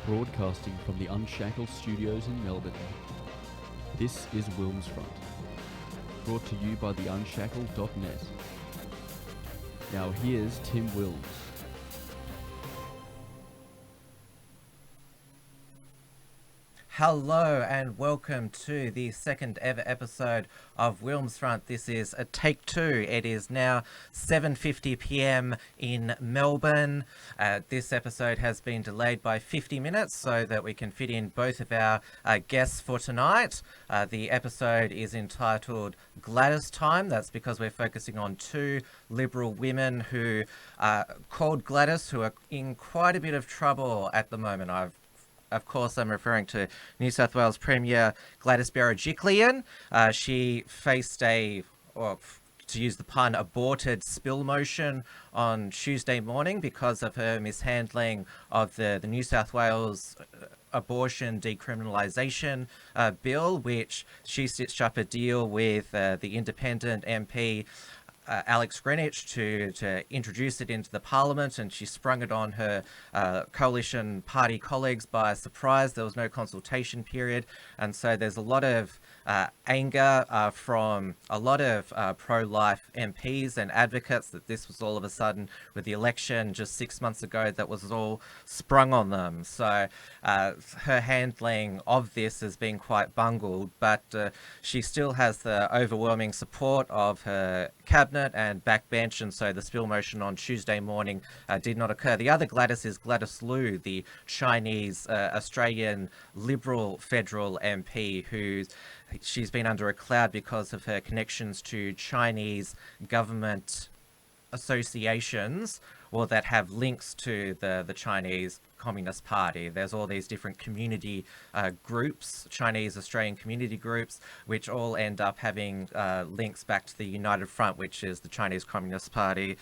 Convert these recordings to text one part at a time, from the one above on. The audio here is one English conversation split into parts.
broadcasting from the Unshackled studios in Melbourne. This is WilmsFront, brought to you by the Unshackled.net. Now here's Tim Wilms. Hello and welcome to the second ever episode of WilmsFront. This is a take two. It is now 7:50 p.m. in Melbourne. This episode has been delayed by 50 minutes so that we can fit in both of our guests for tonight. The episode is entitled Gladys Time. That's because we're focusing on two Liberal women who are called Gladys, who are in quite a bit of trouble at the moment. Of course, I'm referring to New South Wales Premier Gladys Berejiklian. She faced to use the pun, aborted spill motion on Tuesday morning because of her mishandling of the New South Wales abortion decriminalisation bill, which she stitched up a deal with the independent MP Alex Greenwich to introduce it into the parliament, and she sprung it on her coalition party colleagues by surprise. There was no consultation period, and so there's a lot of anger from a lot of pro-life MPs and advocates that this was all of a sudden, with the election just 6 months ago, that was all sprung on them. So her handling of this has been quite bungled, but she still has the overwhelming support of her cabinet and backbench, and so the spill motion on Tuesday morning did not occur. The other Gladys is Gladys Liu, the Chinese Australian Liberal federal MP, she's been under a cloud because of her connections to Chinese government associations, or that have links to the Chinese Communist Party. There's all these different community groups, Chinese Australian community groups, which all end up having links back to the United Front, which is the Chinese Communist Party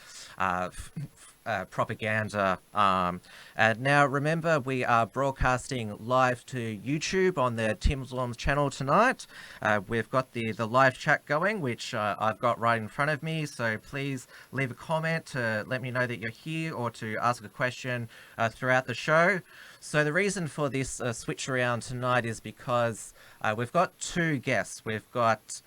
propaganda. And now remember, we are broadcasting live to YouTube on the Tim's Wilms channel tonight. We've got the live chat going, which I've got right in front of me, so please leave a comment to let me know that you're here or to ask a question throughout the show. So the reason for this switch around tonight is because we've got two guests. We've got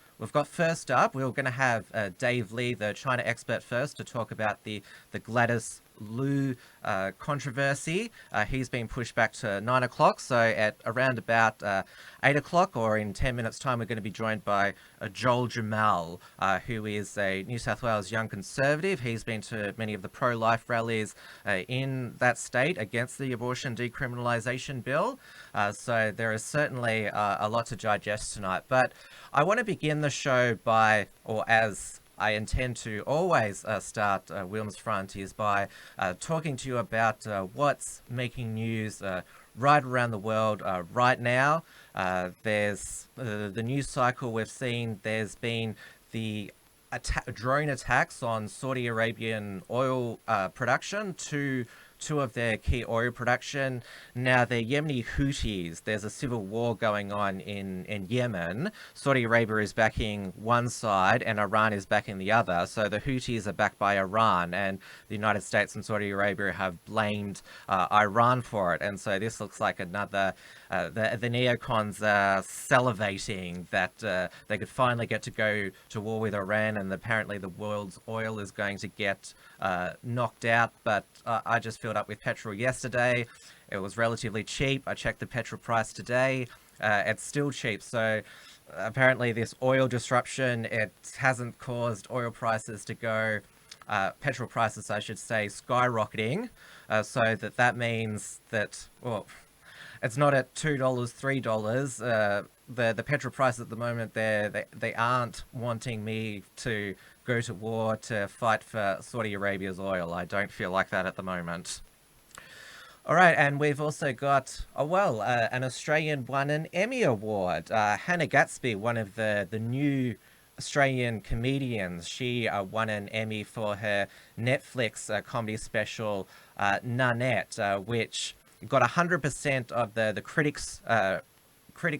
first up, we're going to have Dave Lee, the China expert, first to talk about the Gladys Liu controversy. He's been pushed back to 9 o'clock, so at around about 8 o'clock, or in 10 minutes time, we're going to be joined by Joel Jammal, who is a New South Wales Young Conservative. He's been to many of the pro-life rallies in that state against the abortion decriminalisation bill, so there is certainly a lot to digest tonight. But I want to begin the show by, or as I intend to always start WilmsFront, is by talking to you about what's making news right around the world right now. There's the news cycle we've seen. There's been the drone attacks on Saudi Arabian oil production, two of their key oil production. Now, the Yemeni Houthis, there's a civil war going on in Yemen. Saudi Arabia is backing one side and Iran is backing the other. So the Houthis are backed by Iran, and the United States and Saudi Arabia have blamed Iran for it. And so this looks like another, the neocons are salivating that they could finally get to go to war with Iran, and apparently the world's oil is going to get knocked out. But I just filled up with petrol yesterday. It was relatively cheap. I checked the petrol price today. It's still cheap. So apparently this oil disruption, it hasn't caused oil prices to go, petrol prices I should say, skyrocketing. So that means that, well, it's not at $2, $3. The petrol prices at the moment, they aren't wanting me to go to war to fight for Saudi Arabia's oil. I don't feel like that at the moment. All right, and we've also got, an Australian won an Emmy Award. Hannah Gatsby, one of the new Australian comedians, she won an Emmy for her Netflix comedy special, Nanette, which got 100% of the critics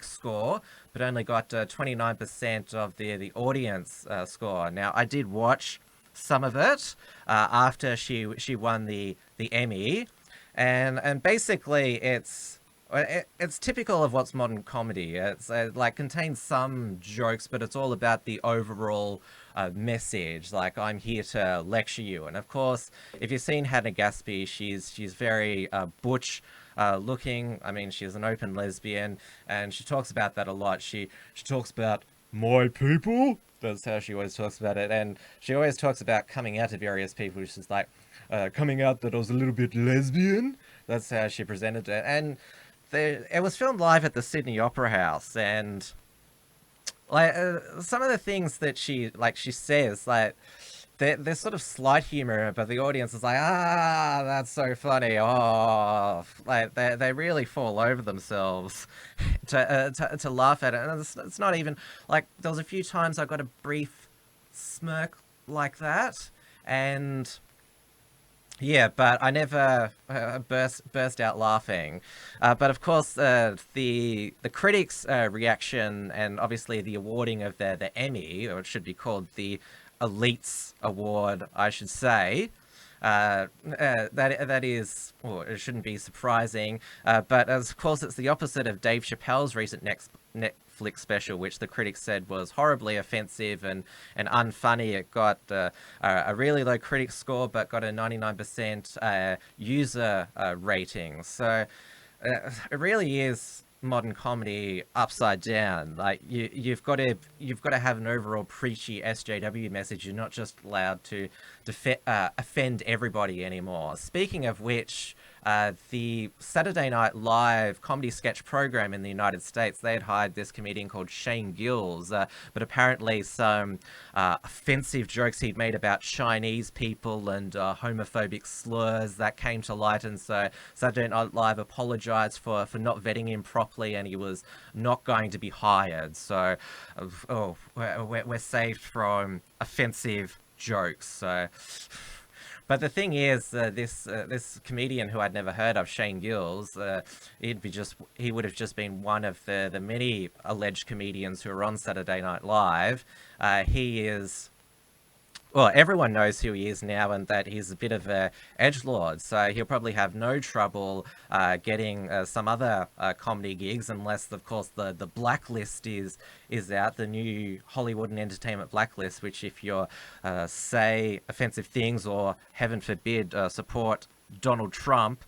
score, but only got 29% of the audience score. Now, I did watch some of it after she won the Emmy, and basically it's It's typical of what's modern comedy. It's like contains some jokes, but it's all about the overall message. Like, I'm here to lecture you, and of course, if you've seen Hannah Gatsby, she's very butch looking. I mean, she's an open lesbian, and she talks about that a lot. She talks about my people. That's how she always talks about it, and she always talks about coming out to various people. She's like, coming out that I was a little bit lesbian. That's how she presented it, and it was filmed live at the Sydney Opera House, and like some of the things that she says, like there's sort of slight humor, but the audience is like, ah, that's so funny. Oh, like they really fall over themselves to laugh at it, and it's not even like there was a few times I got a brief smirk like that, and yeah, but I never burst out laughing. But of course, the critics' reaction, and obviously the awarding of the Emmy, or it should be called the Elites Award, I should say. That is, well, it shouldn't be surprising. But of course, it's the opposite of Dave Chappelle's recent Netflix special, which the critics said was horribly offensive and unfunny. It got a really low critic score, but got a 99% user rating. So it really is modern comedy upside down. Like you've got to have an overall preachy SJW message. You're not just allowed to offend everybody anymore. Speaking of which, the Saturday Night Live comedy sketch program in the United States, they had hired this comedian called Shane Gills, but apparently some offensive jokes he'd made about Chinese people and homophobic slurs that came to light, and so Saturday Night Live apologized for not vetting him properly, and he was not going to be hired. So, we're saved from offensive jokes. So. But the thing is, this comedian who I'd never heard of, Shane Gills, he would have just been one of the many alleged comedians who are on Saturday Night Live. He is, well, everyone knows who he is now, and that he's a bit of a edgelord, so he'll probably have no trouble getting some other comedy gigs, unless, of course, the blacklist is out, the new Hollywood and Entertainment blacklist, which if you're say offensive things or, heaven forbid, support Donald Trump,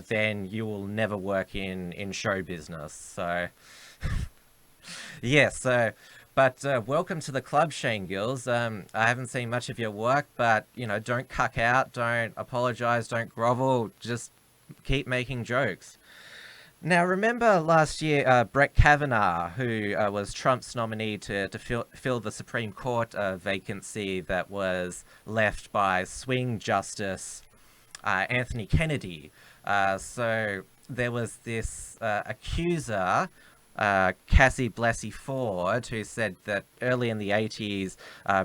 then you will never work in show business. So, yeah, so... But welcome to the club, Shane Gills. I haven't seen much of your work, but, you know, don't cuck out, don't apologize, don't grovel, just keep making jokes. Now, remember last year, Brett Kavanaugh, who was Trump's nominee to fill the Supreme Court vacancy that was left by swing Justice Anthony Kennedy. So there was this accuser, Cassie Blasey Ford, who said that early in the 80s,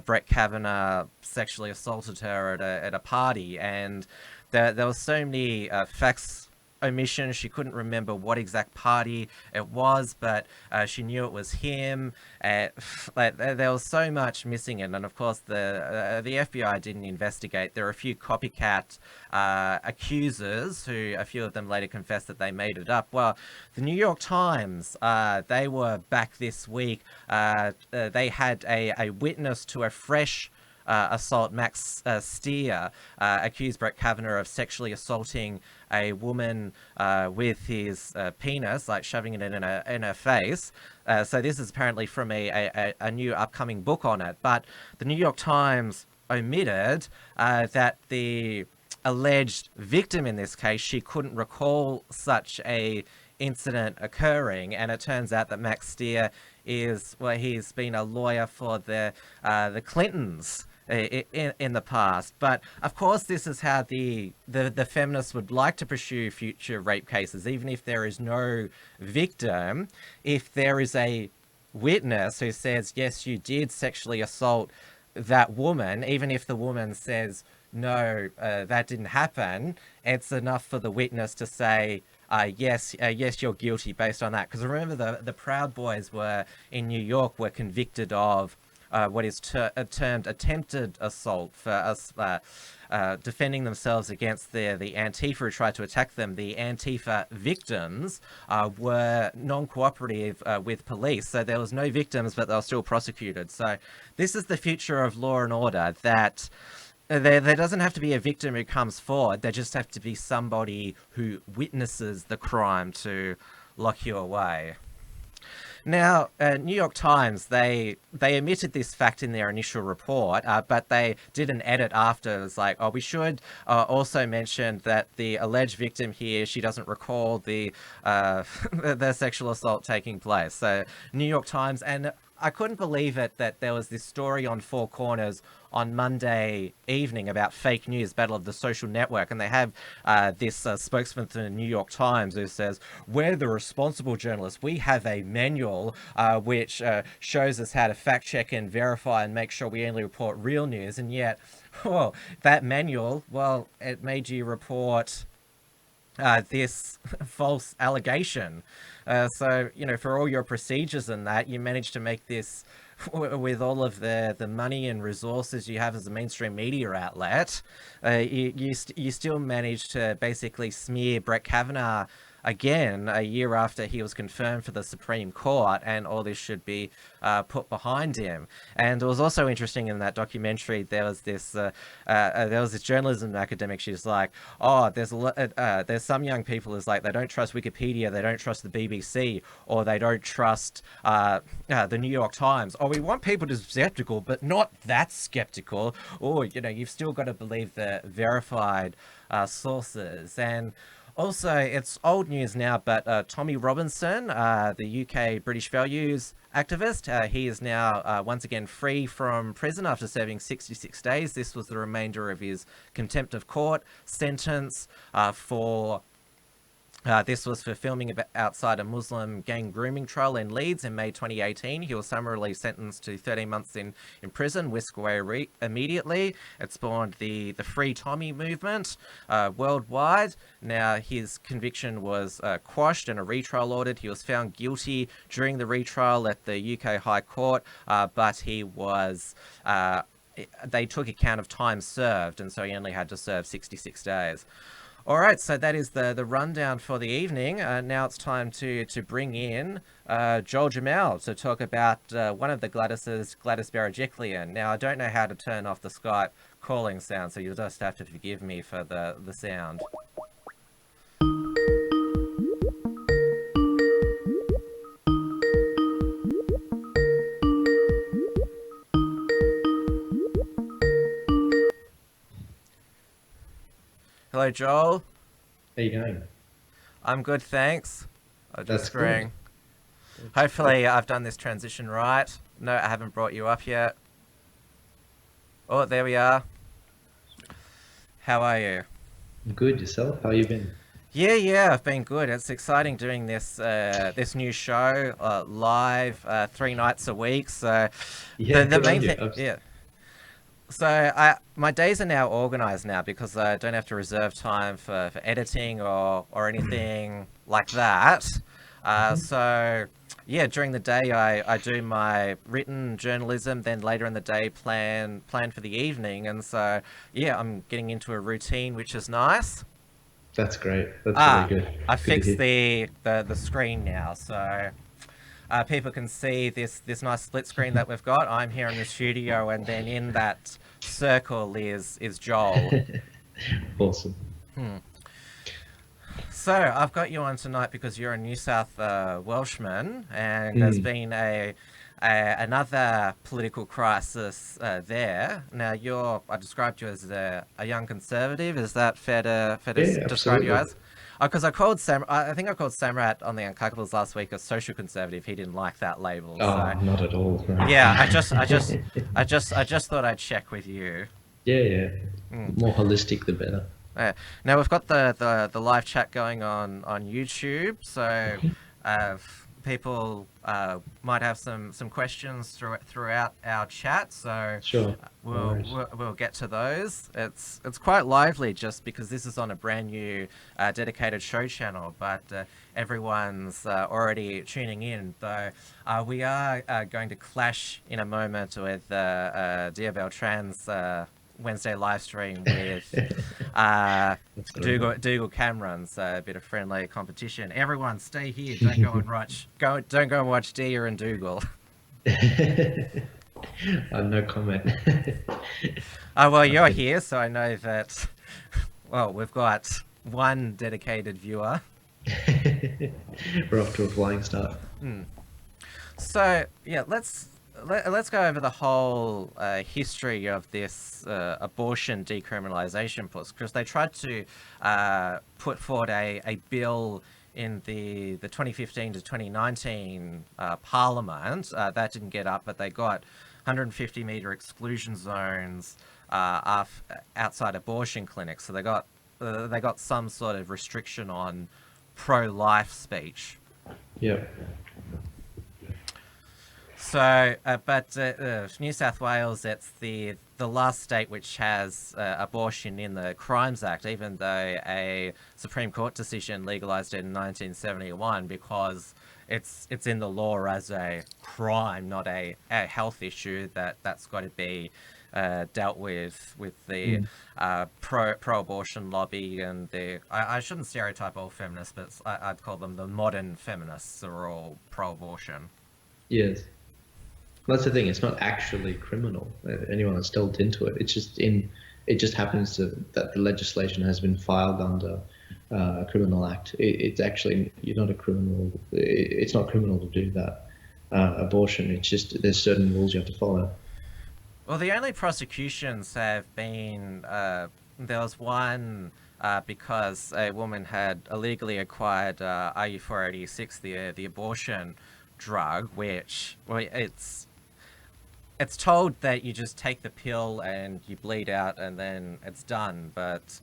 Brett Kavanaugh sexually assaulted her at a party, and there were so many facts omissions. She couldn't remember what exact party it was, but she knew it was him. Like, there was so much missing, and of course the FBI didn't investigate. There are a few copycat accusers who, a few of them later confessed that they made it up. Well, the New York Times, they were back this week. They had a witness to a fresh assault. Max Stier accused Brett Kavanaugh of sexually assaulting a woman with his penis, like shoving it in her face. So this is apparently from a new upcoming book on it. But the New York Times omitted that the alleged victim in this case, she couldn't recall such a incident occurring, and it turns out that Max Stier he's been a lawyer for the Clintons in the past. But of course, this is how the feminists would like to pursue future rape cases. Even if there is no victim, if there is a witness who says, yes, you did sexually assault that woman, even if the woman says, no, that didn't happen, it's enough for the witness to say, yes, you're guilty based on that. Because remember, the Proud Boys in New York were convicted of what is termed attempted assault for us defending themselves against the Antifa who tried to attack them. The Antifa victims were non-cooperative with police, so there was no victims, but they were still prosecuted. So this is the future of law and order, that there doesn't have to be a victim who comes forward. There just have to be somebody who witnesses the crime to lock you away. Now, New York Times, they omitted this fact in their initial report, but they did an edit after. It was like, oh, we should also mention that the alleged victim here, she doesn't recall the sexual assault taking place. So, New York Times, and I couldn't believe it that there was this story on Four Corners on Monday evening about fake news, Battle of the Social Network, and they have this spokesman for the New York Times who says, we're the responsible journalists. We have a manual which shows us how to fact check and verify and make sure we only report real news, and yet, well, that manual, well, it made you report this false allegation. So, you know, for all your procedures and that, you managed to make this, with all of the money and resources you have as a mainstream media outlet, you still managed to basically smear Brett Kavanaugh again a year after he was confirmed for the Supreme Court, and all this should be put behind him. And it was also interesting in that documentary, there was this journalism academic. She's like, oh, there's some young people who's like, they don't trust Wikipedia, they don't trust the BBC, or they don't trust the New York Times. Oh, we want people to be skeptical, but not that skeptical. Or, you know, you've still got to believe the verified sources. And also, it's old news now, but Tommy Robinson, the UK British values activist, he is now once again free from prison after serving 66 days. This was the remainder of his contempt of court sentence for... this was for filming outside a Muslim gang grooming trial in Leeds in May 2018. He was summarily sentenced to 13 months in prison, whisked away immediately. It spawned the Free Tommy movement worldwide. Now, his conviction was quashed and a retrial ordered. He was found guilty during the retrial at the UK High Court, but he was... they took account of time served, and so he only had to serve 66 days. All right, so that is the rundown for the evening. Now it's time to bring in Joel Jammal to talk about one of the Gladys Berejiklian. Now, I don't know how to turn off the Skype calling sound, so you'll just have to forgive me for the sound. Hello, Joel. How you going? I'm good, thanks. I'm just That's agreeing. Hopefully, I've done this transition right. No, I haven't brought you up yet. Oh, there we are. How are you? Good. Yourself? How you been? Yeah, I've been good. It's exciting doing this this new show live 3 nights a week. So Yeah, the good main on you. thing, yeah. So my days are now organized now because I don't have to reserve time for editing or anything like that. So yeah, during the day I do my written journalism, then later in the day plan for the evening, and so yeah, I'm getting into a routine, which is nice. That's great. That's really good. I Good to fixed hear. the screen now, so people can see this nice split screen that we've got. I'm here in the studio, and then in that circle is Joel. Awesome. So I've got you on tonight because you're a New South Welshman, and there's been another political crisis there. Now I described you as a young conservative. Is that fair to Yeah, describe you absolutely. as? Because I called I think I called Samrat on the Uncockables last week a social conservative. He didn't like that label. Oh, So not at all. No. yeah, I just thought I'd check with you. Yeah. More holistic, the better. Now we've got the live chat going on YouTube, so people might have some questions throughout our chat, so Sure. we'll get to those. It's quite lively just because this is on a brand new dedicated show channel, but everyone's already tuning in. Though we are going to clash in a moment with Dia Beltran's Wednesday live stream with Dougal Cameron's a bit of friendly competition. Everyone, stay here. Don't go and watch. Don't go and watch Dia and Dougal. No comment. Well, you're here, so I know that. Well, we've got one dedicated viewer. We're off to a flying start. So yeah, let's go over the whole history of this abortion decriminalisation push, because they tried to put forward a bill in the 2015 to 2019 Parliament. That didn't get up, but they got 150-metre exclusion zones outside abortion clinics. So they got some sort of restriction on pro-life speech. Yep. So, but New South Wales, it's the last state which has abortion in the Crimes Act, even though a Supreme Court decision legalised it in 1971, because it's in the law as a crime, not a health issue that's got to be dealt with the pro-abortion lobby and the I shouldn't stereotype all feminists, but I'd call them the modern feminists are all pro-abortion. Yes. That's the thing. It's not actually criminal. Anyone that's delved into it, it just happens that the legislation has been filed under a criminal act. It's actually, you're not a criminal. It's not criminal to do that. Abortion. It's just there's certain rules you have to follow. Well, the only prosecutions have been there was one because a woman had illegally acquired RU486, the abortion drug, which it's told that you just take the pill and you bleed out and then it's done, but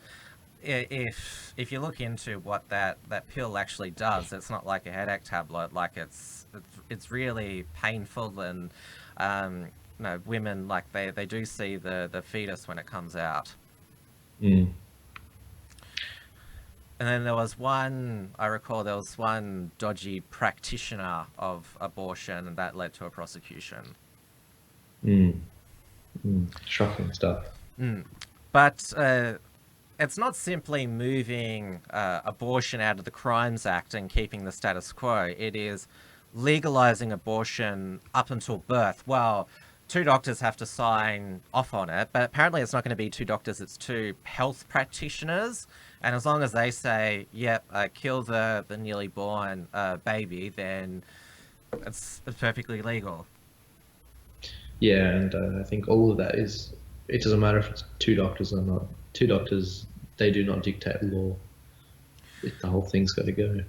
if you look into what that pill actually does, it's not like a headache tablet. Like it's really painful, and women, like they do see the fetus when it comes out. And then I recall there was one dodgy practitioner of abortion, and that led to a prosecution. Shocking stuff. But it's not simply moving abortion out of the Crimes Act and keeping the status quo. It is legalizing abortion up until birth. Well, 2 doctors have to sign off on it, but apparently it's not going to be 2 doctors, it's 2 health practitioners. And as long as they say, yep, kill the newly born baby, then it's perfectly legal. Yeah, and I think all of that it doesn't matter if it's 2 doctors or not. 2 doctors, they do not dictate law. The whole thing's got to go.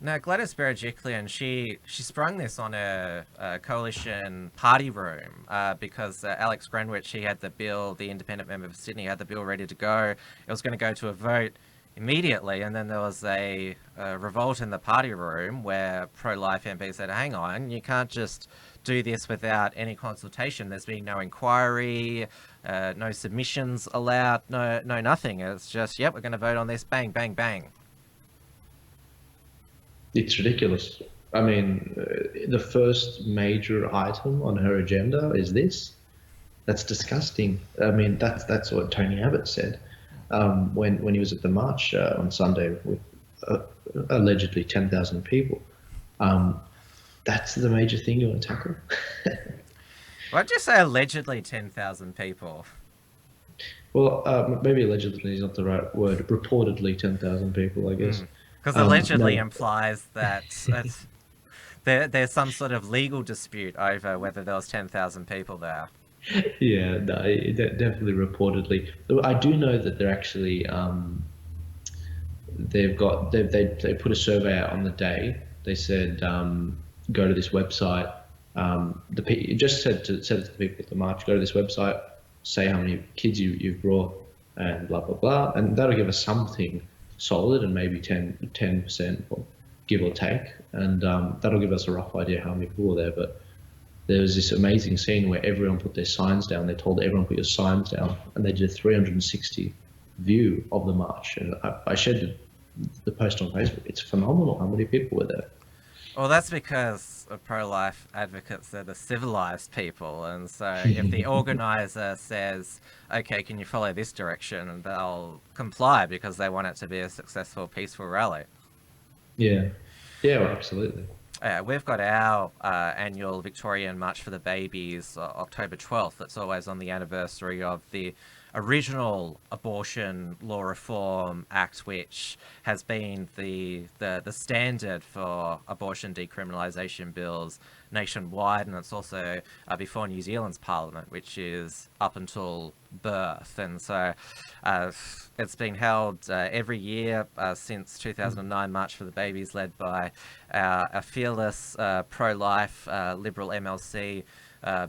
Now, Gladys Berejiklian, she sprung this on a coalition party room because Alex Greenwich, he had the bill, the independent member for Sydney, had the bill ready to go. It was going to go to a vote immediately, and then there was a revolt in the party room where pro-life MPs said, hang on, you can't just do this without any consultation. There's been no inquiry, no submissions allowed, no nothing. It's just, yep, we're going to vote on this, bang, bang, bang. It's ridiculous. I mean, the first major item on her agenda is this. That's disgusting. I mean, that's what Tony Abbott said when he was at the march on Sunday with allegedly 10,000 people. That's the major thing you want to tackle. Why'd you say allegedly 10,000 people? Well, maybe allegedly is not the right word. Reportedly 10,000 people, I guess. Because allegedly implies that there's some sort of legal dispute over whether there was 10,000 people there. Yeah, no, definitely reportedly. I do know that they're actually they put a survey out on the day. They said go to this website. It just said it to the people at the march, go to this website, say how many kids you've brought, and blah blah blah, and that'll give us something solid, and maybe 10% will give or take, and that'll give us a rough idea how many people were there. But there was this amazing scene where everyone put their signs down. They told everyone put your signs down, and they did a 360 view of the march. And I shared the post on Facebook. It's phenomenal how many people were there. Well, that's because pro-life advocates are the civilized people, and so if the organizer says, okay, can you follow this direction, they'll comply because they want it to be a successful, peaceful rally. Yeah, well, absolutely. We've got our annual Victorian March for the Babies, October 12th. It's always on the anniversary of the original Abortion Law Reform Act, which has been the standard for abortion decriminalisation bills nationwide, and it's also before New Zealand's Parliament, which is up until birth. And so it's been held every year since 2009, March for the Babies, led by our fearless pro-life Liberal MLC,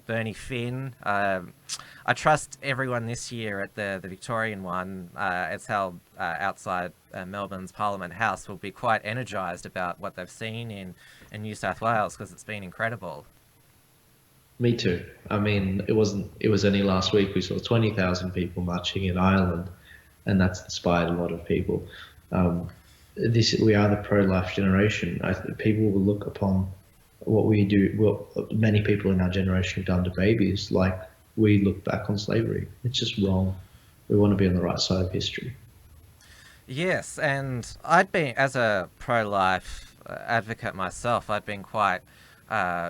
Bernie Finn. I trust everyone this year at the Victorian one, it's held outside Melbourne's Parliament House, will be quite energised about what they've seen in New South Wales, because it's been incredible. Me too. I mean, it was only last week we saw 20,000 people marching in Ireland, and that's inspired a lot of people. We are the pro-life generation. People will look upon what we do, what many people in our generation have done to babies, like we look back on slavery. It's just wrong. We want to be on the right side of history. Yes, and I'd been, as a pro-life advocate myself, I'd been quite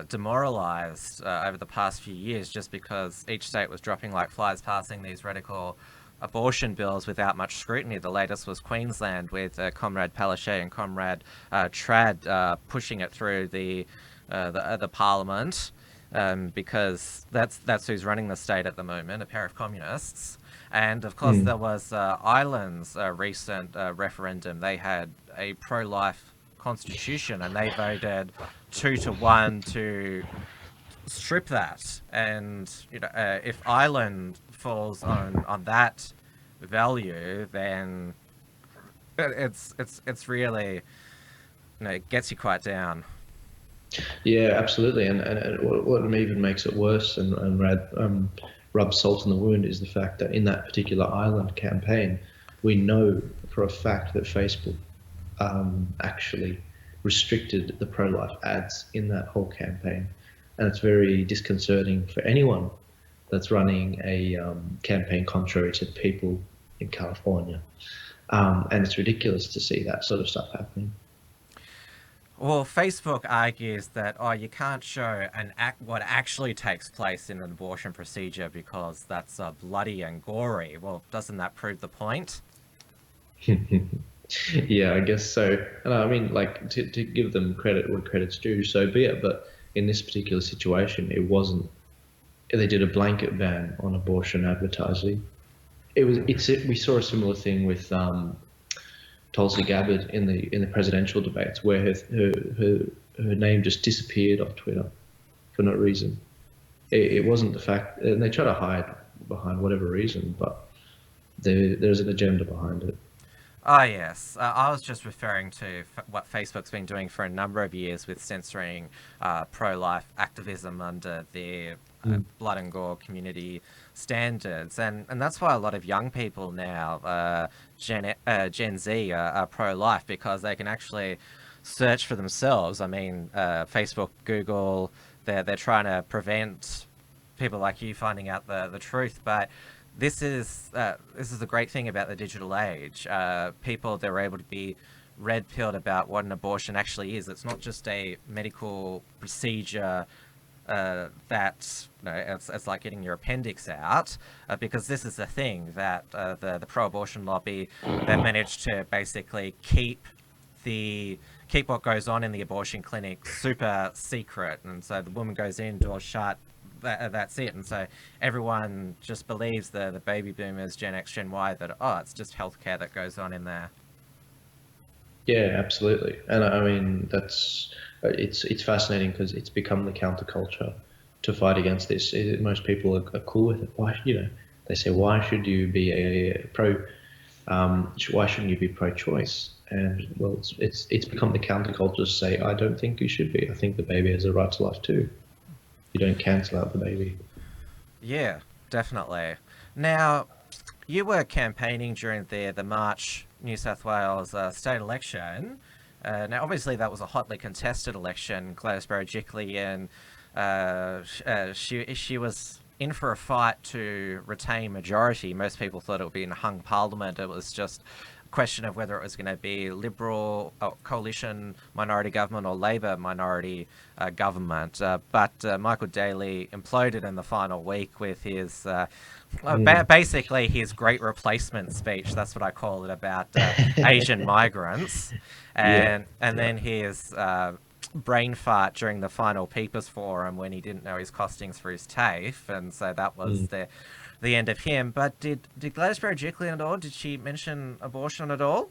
demoralised over the past few years, just because each state was dropping like flies, passing these radical abortion bills without much scrutiny. The latest was Queensland, with Comrade Palaszczuk and Comrade Trad pushing it through the Parliament, because that's who's running the state at the moment, a pair of communists. And of course there was Ireland's recent referendum. They had a pro-life constitution, and they voted 2-1 to strip that. And if Ireland falls on that value, then it's really, it gets you quite down. Yeah, absolutely. And what even makes it worse and rubs salt in the wound is the fact that in that particular Ireland campaign, we know for a fact that Facebook actually restricted the pro-life ads in that whole campaign. And it's very disconcerting for anyone that's running a campaign contrary to people in California. And it's ridiculous to see that sort of stuff happening. Well, Facebook argues that, you can't show what actually takes place in an abortion procedure because that's bloody and gory. Well, doesn't that prove the point? Yeah, I guess so. And I mean, like, to give them credit where credit's due, so be it. But in this particular situation, it wasn't. They did a blanket ban on abortion advertising. We saw a similar thing with Tulsi Gabbard in the presidential debates, where her name just disappeared off Twitter for no reason. It wasn't the fact, and they try to hide behind whatever reason, but there's an agenda behind it. Oh, yes. I was just referring to what Facebook's been doing for a number of years with censoring pro-life activism under their blood and gore community standards. And that's why a lot of young people now, Gen Z, are pro-life, because they can actually search for themselves. I mean, Facebook, Google, they're trying to prevent people like you finding out the truth, but this is the great thing about the digital age. People, they're able to be red-pilled about what an abortion actually is. It's not just a medical procedure that it's like getting your appendix out, because this is the thing that the pro-abortion lobby, they've managed to basically keep what goes on in the abortion clinic super secret, and so the woman goes in, door shut. That's it. And so everyone just believes the baby boomers, Gen X, Gen Y, that it's just healthcare that goes on in there. Yeah, absolutely. And I mean, it's fascinating because it's become the counterculture to fight against this. Most people are cool with it. Why, they say, why should you be a Why shouldn't you be pro-choice? And well, it's become the counterculture to say, I don't think you should be. I think the baby has a right to life too. You don't cancel out the baby. Yeah, definitely. Now, you were campaigning during the March New South Wales state election. Now, obviously, that was a hotly contested election. Gladys Berejiklian, she was in for a fight to retain majority. Most people thought it would be in a hung parliament. It was just a question of whether it was going to be Liberal coalition minority government or Labor minority government. But Michael Daly imploded in the final week with his basically his great replacement speech. That's what I call it, about Asian migrants, and then his brain fart during the final Peepers Forum when he didn't know his costings for his TAFE, and so that was the end of him. But did Gladys Berejiklian at all? Did she mention abortion at all?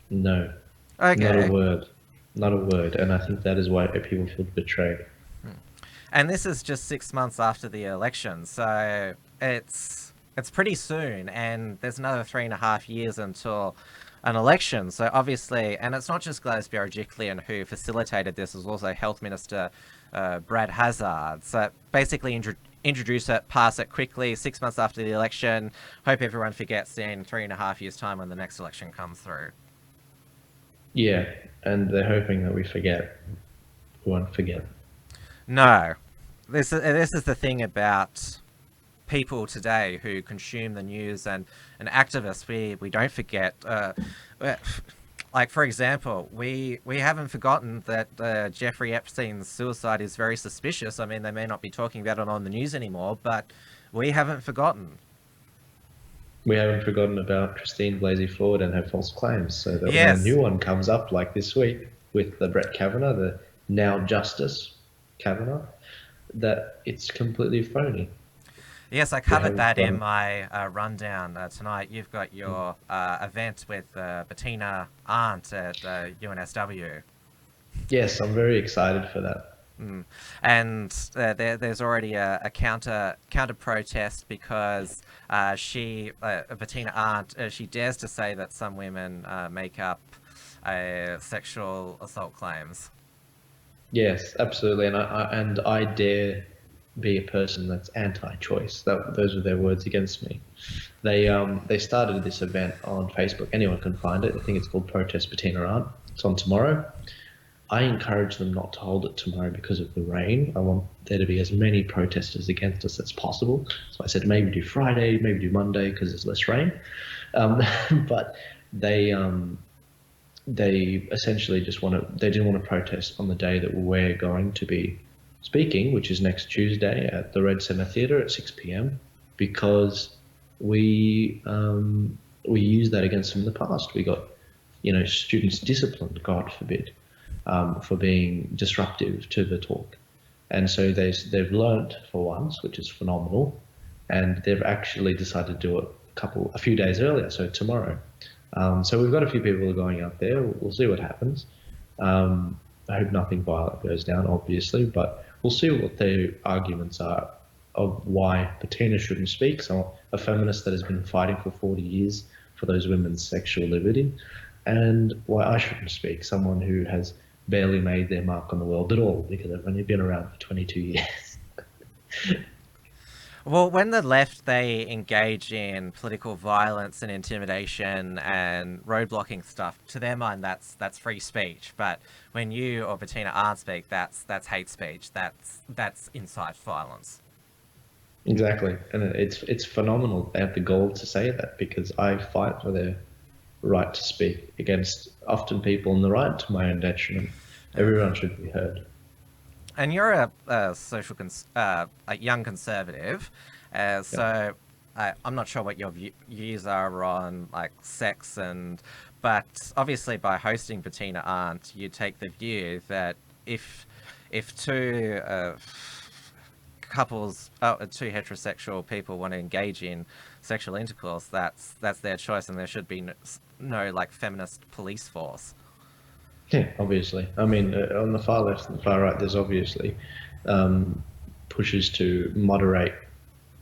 No. Okay. Not a word. Not a word. And I think that is why people feel betrayed. And this is just 6 months after the election, so it's pretty soon, and there's another 3.5 years until an election. So obviously, and it's not just Gladys Berejiklian who facilitated this, it was also Health Minister Brad Hazzard. So basically introduce it, pass it quickly, 6 months after the election, hope everyone forgets in 3.5 years' time when the next election comes through. Yeah, and they're hoping that we forget. We won't forget. No. This is the thing about people today who consume the news, and activists, we don't forget. Like, for example, we haven't forgotten that Jeffrey Epstein's suicide is very suspicious. I mean, they may not be talking about it on the news anymore, but we haven't forgotten. We haven't forgotten about Christine Blasey Ford and her false claims. So that Yes. when a new one comes up, like this week with the Brett Kavanaugh, the now Justice Kavanaugh, that it's completely phony. Yes, I covered that in my rundown tonight. You've got your event with Bettina Arndt at UNSW. Yes, I'm very excited for that. And there's already a counter protest because Bettina Arndt, she dares to say that some women make up sexual assault claims. Yes, absolutely, and I dare be a person that's anti-choice. Those are their words against me. They started this event on Facebook. Anyone can find it. I think it's called Protest Bettina Arndt. It's on tomorrow. I encourage them not to hold it tomorrow because of the rain. I want there to be as many protesters against us as possible. So I said maybe do Friday, maybe do Monday because there's less rain. But they essentially just they didn't want to protest on the day that we're going to be speaking, which is next Tuesday at the Red Centre Theatre at 6 p.m. because we used that against them in the past. We got, students disciplined, God forbid, for being disruptive to the talk, and so they've learnt for once, which is phenomenal, and they've actually decided to do it a few days earlier, so tomorrow. So we've got a few people who are going out there. We'll see what happens. I hope nothing violent goes down, obviously, but we'll see what their arguments are of why Bettina shouldn't speak. So a feminist that has been fighting for 40 years for those women's sexual liberty, and why I shouldn't speak, someone who has barely made their mark on the world at all because I've only been around for 22 years. Well, when the left, they engage in political violence and intimidation and roadblocking stuff, to their mind, that's free speech. But when you or Bettina Arndt speak, that's hate speech. That's incite violence. Exactly, and it's phenomenal. They have the gall to say that because I fight for their right to speak against often people on the right to my own detriment. Everyone should be heard. And you're a young conservative, so I'm not sure what your views are on like sex, but obviously by hosting Bettina Arndt, you take the view that if two couples, two heterosexual people want to engage in sexual intercourse, that's their choice, and there should be no like feminist police force. Yeah, obviously. I mean, on the far left and the far right, there's obviously pushes to moderate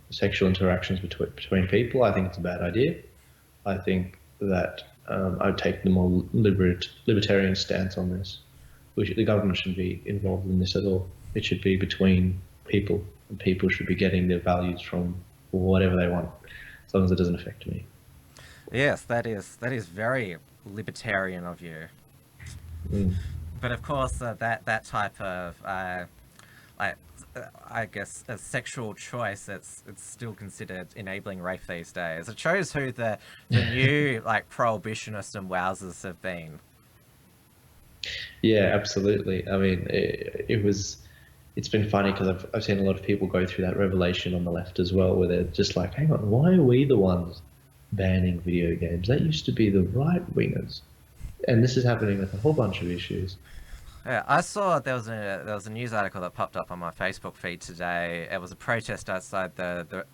sexual interactions between people. I think it's a bad idea. I think that I would take the more libertarian stance on this. The government shouldn't be involved in this at all. It should be between people, and people should be getting their values from whatever they want, as long as it doesn't affect me. Yes, that is very libertarian of you. Mm. But of course, that type of like, I guess a sexual choice, it's still considered enabling rape these days. It shows who the new like prohibitionists and wowsers have been. Yeah, absolutely. I mean, it's been funny because I've seen a lot of people go through that revelation on the left as well, where they're just like, hang on, why are we the ones banning video games? That used to be the right wingers, and this is happening with a whole bunch of issues. Yeah, I saw there was a news article that popped up on my Facebook feed today. It was a protest outside the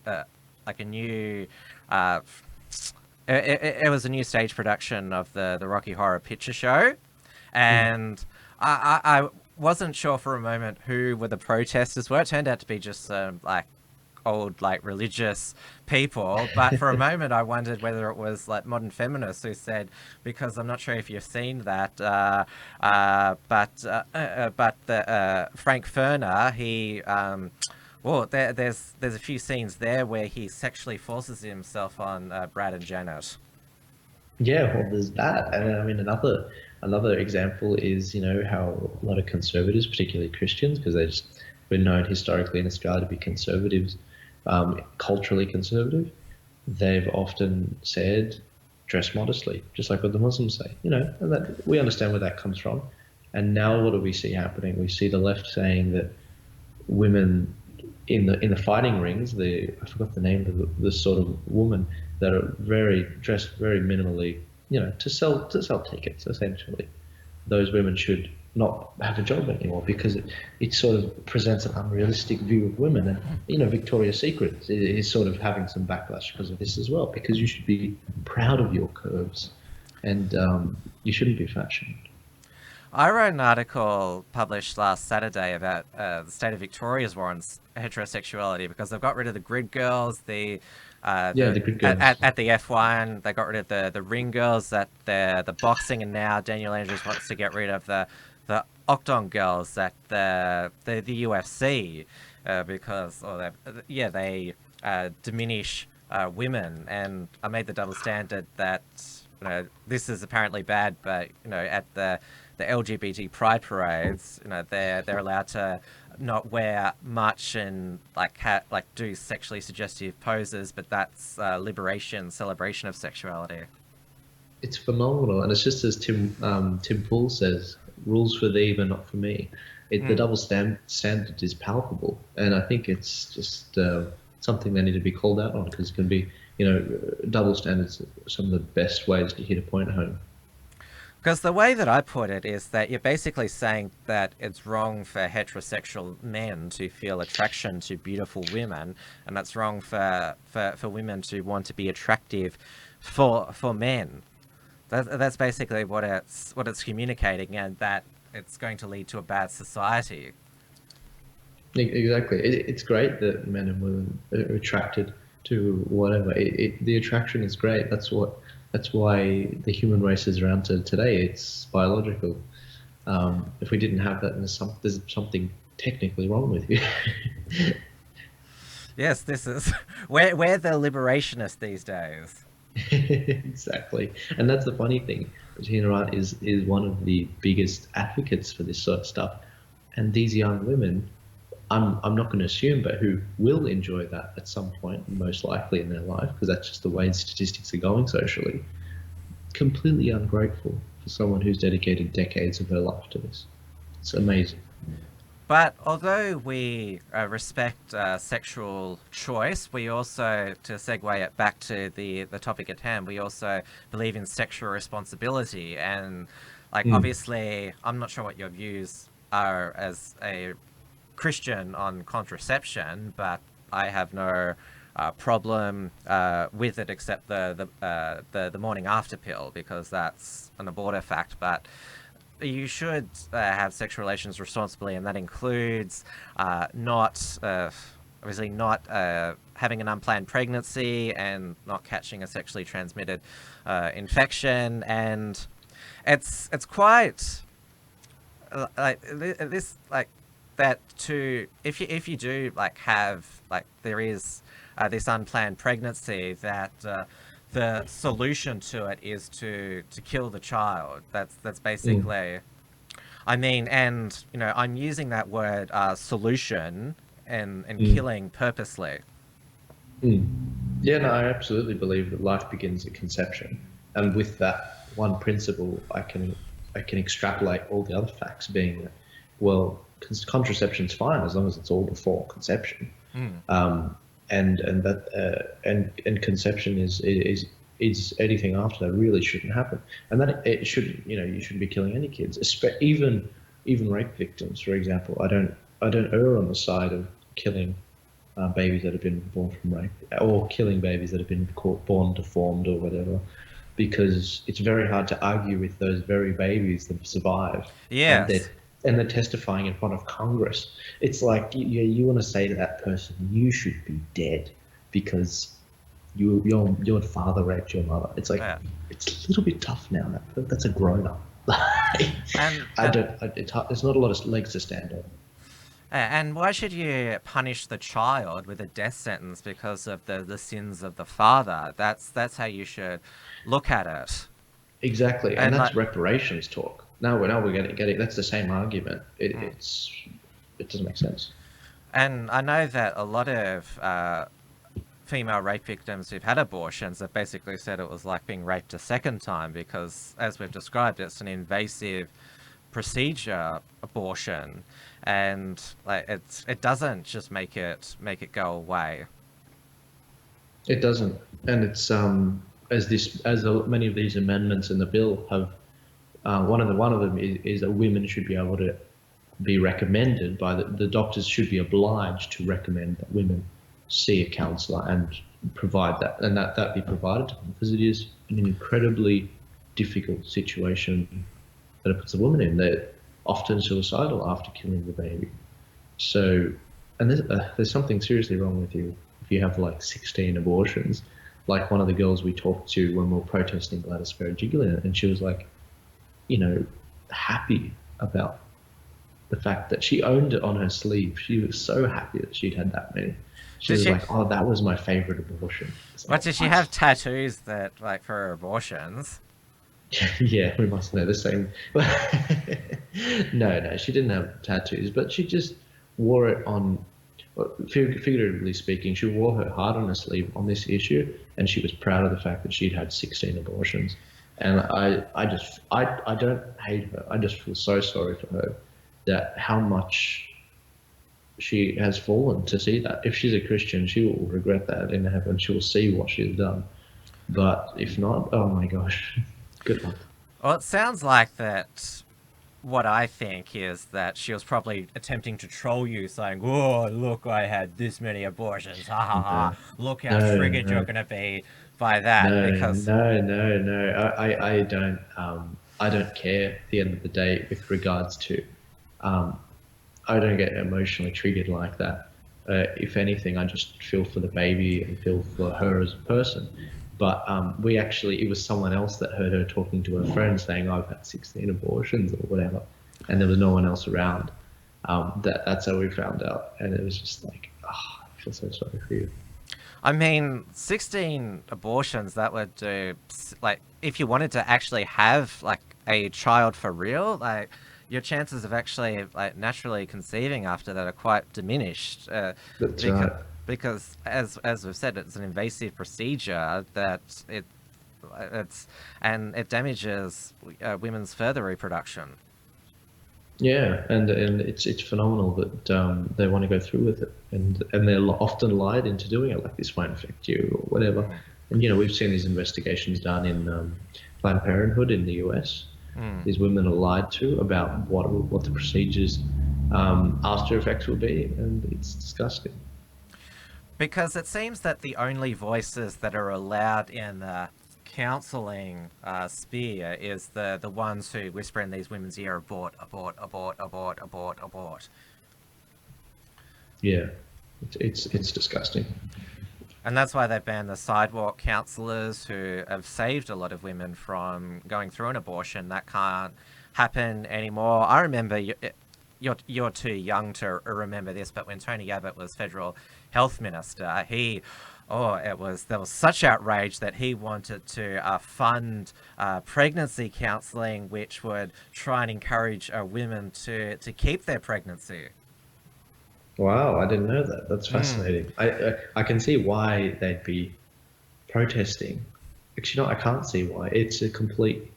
like a new it was a new stage production of the Rocky Horror Picture Show, and I wasn't sure for a moment who were the protesters were. It turned out to be just like old like religious people, but for a moment I wondered whether it was like modern feminists who said, because I'm not sure if you've seen that, but the Frank Ferner, he well, there's a few scenes there where he sexually forces himself on Brad and Janet. Yeah, well, there's that, and I mean another example is how a lot of conservatives, particularly Christians, because we're known historically in Australia to be conservatives, culturally conservative. They've often said, dress modestly, just like what the Muslims say, and that we understand where that comes from. And now what do we see happening? We see the left saying that women in the fighting rings, I forgot the name of the sort of woman that are dressed very minimally, to sell tickets essentially. Those women should not have a job anymore because it sort of presents an unrealistic view of women. And Victoria's Secret is sort of having some backlash because of this as well, because you should be proud of your curves, and you shouldn't be fat-shamed. I wrote an article published last Saturday about the state of Victoria's war on heterosexuality, because they've got rid of the grid girls, the grid girls. At the F1, they got rid of the ring girls at the boxing, and now Daniel Andrews wants to get rid of the Octon girls at the UFC because they diminish women. And I made the double standard that this is apparently bad, but at the LGBT pride parades, they're allowed to not wear much and do sexually suggestive poses, but that's liberation, celebration of sexuality. It's phenomenal, and it's just as Tim Pool says, rules for thee but not for me. The double standard is palpable, and I think it's just something they need to be called out on, because it can be, double standards are some of the best ways to hit a point home. Because the way that I put it is that you're basically saying that it's wrong for heterosexual men to feel attraction to beautiful women, and that's wrong for women to want to be attractive for men. That's basically what it's communicating, and that it's going to lead to a bad society. Exactly. It's great that men and women are attracted to whatever. The attraction is great. That's why the human race is around to today. It's biological. If we didn't have that, there's something technically wrong with you. Yes, this is we're the liberationists these days. Exactly, and that's the funny thing. Tina Wright is one of the biggest advocates for this sort of stuff, and these young women, I'm not going to assume, but who will enjoy that at some point, most likely in their life, because that's just the way statistics are going socially. Completely ungrateful for someone who's dedicated decades of her life to this. It's amazing. But although we respect sexual choice, we also, to segue it back to the topic at hand, we also believe in sexual responsibility. And obviously, I'm not sure what your views are as a Christian on contraception, but I have no problem with it, except the morning after pill, because that's an abortive fact. But you should have sexual relations responsibly, and that includes obviously not having an unplanned pregnancy and not catching a sexually transmitted infection. And it's quite like this, like that to if you do like have like there is this unplanned pregnancy, that the solution to it is to kill the child. That's basically, I mean, and you know, I'm using that word solution and killing purposely. Yeah, no, I absolutely believe that life begins at conception, and with that one principle, I can extrapolate all the other facts, being that, well, contraception's fine as long as it's all before conception, and that conception is anything after that really shouldn't happen, and that it shouldn't, you know, you shouldn't be killing any kids, even rape victims, for example. I don't err on the side of killing babies that have been born from rape, or killing babies that have been born deformed or whatever, because it's very hard to argue with those very babies that have survived. Yes. And they're testifying in front of Congress. It's like you want to say to that person, you should be dead because your father raped your mother. It's like, it's a little bit tough now. That's a grown up. There's not a lot of legs to stand on. And why should you punish the child with a death sentence because of the sins of the father? That's how you should look at it. Exactly, and that's reparations talk. No, we're getting that's the same argument. It doesn't make sense. And I know that a lot of female rape victims who've had abortions have basically said it was like being raped a second time, because, as we've described, it's an invasive procedure, abortion, and like it doesn't just make it go away. It doesn't, and it's many of these amendments in the bill have, one of them is that women should be able to be recommended by the doctors should be obliged to recommend that women see a counsellor and provide that, and that be provided to them, because it is an incredibly difficult situation that it puts a woman in. They're often suicidal after killing the baby. So, and there's something seriously wrong with you if you have like 16 abortions. Like one of the girls we talked to when we were protesting Gladys Troubles, and she was like, you know, happy about the fact that she owned it on her sleeve. She was so happy that she'd had that many. She was like, oh, that was my favorite abortion. But did she have tattoos that, like, for her abortions? Yeah, we must know the same. No, she didn't have tattoos, but she just wore it on, figuratively speaking, she wore her heart on her sleeve on this issue, and she was proud of the fact that she'd had 16 abortions. And I don't hate her. I just feel so sorry for her, that how much she has fallen to see that. If she's a Christian, she will regret that in heaven. She will see what she has done. But if not, oh my gosh, good luck. Well, it sounds like that. What I think is that she was probably attempting to troll you, saying, "Oh, look, I had this many abortions. Ha ha ha! Look how triggered you're gonna be by that." No, because I don't care at the end of the day with regards to, I don't get emotionally triggered like that. If anything, I just feel for the baby and feel for her as a person. But it was someone else that heard her talking to her friend saying, I've had 16 abortions or whatever, and there was no one else around. That's how we found out. And it was just like, oh, I feel so sorry for you. I mean, 16 abortions, that would do, like, if you wanted to actually have, like, a child for real, like, your chances of actually, like, naturally conceiving after that are quite diminished. That's right. Because, as we've said, it's an invasive procedure that it damages women's further reproduction. Yeah, and it's phenomenal that they want to go through with it, and they're often lied into doing it, like this won't affect you or whatever. And we've seen these investigations done in Planned Parenthood in the US. These women are lied to about what the procedures after effects will be, and it's disgusting. Because it seems that the only voices that are allowed in the counselling sphere is the ones who whisper in these women's ear, abort, abort, abort, abort, abort, abort. Yeah. It's disgusting. And that's why they've banned the sidewalk counsellors who have saved a lot of women from going through an abortion. That can't happen anymore. I remember, you're too young to remember this, but when Tony Abbott was federal health minister, there was such outrage that he wanted to fund pregnancy counselling, which would try and encourage women to keep their pregnancy. Wow, I didn't know that. That's fascinating. I can see why they'd be protesting. Actually, no, I can't see why. It's a complete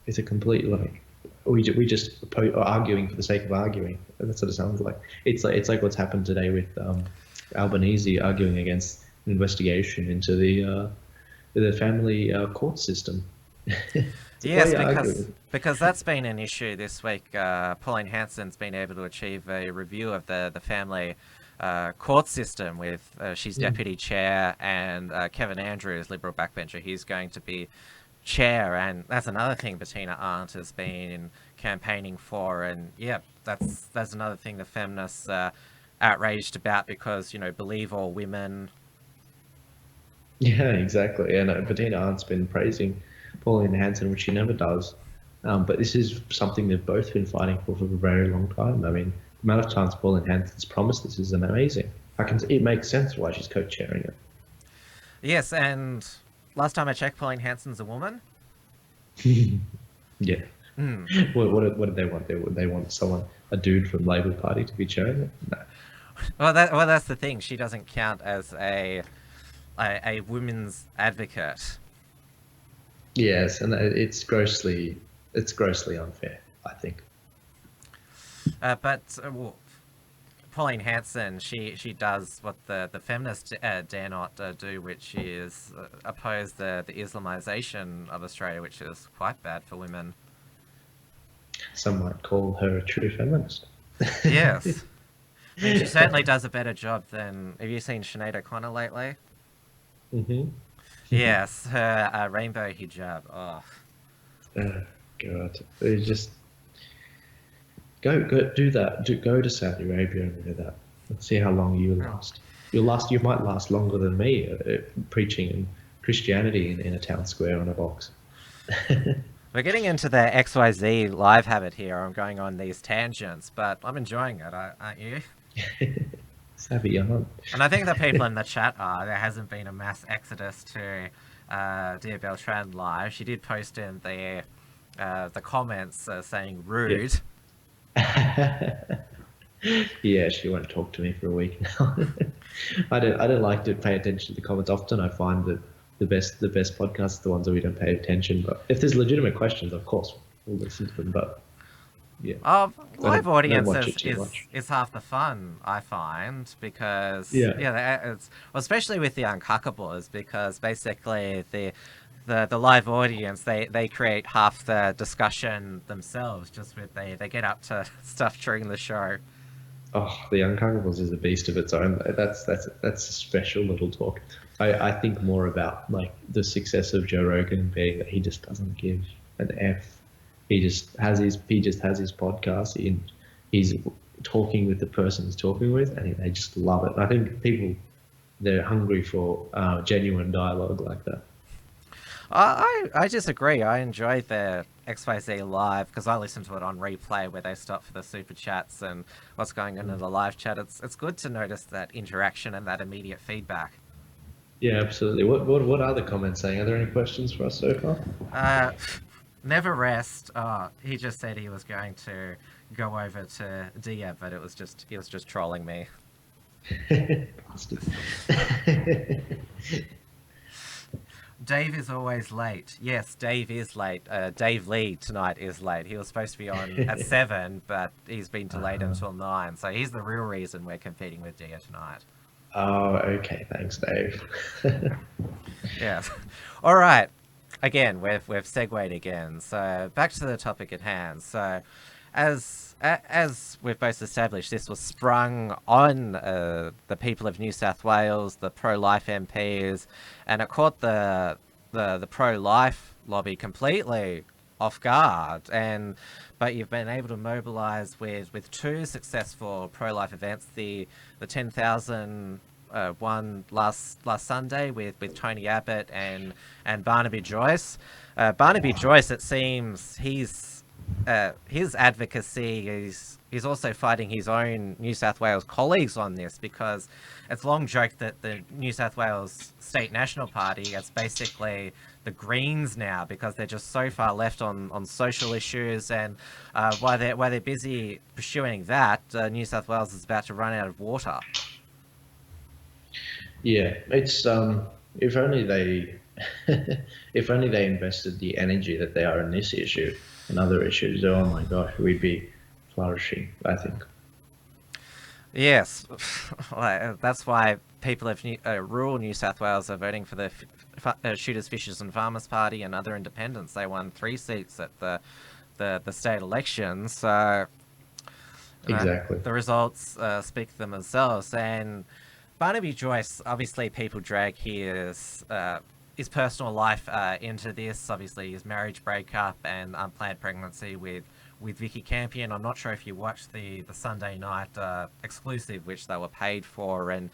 like we just are arguing for the sake of arguing. That's what it sounds like. It's like what's happened today with Albanese arguing against an investigation into the family court system. Yes, because that's been an issue this week. Pauline Hanson's been able to achieve a review of the family court system with she's deputy chair, and Kevin Andrews, Liberal backbencher, he's going to be chair, and that's another thing Bettina Arndt has been campaigning for, and yeah, that's another thing the feminists are outraged about, because, believe all women. Yeah, exactly. And Bettina Arndt's been praising Pauline Hanson, which she never does. But this is something they've both been fighting for a very long time. I mean, the amount of times Pauline Hanson's promised this is amazing. It makes sense why she's co-chairing it. Yes, and last time I checked, Pauline Hanson's a woman. Yeah. What did they want? They want a dude from Labor Party to be chairing it? No. Well, that's the thing. She doesn't count as a women's advocate. Yes, and it's grossly unfair, I think. But Pauline Hanson, she does what the feminists dare not do, which is oppose the Islamisation of Australia, which is quite bad for women. Some might call her a true feminist. Yes. I mean, she certainly does a better job than... Have you seen Sinead O'Connor lately? Mm-hmm. Yes, her rainbow hijab. Oh. God. It's just... Go do that. Go to Saudi Arabia and do that. Let's see how long you last. You might last longer than me preaching Christianity in a town square on a box. We're getting into the XYZ live habit here. I'm going on these tangents, but I'm enjoying it, aren't you? Savvy, aren't. And I think the people in the chat are. There hasn't been a mass exodus to Dear Beltran live. She did post in the comments saying rude. Yeah, she won't talk to me for a week now. I don't like to pay attention to the comments often. I find that the best podcasts are the ones that we don't pay attention. But if there's legitimate questions, of course we'll listen to them. But yeah, live audiences is half the fun, I find, because it's especially with the Unshackled, because basically the live audience they create half the discussion themselves, just with they get up to stuff during the show. Oh, the Unshackled is a beast of its own. That's a special little talk. I think more about like the success of Joe Rogan being that he just doesn't give an F. He just has his podcast. He's talking with the person he's talking with, and they just love it. I think people, they're hungry for genuine dialogue like that. I disagree. I enjoy the XYZ live because I listen to it on replay where they stop for the super chats and what's going on in the live chat. It's good to notice that interaction and that immediate feedback. Yeah, absolutely. What are the comments saying? Are there any questions for us so far? Never rest. He just said he was going to go over to Dia, but he was just trolling me. Bastard. Dave is always late. Yes, Dave is late. Dave Lee tonight is late. He was supposed to be on at 7, but he's been delayed until 9. So he's the real reason we're competing with Dia tonight. Oh, okay. Thanks, Dave. Yeah. All right. Again, we've segued again. So back to the topic at hand. So as we've both established, this was sprung on the people of New South Wales, the pro-life MPs, and it caught the pro-life lobby completely off guard, but you've been able to mobilise with two successful pro-life events, the 10,000 one last Sunday with Tony Abbott and Barnaby Joyce. Barnaby Joyce, it seems his advocacy he's also fighting his own New South Wales colleagues on this, because it's long joked that the New South Wales State National Party is basically the Greens now, because they're just so far left on social issues, and while they're busy pursuing that, New South Wales is about to run out of water. Yeah, it's if only they if only they invested the energy that they are in this issue and other issues. Oh my gosh, we'd be flourishing, I think. Yes, that's why people of rural New South Wales are voting for the Shooters, Fishers and Farmers Party and other independents. They won 3 seats at the state elections. So exactly, the results speak for them themselves. And Barnaby Joyce, obviously people drag his personal life into this. Obviously his marriage breakup and unplanned pregnancy with Vicky Campion. I'm not sure if you watched the Sunday night exclusive, which they were paid for, and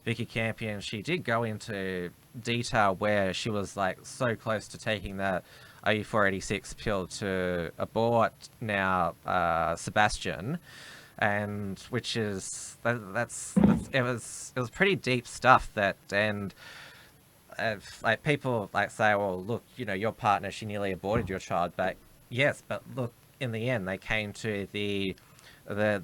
Vicky Campion, she did go into detail where she was like so close to taking that OU486 pill to abort now Sebastian, and which is it was pretty deep stuff. That, and like people like say, well, look, you know, your partner, she nearly aborted your child, but yes, but look, in the end they came to the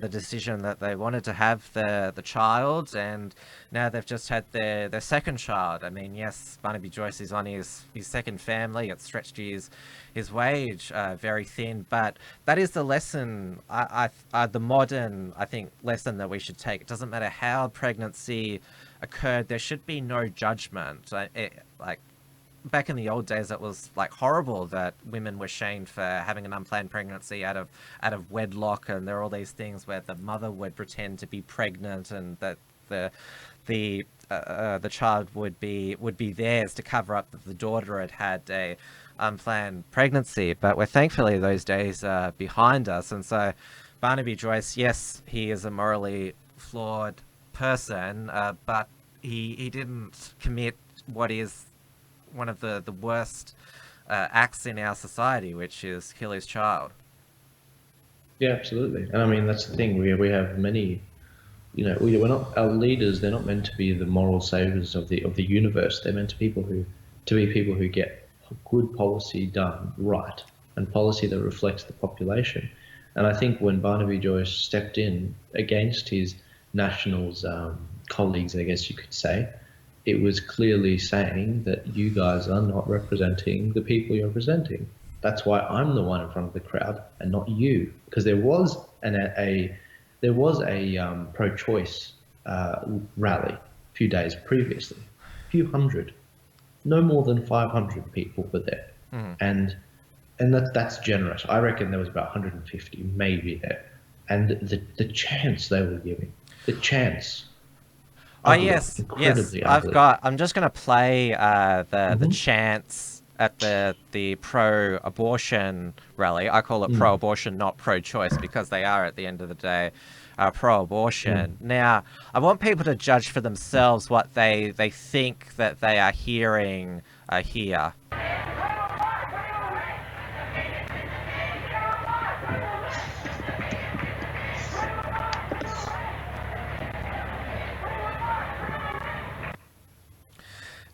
decision that they wanted to have the child, and now they've just had their second child. I mean, yes, Barnaby Joyce is on his second family. It's stretched his wage very thin, but that is the lesson, the modern, I think, lesson that we should take. It doesn't matter how pregnancy occurred, there should be no judgment. Like back in the old days, it was like horrible that women were shamed for having an unplanned pregnancy out of wedlock, and there are all these things where the mother would pretend to be pregnant, and that the child would be theirs to cover up that the daughter had a unplanned pregnancy. But we're thankfully those days are behind us, and so Barnaby Joyce, yes, he is a morally flawed person, but he didn't commit what is one of the worst acts in our society, which is kill his child. Yeah, absolutely. And I mean, that's the thing. We have many, you know, we're not, our leaders, they're not meant to be the moral saviors of the universe. They're meant to be people who get good policy done right, and policy that reflects the population. And I think when Barnaby Joyce stepped in against his Nationals colleagues, I guess you could say, it was clearly saying that you guys are not representing the people you're representing. That's why I'm the one in front of the crowd and not you, because there was a pro-choice rally a few days previously, a few hundred, no more than 500 people were there, and that's generous. I reckon there was about 150 maybe there, and the chance they were giving, the chance. Oh yes. I'm just going to play the chants at the pro-abortion rally. I call it pro-abortion, not pro-choice, because they are, at the end of the day, pro-abortion. Now, I want people to judge for themselves what they think that they are hearing here.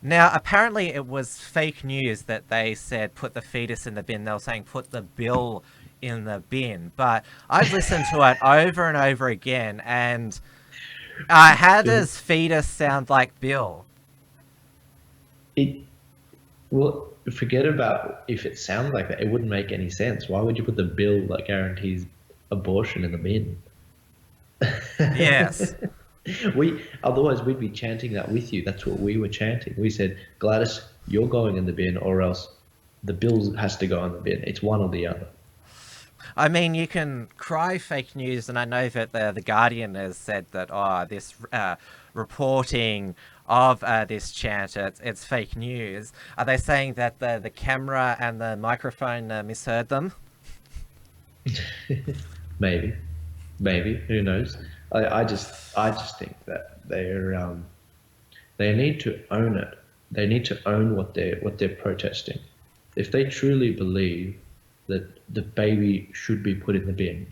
Now, apparently it was fake news that they said put the fetus in the bin. They were saying put the bill in the bin. But I've listened to it over and over again, and how does fetus sound like bill? Well, forget about if it sounds like that. It wouldn't make any sense. Why would you put the bill that guarantees abortion in the bin? Yes. Otherwise we'd be chanting that with you. That's what we were chanting. We said, Gladys, you're going in the bin, or else the bill has to go in the bin. It's one or the other. I mean, you can cry fake news, and I know that the Guardian has said that this reporting of this chant, it's fake news. Are they saying that the camera and the microphone misheard them? Maybe, who knows? I just think that they need to own it. They need to own what they're protesting. If they truly believe that the baby should be put in the bin,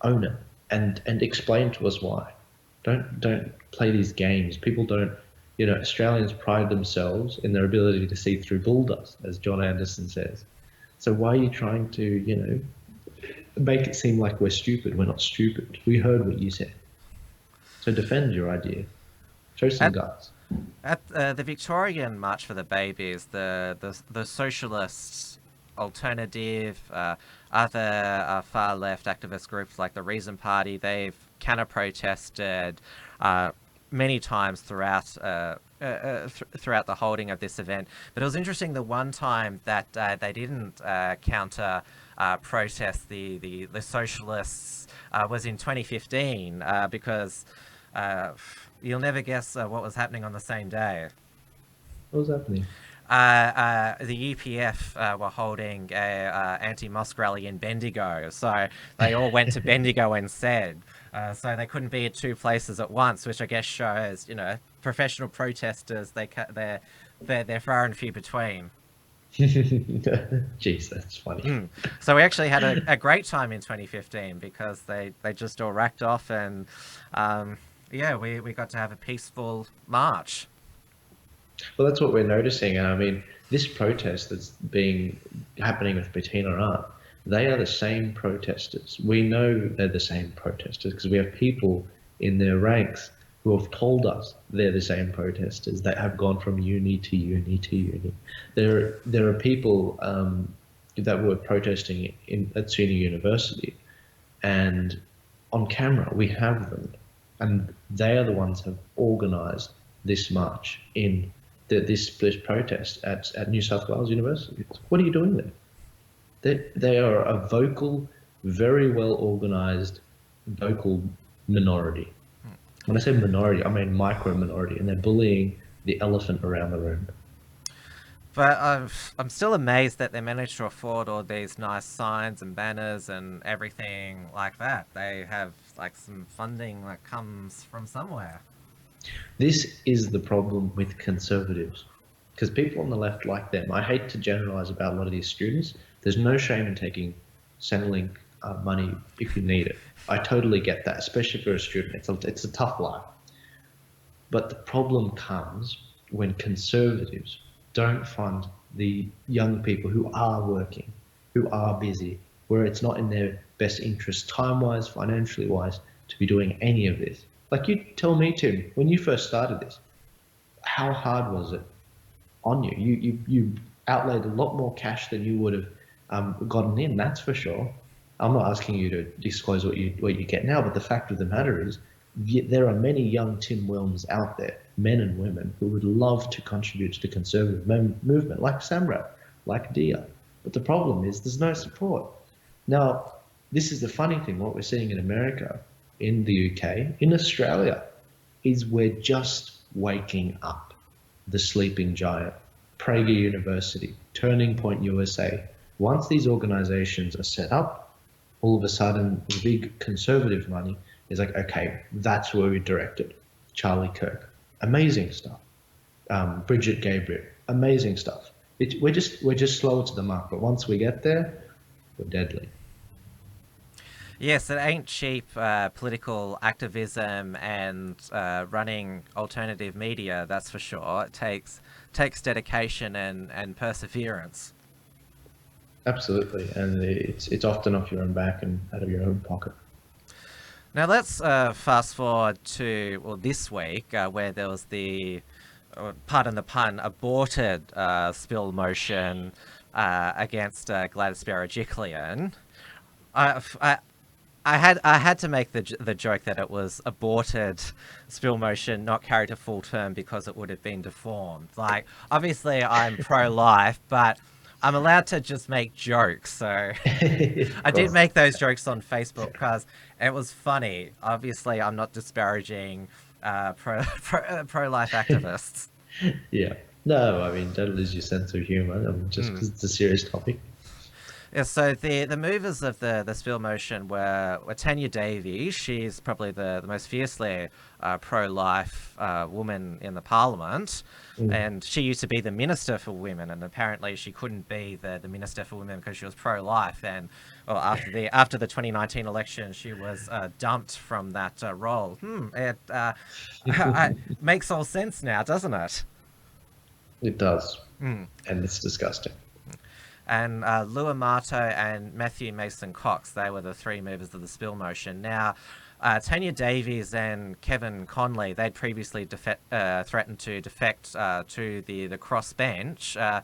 own it and explain to us why. Don't play these games. People don't. Australians pride themselves in their ability to see through bull dust, as John Anderson says. So why are you trying to, make it seem like we're stupid? We're not stupid. We heard what you said. So defend your idea. Show some guts. At the Victorian March for the Babies, the socialists, alternative, other far left activist groups like the Reason Party, they've counter-protested many times throughout throughout the holding of this event. But it was interesting the one time that they didn't counter protest the socialists was in 2015 because you'll never guess what was happening on the same day. What was happening? The UPF were holding a anti-mosque rally in Bendigo, so they all went to Bendigo instead. So they couldn't be at two places at once, which I guess shows, professional protesters, they're far and few between. Jeez, that's funny. So we actually had a great time in 2015 because they just all racked off and we got to have a peaceful march. Well, that's what we're noticing. And I mean, this protest that's happening with Bettina Art, they are the same protesters. We know they're the same protesters because we have people in their ranks who have told us they're the same protesters that have gone from uni to uni to uni. There are people that were protesting at SUNY University, and on camera we have them, and they are the ones who have organised this march in this protest at New South Wales University. What are you doing there? They are a vocal, very well organised vocal minority. When I say minority, I mean micro minority, and they're bullying the elephant around the room. But I'm still amazed that they managed to afford all these nice signs and banners and everything like that. They have like some funding that comes from somewhere. This is the problem with conservatives, because people on the left like them. I hate to generalize about a lot of these students. There's no shame in taking Centrelink money if you need it. I totally get that, especially if you're a student. It's a tough life. But the problem comes when conservatives don't fund the young people who are working, who are busy, where it's not in their best interest, time-wise, financially-wise, to be doing any of this. Like, you tell me, Tim, when you first started this, how hard was it on you? You outlaid a lot more cash than you would have gotten in, that's for sure. I'm not asking you to disclose what you get now, but the fact of the matter is there are many young Tim Wilms out there, men and women, who would love to contribute to the conservative movement, like Samrat, like Dia. But the problem is there's no support. Now, this is the funny thing, what we're seeing in America, in the UK, in Australia, is we're just waking up the sleeping giant. Prager University, Turning Point USA. Once these organizations are set up, all of a sudden the big conservative money is like, okay, that's where we direct it. Charlie Kirk, amazing stuff. Bridget Gabriel, amazing stuff. We're just slower to the mark, but once we get there, we're deadly. Yes, it ain't cheap political activism and running alternative media, that's for sure. It takes dedication and perseverance. Absolutely, and it's often off your own back and out of your own pocket. Now let's fast forward to this week where there was the, pardon the pun, aborted spill motion against Gladys Troubles. I had to make the joke that it was aborted spill motion, not carried to full term because it would have been deformed. Like, obviously I'm pro-life, but I'm allowed to just make jokes. So I did make those jokes on Facebook because it was funny. Obviously I'm not disparaging pro-life activists. Yeah. No, I mean, don't lose your sense of humor. Just because it's a serious topic. Yeah, so the movers of the spill motion were Tanya Davies. She's probably the most fiercely pro-life woman in the parliament, and she used to be the minister for women, and apparently she couldn't be the minister for women because she was pro-life, and well, after the 2019 election, she was dumped from that role. It makes all sense now, doesn't it? It does, and it's disgusting. And Lou Amato and Matthew Mason Cox, they were the three movers of the spill motion. Now, Tanya Davies and Kevin Conley, they'd previously threatened to defect to the crossbench.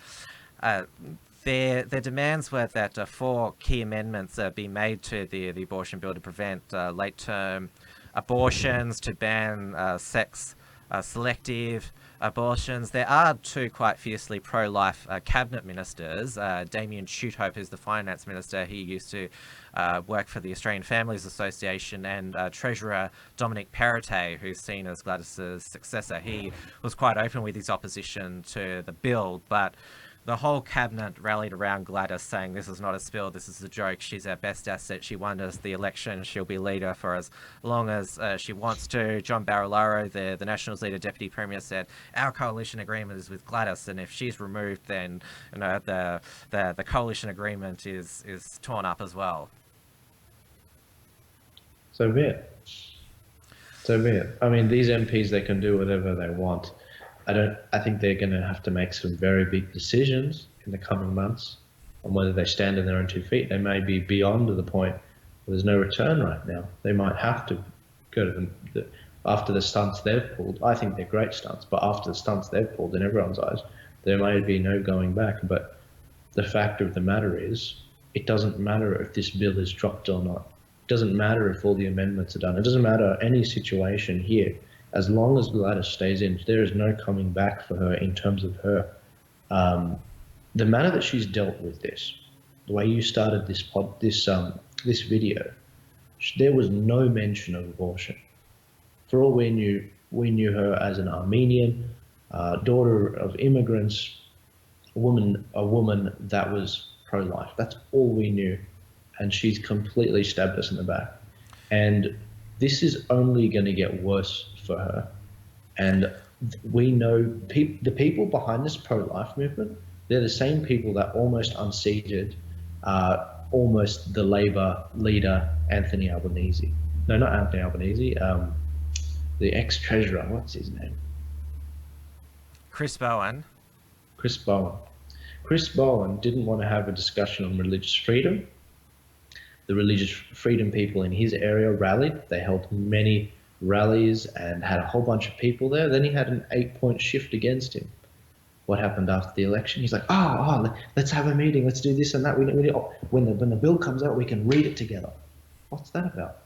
Their demands were that 4 key amendments be made to the abortion bill to prevent late-term abortions, to ban sex selective abortions. There are 2 quite fiercely pro-life cabinet ministers. Damien Shoothope, who's the finance minister, he used to work for the Australian Families Association, and Treasurer Dominic Perrottet, who's seen as Gladys's successor. He was quite open with his opposition to the bill, but the whole cabinet rallied around Gladys, saying this is not a spill, this is a joke, she's our best asset, she won us the election, she'll be leader for as long as she wants to. John Barilaro, the Nationals leader, Deputy Premier, said our coalition agreement is with Gladys, and if she's removed, then the coalition agreement is torn up as well. So be it. So be it. I mean, these MPs, they can do whatever they want. I think they're going to have to make some very big decisions in the coming months on whether they stand on their own 2 feet. They may be beyond the point where there's no return right now. They might have to go to them after the stunts they've pulled. I think they're great stunts, but after the stunts they've pulled in everyone's eyes, there may be no going back. But the fact of the matter is, it doesn't matter if this bill is dropped or not. It doesn't matter if all the amendments are done. It doesn't matter any situation here. As long as Gladys stays in, there is no coming back for her in terms of her. The manner that she's dealt with this, the way you started this video, there was no mention of abortion. For all we knew her as an Armenian, daughter of immigrants, a woman that was pro-life. That's all we knew, and she's completely stabbed us in the back. And this is only going to get worse for her. And we know the people behind this pro-life movement, they're the same people that almost unseated almost the Labor leader, Anthony Albanese. No, not Anthony Albanese, the ex-treasurer, what's his name? Chris Bowen. Chris Bowen. Chris Bowen didn't want to have a discussion on religious freedom. The religious freedom people in his area rallied. They held many rallies and had a whole bunch of people there. Then he had an 8-point shift against him. What happened after the election? He's like, let's have a meeting. Let's do this and that. When the bill comes out, we can read it together. What's that about?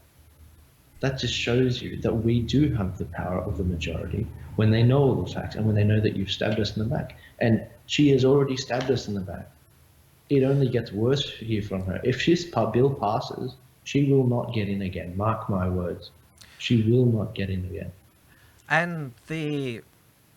That just shows you that we do have the power of the majority when they know all the facts and when they know that you've stabbed us in the back. And she has already stabbed us in the back. It only gets worse here from her. If this bill passes, she will not get in again. Mark my words. She will not get in again. And the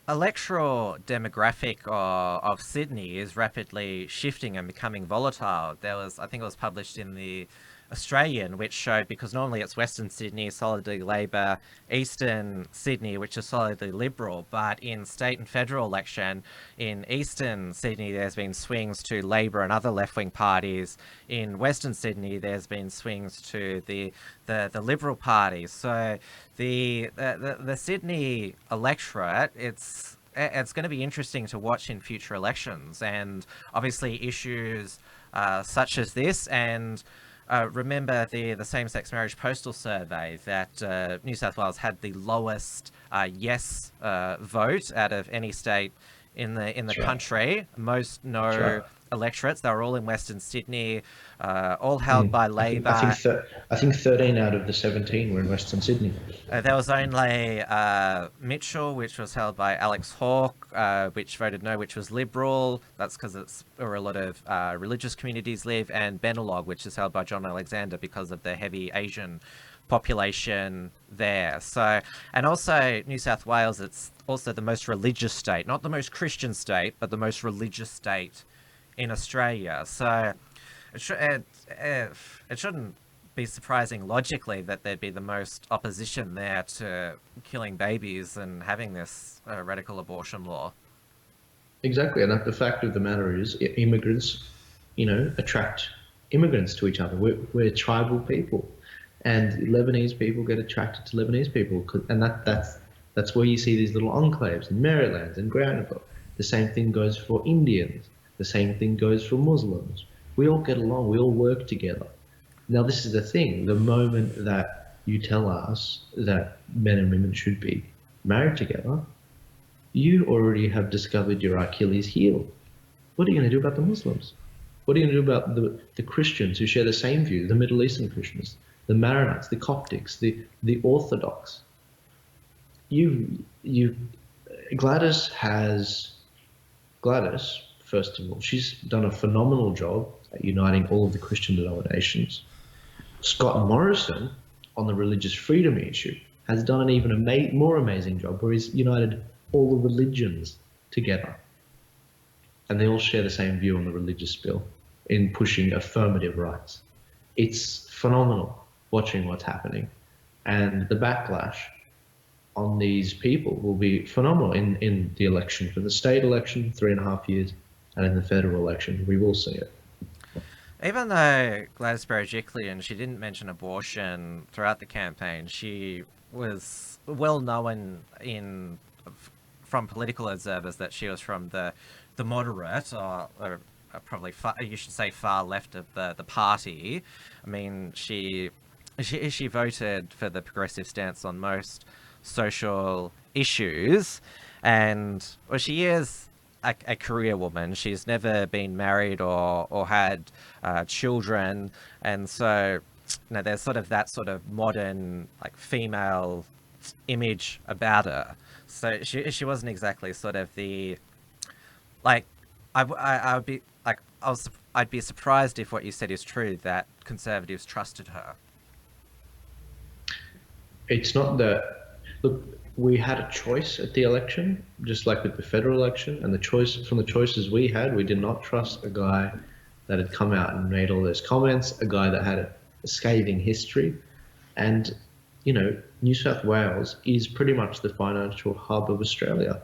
electoral demographic of Sydney is rapidly shifting and becoming volatile. I think it was published in the Australian, which showed, because normally it's Western Sydney, solidly Labor, Eastern Sydney, which is solidly Liberal, but in state and federal election, in Eastern Sydney, there's been swings to Labor and other left-wing parties. In Western Sydney, there's been swings to the Liberal Party. So the Sydney electorate, it's going to be interesting to watch in future elections, and obviously issues such as this. And remember the same-sex marriage postal survey that New South Wales had the lowest yes vote out of any state in the country. Most no electorates. They were all in Western Sydney, all held by Labor. I think 13 out of the 17 were in Western Sydney. There was only Mitchell, which was held by Alex Hawke, which voted no, which was Liberal. That's because it's where a lot of religious communities live, and Benelog, which is held by John Alexander because of the heavy Asian population there. So, and also New South Wales, it's also the most religious state, not the most Christian state, but the most religious state in Australia. So it shouldn't be surprising logically that there'd be the most opposition there to killing babies and having this radical abortion law. Exactly, and the fact of the matter is, immigrants, attract immigrants to each other. We're tribal people, and Lebanese people get attracted to Lebanese people, and that's where you see these little enclaves in Maryland and Granville. The same thing goes for Indians. The same thing goes for Muslims. We all get along. We all work together. Now, this is the thing. The moment that you tell us that men and women should be married together, you already have discovered your Achilles heel. What are you going to do about the Muslims? What are you going to do about the Christians who share the same view, the Middle Eastern Christians, the Maronites, the Coptics, the Orthodox? Gladys, first of all, she's done a phenomenal job at uniting all of the Christian denominations. Scott Morrison, on the religious freedom issue, has done an even more amazing job, where he's united all the religions together. And they all share the same view on the religious bill in pushing affirmative rights. It's phenomenal watching what's happening. And the backlash on these people will be phenomenal in the election, for the state election, 3.5 years, and in the federal election. We will see it. Even though Gladys Berejiklian, she didn't mention abortion throughout the campaign, she was well known from political observers that she was from the moderate, or probably you should say far left of the party. I mean, she voted for the progressive stance on most social issues, and she is a career woman. She's never been married or had children, and so there's sort of that sort of modern female image about her. So she wasn't exactly sort of the I'd be surprised if what you said is true, that conservatives trusted her. It's not that. Look, we had a choice at the election, just like with the federal election, and the choices we had, we did not trust a guy that had come out and made all those comments, a guy that had a scathing history. And, New South Wales is pretty much the financial hub of Australia.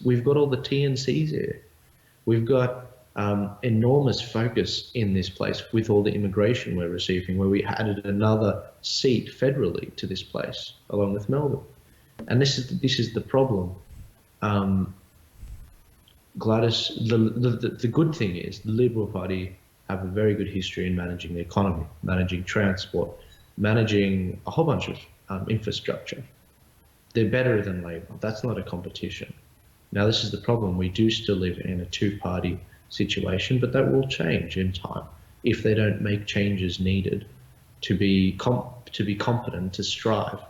We've got all the TNCs here. We've got enormous focus in this place with all the immigration we're receiving, where we added another seat federally to this place, along with Melbourne. And this is the problem. Gladys, the good thing is the Liberal Party have a very good history in managing the economy, managing transport, managing a whole bunch of infrastructure. They're better than Labor. That's not a competition. Now, this is the problem. We do still live in a two-party situation, but that will change in time if they don't make changes needed to be competent, to strive.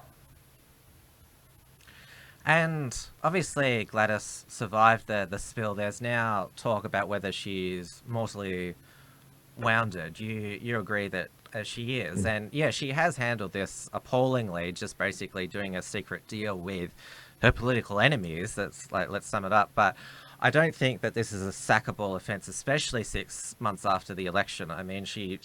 And obviously Gladys survived the spill. There's now talk about whether she's mortally wounded. You agree that she is? And yeah, she has handled this appallingly, just basically doing a secret deal with her political enemies. That's let's sum it up. But I don't think that this is a sackable offence, especially 6 months after the election. I mean, she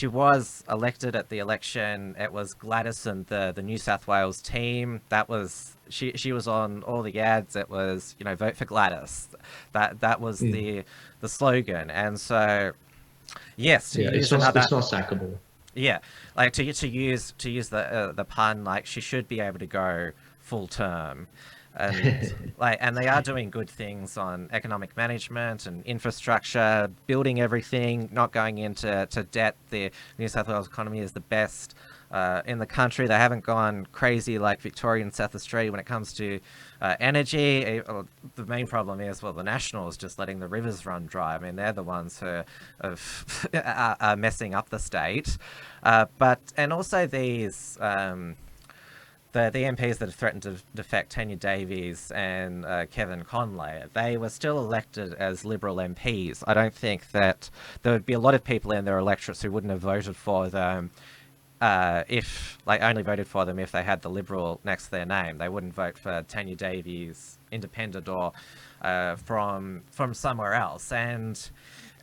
was elected at the election. It was Gladys and the New South Wales team. That was she was on all the ads. It was vote for Gladys. That was the slogan. And so yes, it's not sackable. Yeah, to use the pun, she should be able to go full term. And and they are doing good things on economic management and infrastructure, building everything, not going into debt. The New South Wales economy is the best in the country. They haven't gone crazy like Victoria and South Australia when it comes to energy. The main problem is, the Nationals just letting the rivers run dry. I mean, they're the ones who are messing up the state. And also these the MPs that have threatened to defect, Tanya Davies and Kevin Conley, they were still elected as Liberal MPs. I don't think that there would be a lot of people in their electorates who wouldn't have voted for them if like only voted for them if they had the Liberal next to their name. They wouldn't vote for Tanya Davies, independent or from somewhere else. And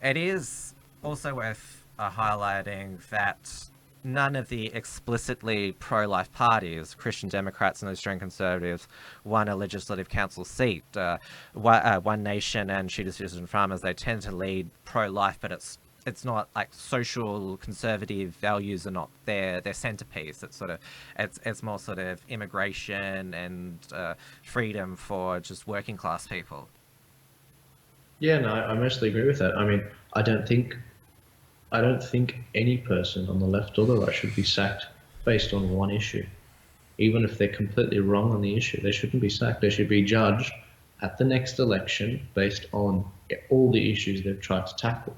it is also worth highlighting that none of the explicitly pro-life parties, Christian Democrats and Australian Conservatives, won a legislative council seat. One Nation and Shooters, Fishers and Farmers, they tend to lead pro-life, but it's not like social conservative values are not their centerpiece. It's more sort of immigration and freedom for just working class people. Yeah, no, I mostly agree with that. I mean, I don't think any person on the left or the right should be sacked based on one issue. Even if they're completely wrong on the issue, they shouldn't be sacked. They should be judged at the next election based on all the issues they've tried to tackle.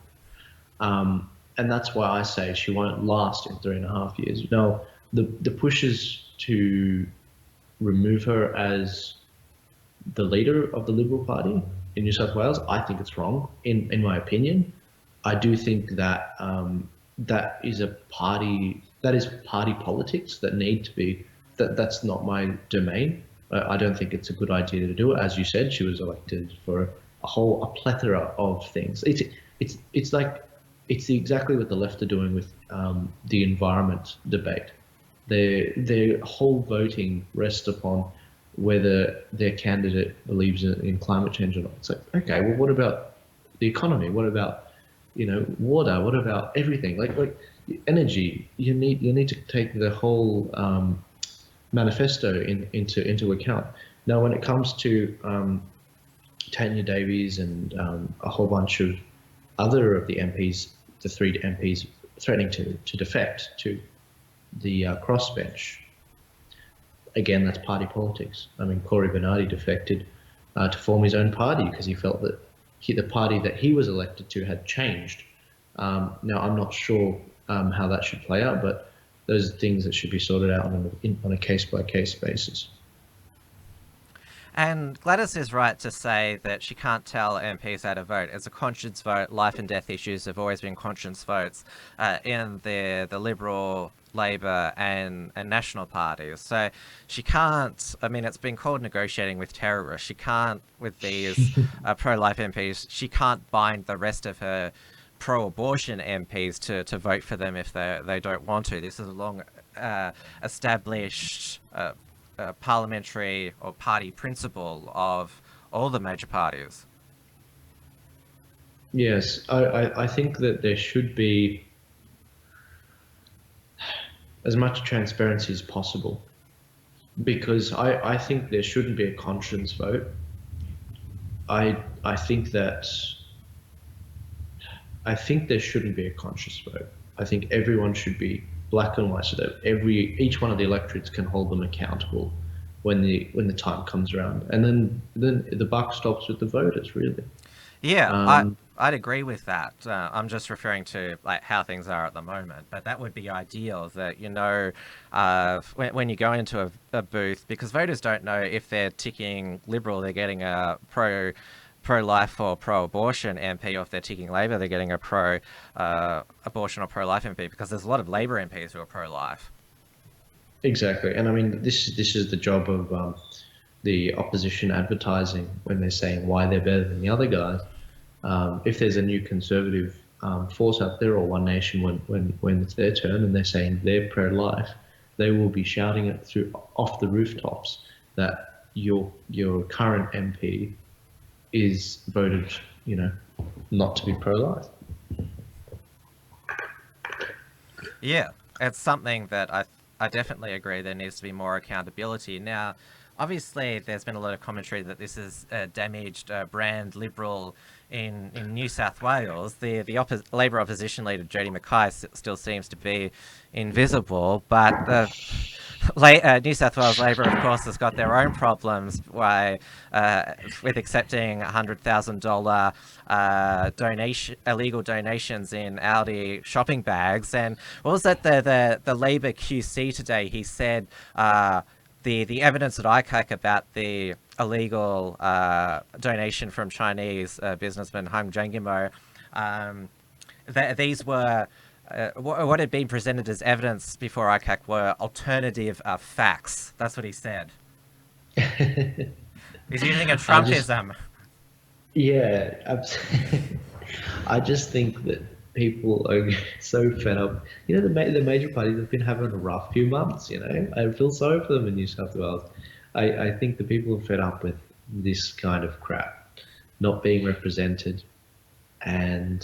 And that's why I say she won't last in 3.5 years. Now, the pushes to remove her as the leader of the Liberal Party in New South Wales, I think it's wrong, in my opinion. I do think that that is party politics that need to be, that's not my domain. I don't think it's a good idea to do it. As you said, she was elected for a plethora of things. It's exactly what the left are doing with the environment debate. Their whole voting rests upon whether their candidate believes in climate change or not. It's like, okay, well, what about the economy? What about, water? What about everything? Like energy? You need to take the whole manifesto into account. Now, when it comes to Tanya Davies and a whole bunch of other of the MPs, the 3 MPs threatening to defect to the crossbench, again, that's party politics. I mean, Corey Bernardi defected to form his own party because he felt that the party that he was elected to had changed. Now, I'm not sure how that should play out, but those are things that should be sorted out on a case-by-case basis. And Gladys is right to say that she can't tell MPs how to vote. It's a conscience vote. Life and death issues have always been conscience votes in the Liberal, Labor and National parties. So she can't, I mean, it's been called negotiating with terrorists. She can't, with these pro-life MPs, she can't bind the rest of her pro-abortion MPs to vote for them if they don't want to. This is a long established parliamentary or party principle of all the major parties. Yes, I think that there should be as much transparency as possible, because I think there shouldn't be a conscience vote. I think there shouldn't be a conscience vote. I think everyone should be black and white, so that each one of the electorates can hold them accountable when the time comes around, and then the buck stops with the voters, really. Yeah, I'd agree with that. I'm just referring to like how things are at the moment, but that would be ideal. That when you go into a booth, because voters don't know if they're ticking Liberal, they're getting a pro-life or pro-abortion MP, or if they're ticking Labor, they're getting a pro-abortion or pro-life MP, because there's a lot of Labor MPs who are pro-life. Exactly, and I mean this is the job of the opposition advertising when they're saying why they're better than the other guys. If there's a new Conservative force out there, or One Nation when it's their turn, and they're saying they're pro-life, they will be shouting it off the rooftops that your current MP is voted, not to be pro-life. Yeah, it's something that I definitely agree there needs to be more accountability. Now, obviously, there's been a lot of commentary that this has damaged brand Liberal in New South Wales. The Labor opposition leader, Jody Mackay, still seems to be invisible, but New South Wales Labor, of course, has got their own problems with accepting $100,000 illegal donations in Aldi shopping bags. And what was that? The Labor QC today, he said the evidence that I ICAC about the illegal donation from Chinese businessman Hung Jangimo, these were what had been presented as evidence before ICAC were alternative facts. That's what he said. He's using a Trumpism. Yeah, I just think that people are so fed up. You know, the major parties have been having a rough few months, you know. I feel sorry for them in New South Wales. I think the people are fed up with this kind of crap, not being represented, and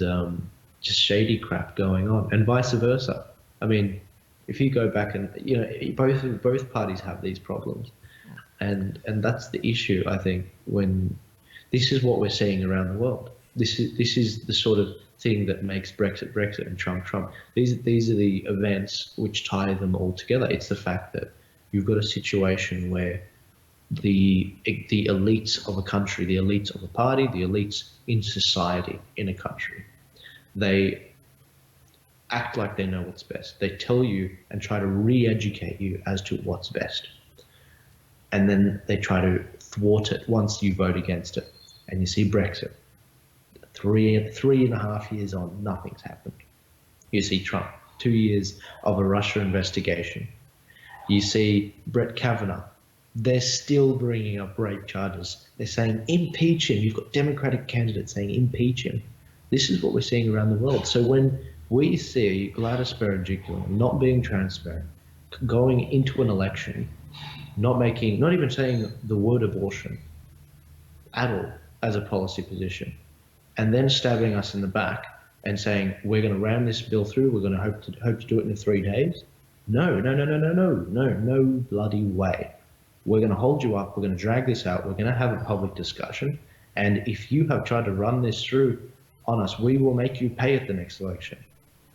just shady crap going on, and vice versa. I mean, if you go back and, you know, both parties have these problems, and that's the issue, I think, when this is what we're seeing around the world. This is the sort of thing that makes Brexit and Trump. These are the events which tie them all together. It's the fact that you've got a situation where the elites of a country, the elites of a party, the elites in society in a country, they act like they know what's best. They tell you and try to re-educate you as to what's best. And then they try to thwart it once you vote against it. And you see Brexit. Three and a half years on, nothing's happened. You see Trump, 2 years of a Russia investigation. You see Brett Kavanaugh. They're still bringing up rape charges. They're saying impeach him. You've got Democratic candidates saying impeach him. This is what we're seeing around the world. So when we see Gladys Berejiklian not being transparent, going into an election, not even saying the word abortion at all as a policy position, and then stabbing us in the back and saying we're going to ram this bill through, we're going to hope to do it in 3 days. No bloody way. We're going to hold you up. We're going to drag this out. We're going to have a public discussion. And if you have tried to run this through on us, we will make you pay at the next election.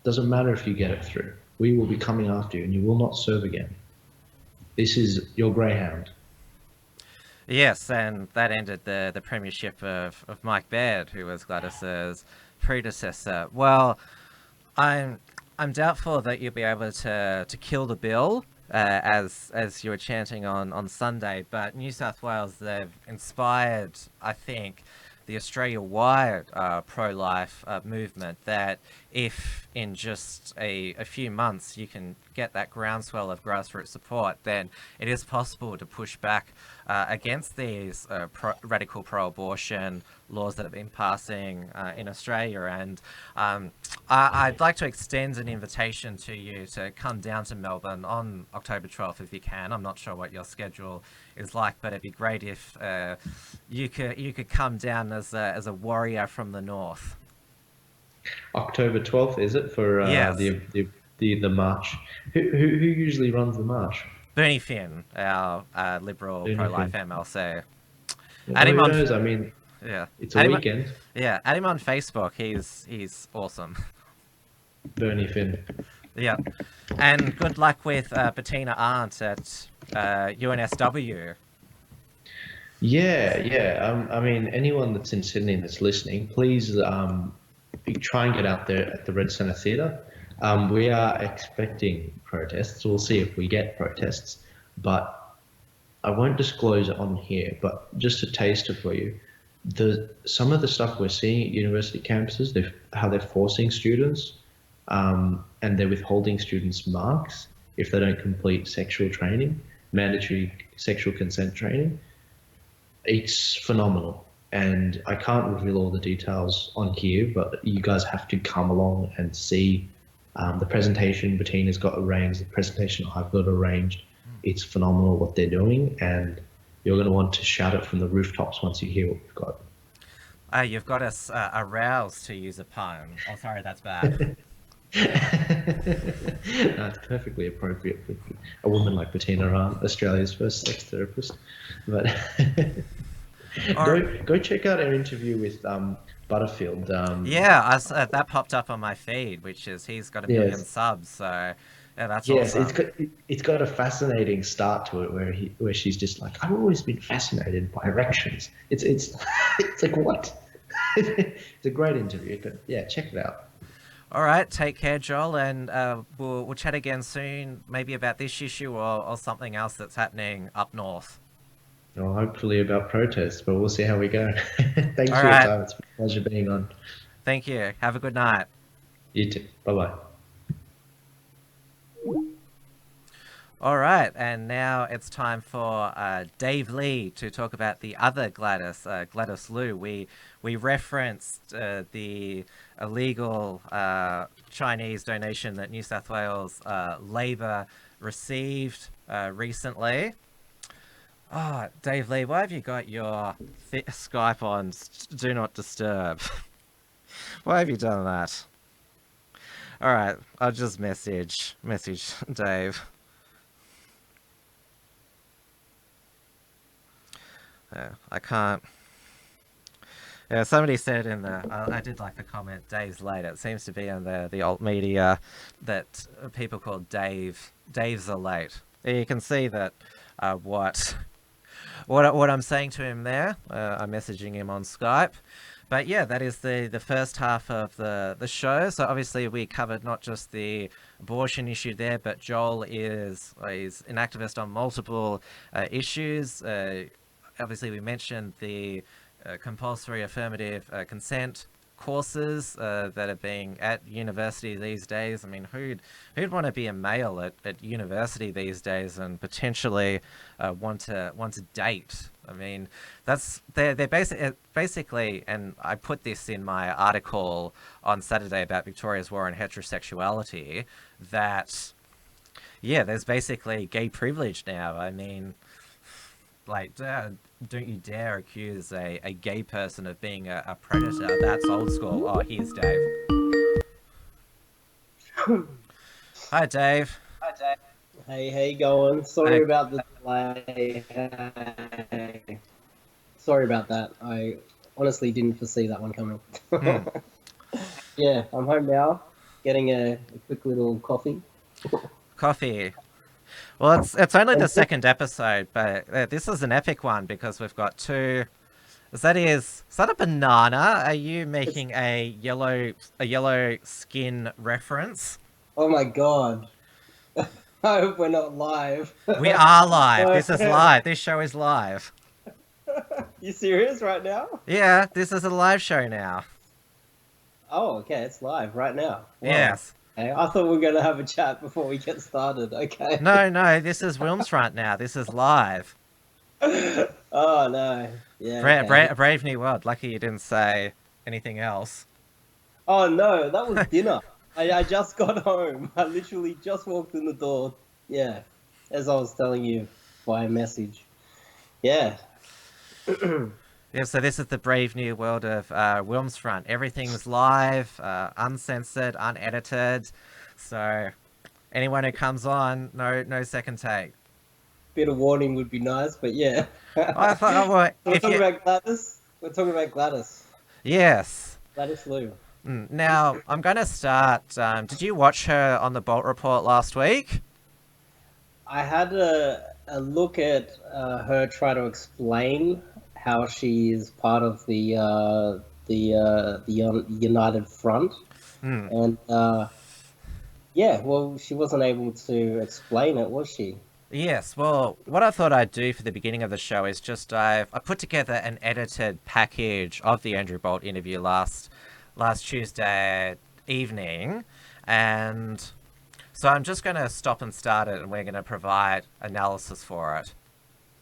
Doesn't matter if you get it through. We will be coming after you, and you will not serve again. This is your greyhound. Yes, and that ended the premiership of Mike Baird, who was Gladys's predecessor. Well, I'm doubtful that you'll be able to kill the bill, as you were chanting on Sunday, but New South Wales, they've inspired, I think, the Australia-wide pro-life movement, that if in just a few months you can get that groundswell of grassroots support, then it is possible to push back against these radical pro-abortion laws that have been passing in Australia. And I'd like to extend an invitation to you to come down to Melbourne on October 12th if you can. I'm not sure what your schedule is like, but it'd be great if you could come down as a warrior from the north. October 12th, is it, for yes. the march? Who usually runs the march? Bernie Finn, our Liberal pro-life MLC. Yeah, who knows? I mean, yeah, it's a weekend. Yeah, add him on Facebook. He's awesome. Bernie Finn. Yeah, and good luck with Bettina Arndt at UNSW. Yeah. I mean, anyone that's in Sydney that's listening, please try and get out there at the Red Centre Theatre. We are expecting protests. We'll see if we get protests, but I won't disclose it on here, but just a taster for you. Some of the stuff we're seeing at university campuses, how they're forcing students and they're withholding students' marks if they don't complete sexual training, mandatory sexual consent training. It's phenomenal. And I can't reveal all the details on here, but you guys have to come along and see the presentation Bettina's got arranged, the presentation I've got arranged. It's phenomenal what they're doing, and you're going to want to shout it from the rooftops once you hear what we've got. You've got us aroused, to use a pun. Oh, sorry, that's bad. That's perfectly appropriate for a woman like Bettina Arndt, Australia's first sex therapist. But go check out our interview with Butterfield. Yeah, that popped up on my feed, which is he's got 1 million subs, so yeah, that's awesome. It's got a fascinating start to it where she's just like, I've always been fascinated by erections. It's it's like, what? It's a great interview, but yeah, check it out. All right, take care, Joel, and we'll chat again soon, maybe about this issue or something else that's happening up north. Well, hopefully about protests, but we'll see how we go. Thanks for your time. It's been a pleasure being on. Thank you. Have a good night. You too. Bye-bye. All right, and now it's time for Dave Lee to talk about the other Gladys, Gladys Liu. We referenced the illegal Chinese donation that New South Wales Labor received recently. Oh, Dave Lee, why have you got your Skype on Do Not Disturb? Why have you done that? All right, I'll just message Dave. I can't. Yeah, somebody said in the. I did like the comment days later. It seems to be in the alt media that people call Dave's are late. You can see that what I'm saying to him there. I'm messaging him on Skype. But yeah, that is the first half of the show. So obviously we covered not just the abortion issue there, but Joel is an activist on multiple issues. Obviously we mentioned the compulsory affirmative consent courses that are being at university these days. I mean, who'd want to be a male at university these days and potentially want to date? I mean, they're basically, and I put this in my article on Saturday about Victoria's war on heterosexuality, that yeah, there's basically gay privilege now. I mean, like, don't you dare accuse a gay person of being a predator. That's old school. Oh, here's Dave. Hi, Dave. Hey, how you going? Sorry about the delay. Hey. Sorry about that. I honestly didn't foresee that one coming. Yeah, I'm home now, getting a quick little coffee. Coffee. Well, it's only the second episode, but this is an epic one because we've got two. Is that a banana? Are you making a yellow skin reference? Oh my god. I hope we're not live. We are live. This is live. This show is live. You serious right now? Yeah, this is a live show now. Oh, okay, it's live right now. Wow. Yes. Okay, I thought we were going to have a chat before we get started. Okay. No, this is WilmsFront now. This is live. Oh, no. Yeah. Okay. Brave New World. Lucky you didn't say anything else. Oh, no, that was dinner. I just got home. I literally just walked in the door. Yeah, as I was telling you by message. Yeah. Yeah, so this is the brave new world of WilmsFront. Everything's live, uncensored, unedited. So anyone who comes on, no second take. Bit of warning would be nice, but yeah. I thought, well, We're talking about Gladys. We're talking about Gladys. Yes. Gladys Liu. Now, I'm going to start. Did you watch her on the Bolt Report last week? I had a look at her try to explain how she is part of the United Front, and yeah, well, she wasn't able to explain it, was she? Yes, well, what I thought I'd do for the beginning of the show is just I put together an edited package of the Andrew Bolt interview last Tuesday evening, and so I'm just going to stop and start it, and we're going to provide analysis for it.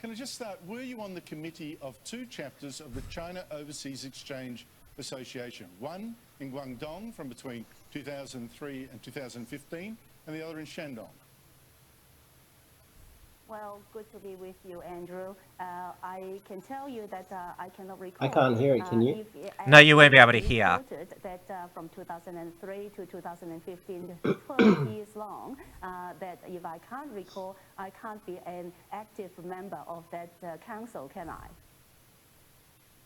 Can I just start? Were you on the committee of two chapters of the China Overseas Exchange Association? One in Guangdong from between 2003 and 2015, and the other in Shandong. Well, good to be with you, Andrew. I can tell you that I cannot recall. I can't hear it, can you? No, you won't be able to hear. That from 2003 to 2015, 12 years long, that if I can't recall, I can't be an active member of that council, can I?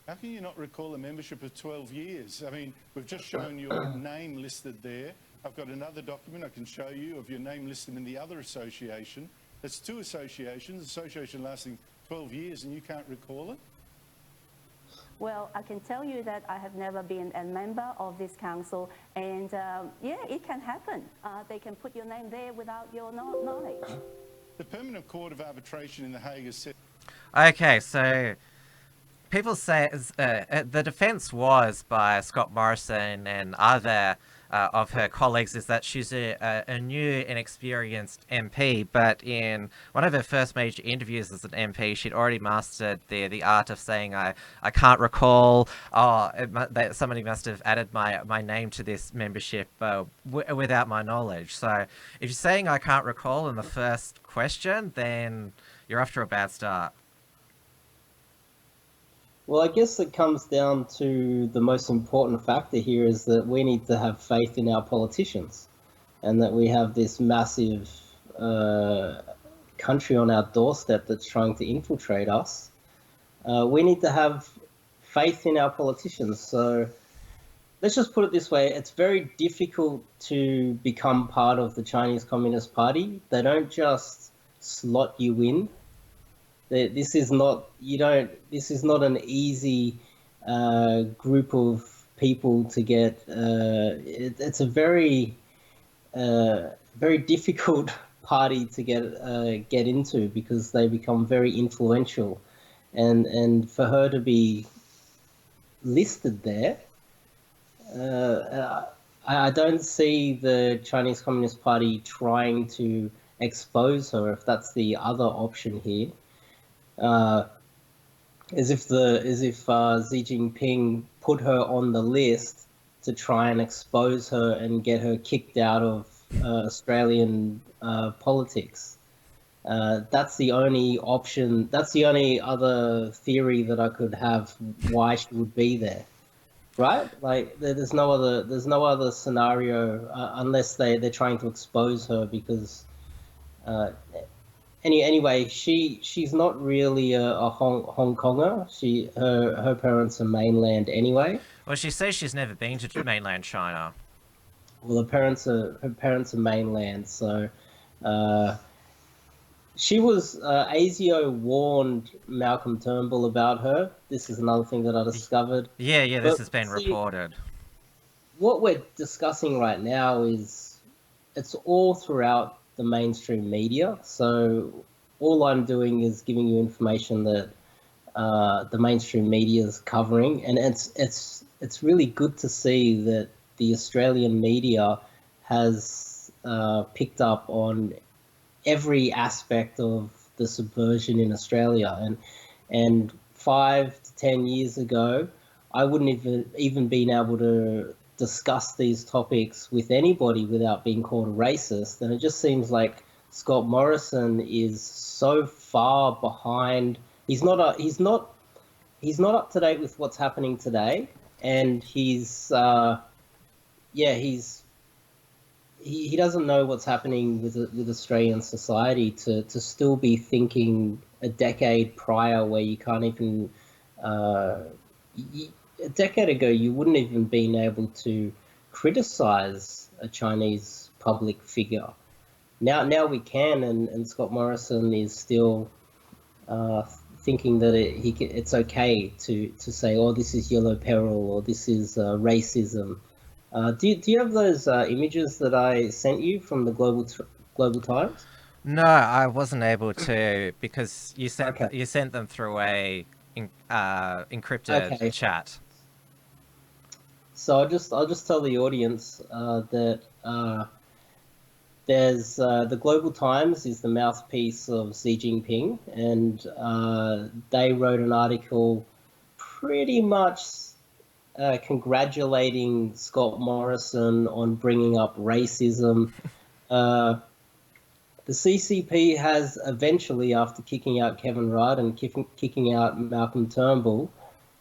How can you not recall a membership of 12 years? I mean, we've just shown your name listed there. I've got another document I can show you of your name listed in the other association. That's two associations, association lasting 12 years, and you can't recall it? Well, I can tell you that I have never been a member of this council, and yeah, it can happen. They can put your name there without your knowledge. The Permanent Court of Arbitration in The Hague has said... Okay, so people say the defence was by Scott Morrison and other of her colleagues is that she's a new, inexperienced MP, but in one of her first major interviews as an MP, she'd already mastered the art of saying, I can't recall, somebody must have added my name to this membership without my knowledge. So if you're saying I can't recall in the first question, then you're off to a bad start. Well, I guess it comes down to the most important factor here is that we need to have faith in our politicians, and that we have this massive country on our doorstep that's trying to infiltrate us. We need to have faith in our politicians. So let's just put it this way. It's very difficult to become part of the Chinese Communist Party. They don't just slot you in. This is not an easy group of people to get. It's a very difficult party to get into, because they become very influential, and for her to be listed there, I don't see the Chinese Communist Party trying to expose her, if that's the other option here. As if Xi Jinping put her on the list to try and expose her and get her kicked out of Australian politics. That's the only option. That's the only other theory that I could have why she would be there, right? Like there's no other scenario unless they're trying to expose her, because. Anyway, she's not really a Hong Konger. Her parents are mainland anyway. Well, she says she's never been to mainland China. Well, her parents are mainland, so she was ASIO warned Malcolm Turnbull about her. This is another thing that I discovered. Yeah, this has been reported. What we're discussing right now is it's all throughout the mainstream media. So all I'm doing is giving you information that the mainstream media is covering, and it's really good to see that the Australian media has picked up on every aspect of the subversion in Australia. And 5 to 10 years ago, I wouldn't even been able to discuss these topics with anybody without being called a racist. And it just seems like Scott Morrison is so far behind. He's not up to date with what's happening today, and he doesn't know what's happening with Australian society to still be thinking a decade prior, where you can't even. A decade ago, you wouldn't even been able to criticize a Chinese public figure. Now we can, and Scott Morrison is still thinking that it's okay to say, oh, this is yellow peril, or this is racism. Do you have those images that I sent you from the Global Times? No, I wasn't able to, because you sent Okay. you sent them through a encrypted chat. So I'll just tell the audience that there's the Global Times is the mouthpiece of Xi Jinping, and they wrote an article pretty much congratulating Scott Morrison on bringing up racism. The CCP has eventually, after kicking out Kevin Rudd and kicking out Malcolm Turnbull,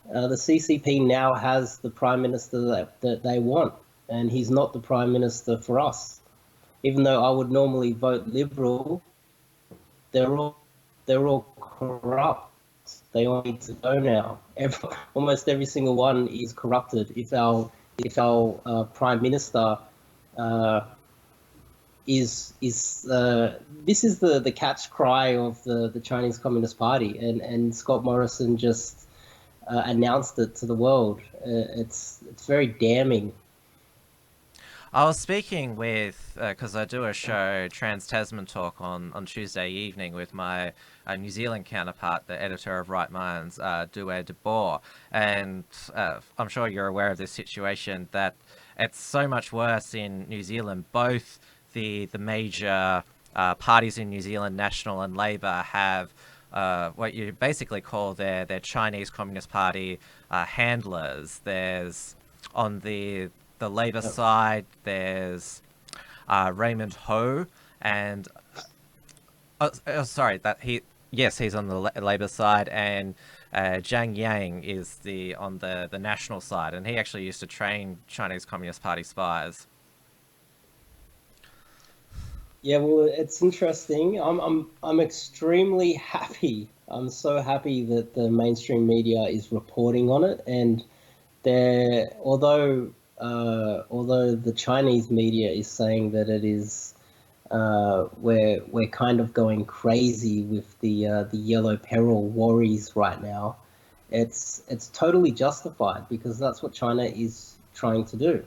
the CCP now has the Prime Minister that they want, and he's not the Prime Minister for us. Even though I would normally vote Liberal, they're all corrupt. They all need to go now. Almost every single one is corrupted. If our Prime Minister this is the catch cry of the Chinese Communist Party, and Scott Morrison just announced it to the world. It's very damning. I was speaking with, because I do a show, Trans Tasman Talk, on Tuesday evening with my New Zealand counterpart, the editor of Right Minds, Due de Boer, and I'm sure you're aware of this situation, that it's so much worse in New Zealand. Both the major parties in New Zealand, National and Labour, have what you basically call their Chinese Communist Party handlers. There's on the Labour side, there's Raymond Ho, and he's on the Labour side, and Zhang Yang is on the National side, and he actually used to train Chinese Communist Party spies. Yeah, well, it's interesting. I'm extremely happy. I'm so happy that the mainstream media is reporting on it, and although the Chinese media is saying that it is we're kind of going crazy with the yellow peril worries right now. It's totally justified because that's what China is trying to do.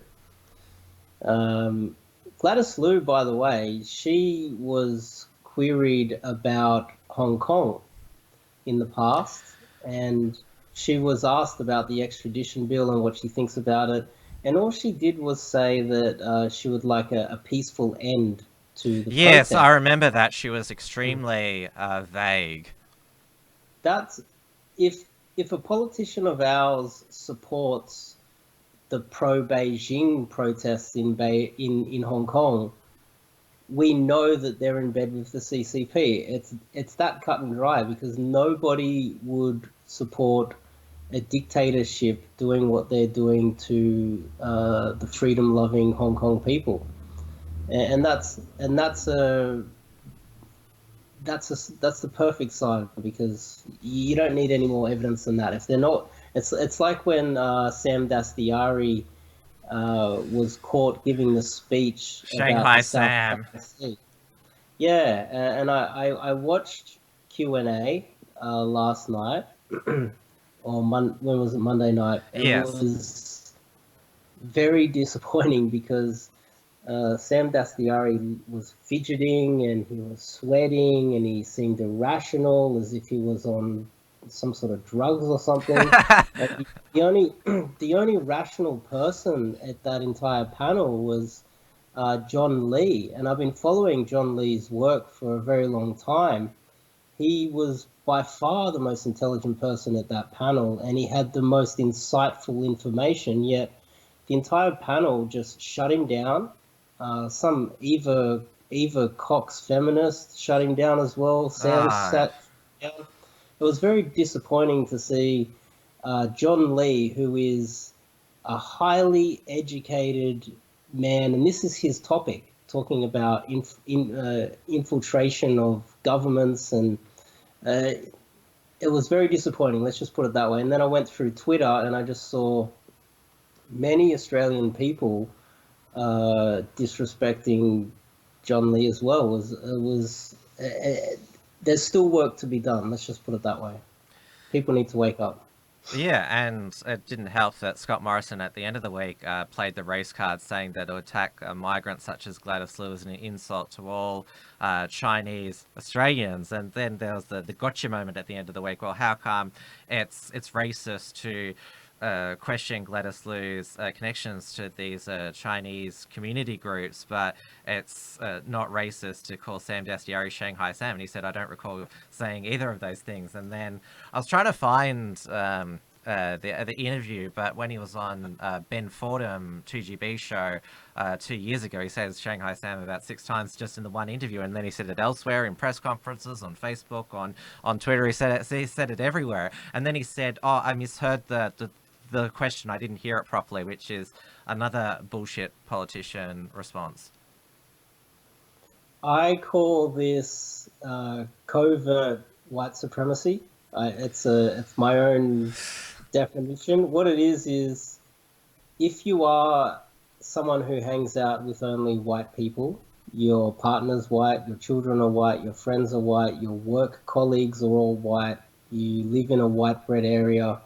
Gladys Liu, by the way, she was queried about Hong Kong in the past, and she was asked about the extradition bill and what she thinks about it, and all she did was say that she would like a peaceful end to the Yes, protest. I remember that. She was extremely vague. That's if a politician of ours supports the pro-Beijing protests in Hong Kong, we know that they're in bed with the CCP. It's that cut and dry, because nobody would support a dictatorship doing what they're doing to the freedom-loving Hong Kong people, and that's the perfect sign, because you don't need any more evidence than that. If they're not, it's like when Sam Dastyari was caught giving the speech Shanghai about the Sam. South China Sea. Yeah, and I watched Q&A last night, or when was it, Monday night? Yes. It was very disappointing because Sam Dastyari was fidgeting and he was sweating and he seemed irrational, as if he was on some sort of drugs or something. The only rational person at that entire panel was John Lee, and I've been following John Lee's work for a very long time. He was by far the most intelligent person at that panel, and he had the most insightful information, yet the entire panel just shut him down. Some Eva Cox feminist shut him down as well. Sam sat down. It was very disappointing to see John Lee, who is a highly educated man, and this is his topic, talking about infiltration of governments, and it was very disappointing. Let's just put it that way. And then I went through Twitter and I just saw many Australian people disrespecting John Lee as well. There's still work to be done. Let's just put it that way. People need to wake up. Yeah, and it didn't help that Scott Morrison at the end of the week played the race card, saying that to attack migrants such as Gladys Liu is an insult to all Chinese Australians. And then there was the gotcha moment at the end of the week. Well, how come it's racist to question Gladys Liu's connections to these Chinese community groups, but it's not racist to call Sam Dastyari Shanghai Sam? And he said, I don't recall saying either of those things. And then I was trying to find the interview, but when he was on Ben Fordham 2GB show 2 years ago, he says Shanghai Sam about 6 times just in the one interview, and then he said it elsewhere in press conferences, on Facebook, on Twitter. He said it everywhere, and then he said, oh, I misheard the question, I didn't hear it properly, which is another bullshit politician response. I call this covert white supremacy. It's my own definition. What it is if you are someone who hangs out with only white people, your partner's white, your children are white, your friends are white, your work colleagues are all white, you live in a white bread area,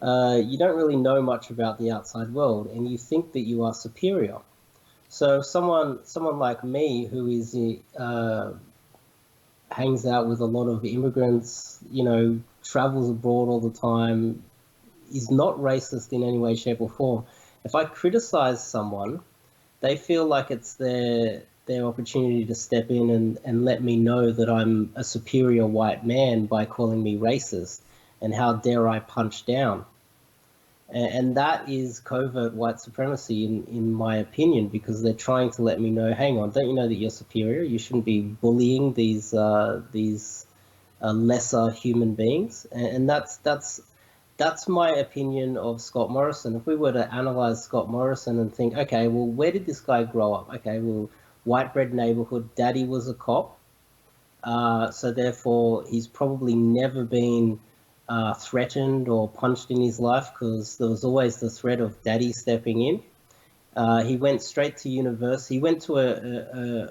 you don't really know much about the outside world, and you think that you are superior. So someone like me, who is hangs out with a lot of immigrants, travels abroad all the time, is not racist in any way, shape, or form. If I criticize someone, they feel like it's their opportunity to step in and let me know that I'm a superior white man by calling me racist, and how dare I punch down. And that is covert white supremacy, in my opinion, because they're trying to let me know, hang on, don't you know that you're superior? You shouldn't be bullying these lesser human beings. And that's my opinion of Scott Morrison. If we were to analyze Scott Morrison and think, okay, well, where did this guy grow up? Okay, well, white bread neighborhood, daddy was a cop. So therefore, he's probably never been threatened or punched in his life, because there was always the threat of daddy stepping in. He went straight to university. He went to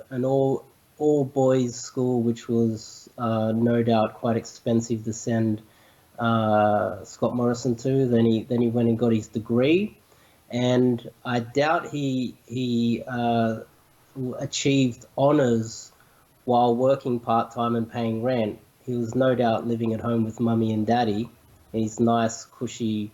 an all boys school, which was no doubt quite expensive to send Scott Morrison to. Then he went and got his degree, and I doubt he achieved honours while working part-time and paying rent. He was no doubt living at home with mummy and daddy in his nice, cushy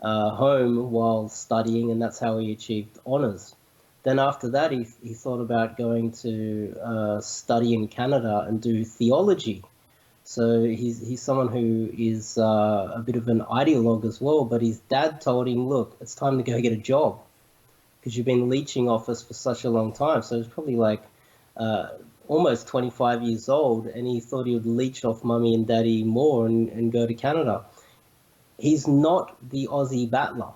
home while studying, and that's how he achieved honours. Then after that, he thought about going to study in Canada and do theology. So he's someone who is a bit of an ideologue as well, but his dad told him, look, it's time to go get a job, because you've been leeching off us for such a long time. So it's probably like almost 25 years old, and he thought he would leech off mummy and daddy more and go to Canada. He's not the Aussie battler.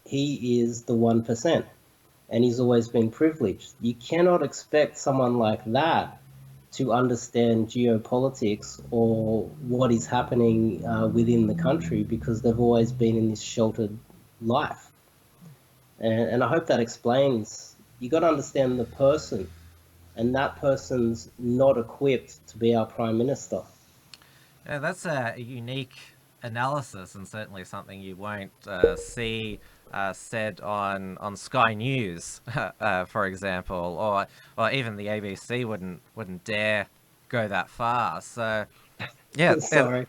He is the 1%, and he's always been privileged. You cannot expect someone like that to understand geopolitics or what is happening within the country, because they've always been in this sheltered life. And I hope that explains. You got to understand the person, and that person's not equipped to be our Prime Minister. Yeah, that's a unique analysis, and certainly something you won't see said on Sky News, for example, or even the ABC wouldn't dare go that far. So, yeah. Sorry,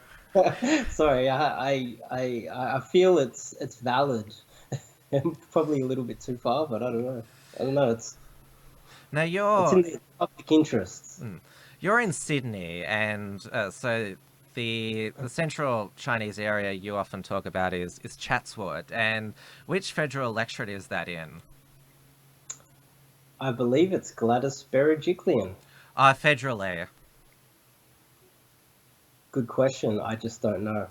sorry. I feel it's valid. Probably a little bit too far, but I don't know. It's Now it's in the public interests. You're in Sydney, and so the central Chinese area you often talk about is Chatswood. And which federal electorate is that in? I believe it's Gladys Berejiklian. Federally. Good question. I just don't know.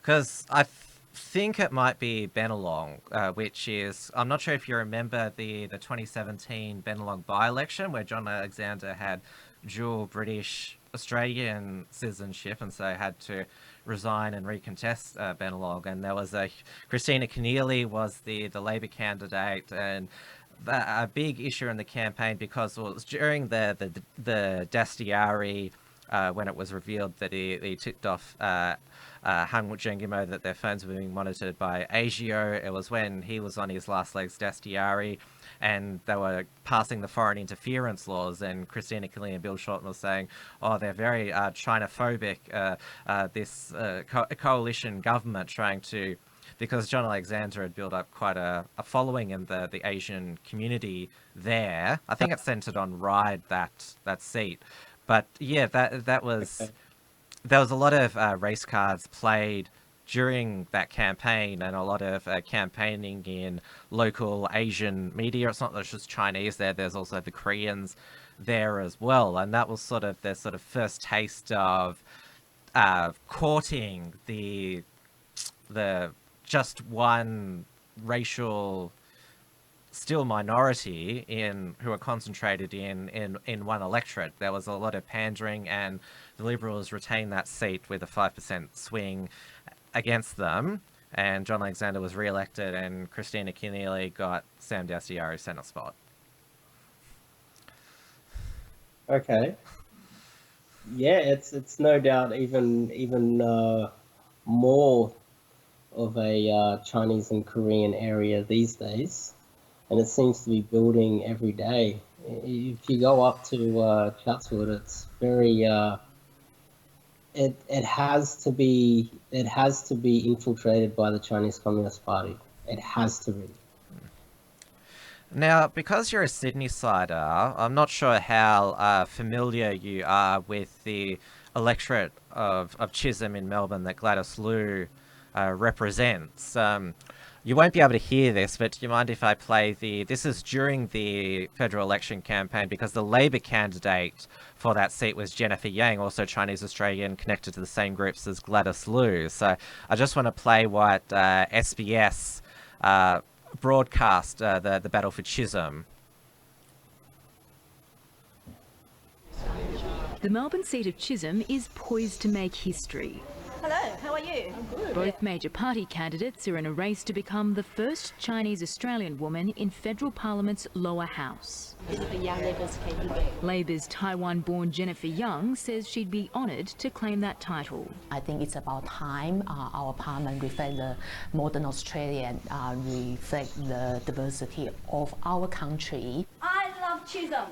Because I think it might be Bennelong, which is, I'm not sure if you remember the 2017 Bennelong by-election, where John Alexander had dual British Australian citizenship, and so had to resign and recontest Bennelong. And there was Christina Keneally was the Labor candidate, and a big issue in the campaign, because it was during the Dastiari, when it was revealed that he tipped off Han Jengimo that their phones were being monitored by ASIO. It was when he was on his last legs, Dastiari, and they were passing the foreign interference laws, and Christina Keneally and Bill Shorten were saying, oh, they're very China-phobic, this coalition government trying to, because John Alexander had built up quite a following in the Asian community there. I think it centered on Ryde, that seat. But yeah, that was, there was a lot of race cards played during that campaign, and a lot of campaigning in local Asian media. It's not just Chinese there, there's also the Koreans there as well. And that was sort of their sort of first taste of courting the just one racial still minority who are concentrated in one electorate. There was a lot of pandering, and the Liberals retained that seat with a 5% swing against them, and John Alexander was re-elected, and Christina Keneally got Sam Dastyari's Senate spot. Okay. Yeah, it's no doubt even more of a Chinese and Korean area these days, and it seems to be building every day. If you go up to Chatswood, it's very it has to be infiltrated by the Chinese Communist Party. It has to be. Now, because you're a Sydney-sider, I'm not sure how familiar you are with the electorate of Chisholm in Melbourne that Gladys Liu represents. You won't be able to hear this, but do you mind if I play this is during the federal election campaign, because the Labor candidate for that seat was Jennifer Yang, also Chinese-Australian, connected to the same groups as Gladys Liu. So I just want to play what SBS broadcast the battle for Chisholm. The Melbourne seat of Chisholm is poised to make history. Hello, how are you? I'm good. Both major party candidates are in a race to become the first Chinese-Australian woman in federal parliament's lower house. Labor's Taiwan-born Jennifer Yang says she'd be honoured to claim that title. I think it's about time our parliament reflect the modern Australia and reflect the diversity of our country. I love Chisholm.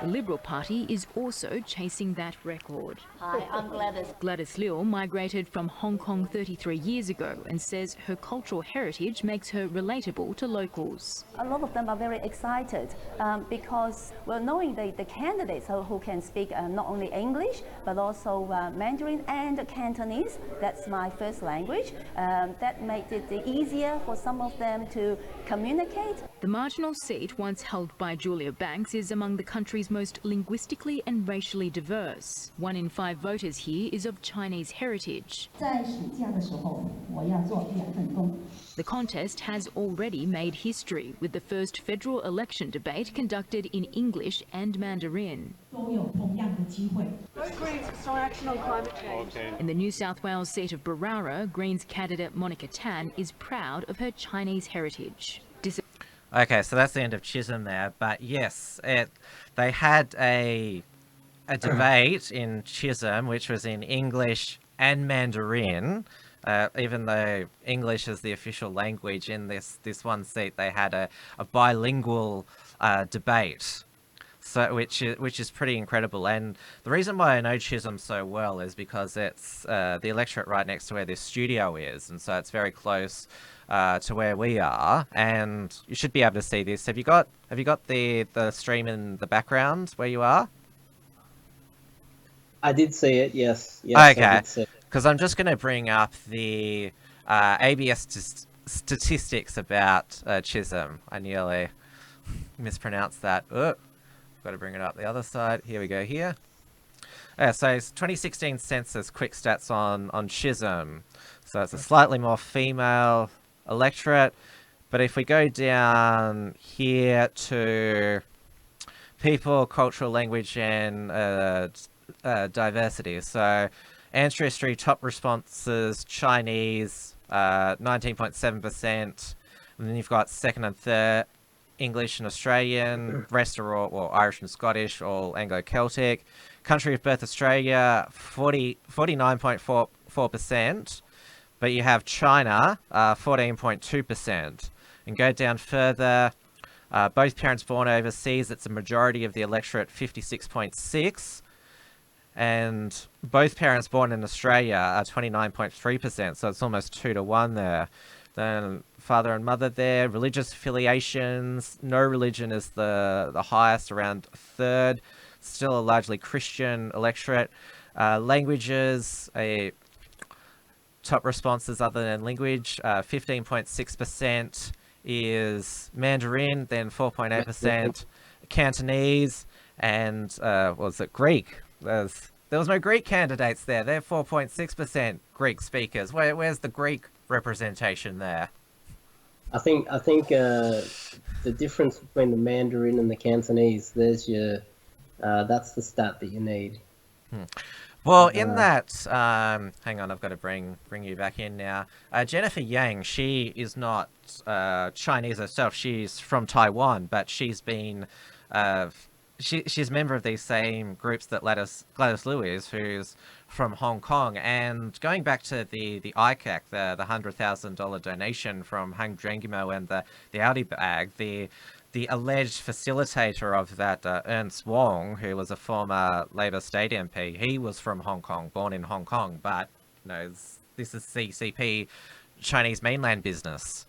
The Liberal Party is also chasing that record. Hi, I'm Gladys. Gladys Liu migrated from Hong Kong 33 years ago and says her cultural heritage makes her relatable to locals. A lot of them are very excited because, well, knowing the candidates who can speak not only English but also Mandarin and Cantonese, that's my first language, that made it easier for some of them to communicate. The marginal seat, once held by Julia Banks, is among the country's most linguistically and racially diverse. 1 in 5 voters here is of Chinese heritage. The contest has already made history, with the first federal election debate conducted in English and Mandarin. In the New South Wales seat of Barara, Greens candidate Monica Tan is proud of her Chinese heritage. Okay, so that's the end of Chisholm there. But yes, they had a debate in Chisholm, which was in English and Mandarin. Even though English is the official language in this one seat, they had a bilingual debate. So which is pretty incredible. And the reason why I know Chisholm so well is because it's the electorate right next to where this studio is, and so it's very close to where we are. And you should be able to see this. Have you got the stream in the background where you are? I did see it, yes. Okay, because I'm just going to bring up the ABS statistics about Chisholm. I nearly mispronounced that. Got to bring it up the other side. Here we go here. So it's 2016 census quick stats on Chisholm. So it's a slightly more female electorate. But if we go down here to people, cultural, language, and diversity. So ancestry, top responses, Chinese, 19.7%. And then you've got second and third, English and Australian, rest are all, well, Irish and Scottish, all Anglo-Celtic. Country of birth, Australia, 49.4%. But you have China, 14.2%. And go down further, both parents born overseas, it's a majority of the electorate, 56.6%. And both parents born in Australia are 29.3%, so it's almost 2 to 1 there. Then father and mother there, religious affiliations, no religion is the highest, around third, still a largely Christian electorate. Languages, top responses other than language, 15.6% is Mandarin, then 4.8% Cantonese, and was it Greek? There was no Greek candidates there. They're 4.6% Greek speakers. Where's the Greek representation there? I think the difference between the Mandarin and the Cantonese, there's your that's the stat that you need. Well, in that, hang on, I've got to bring you back in now. Jennifer Yang, she is not Chinese herself. She's from Taiwan, but she's been she's a member of these same groups that Gladys Liu is, who's from Hong Kong. And going back to the ICAC, the $100,000 donation from Hung Drangimo and the Audi bag, the alleged facilitator of that, Ernst Wong, who was a former Labour state MP, he was from Hong Kong, born in Hong Kong, but this is CCP Chinese mainland business.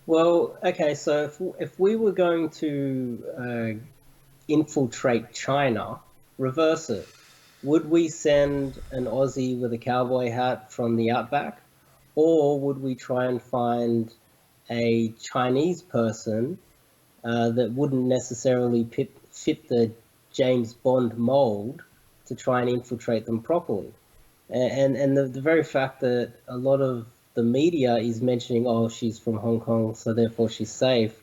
Well, okay, so if we were going to infiltrate China, reverse it. Would we send an Aussie with a cowboy hat from the outback, or would we try and find a Chinese person that wouldn't necessarily fit the James Bond mold to try and infiltrate them properly? And the very fact that a lot of the media is mentioning, oh, she's from Hong Kong, so therefore she's safe,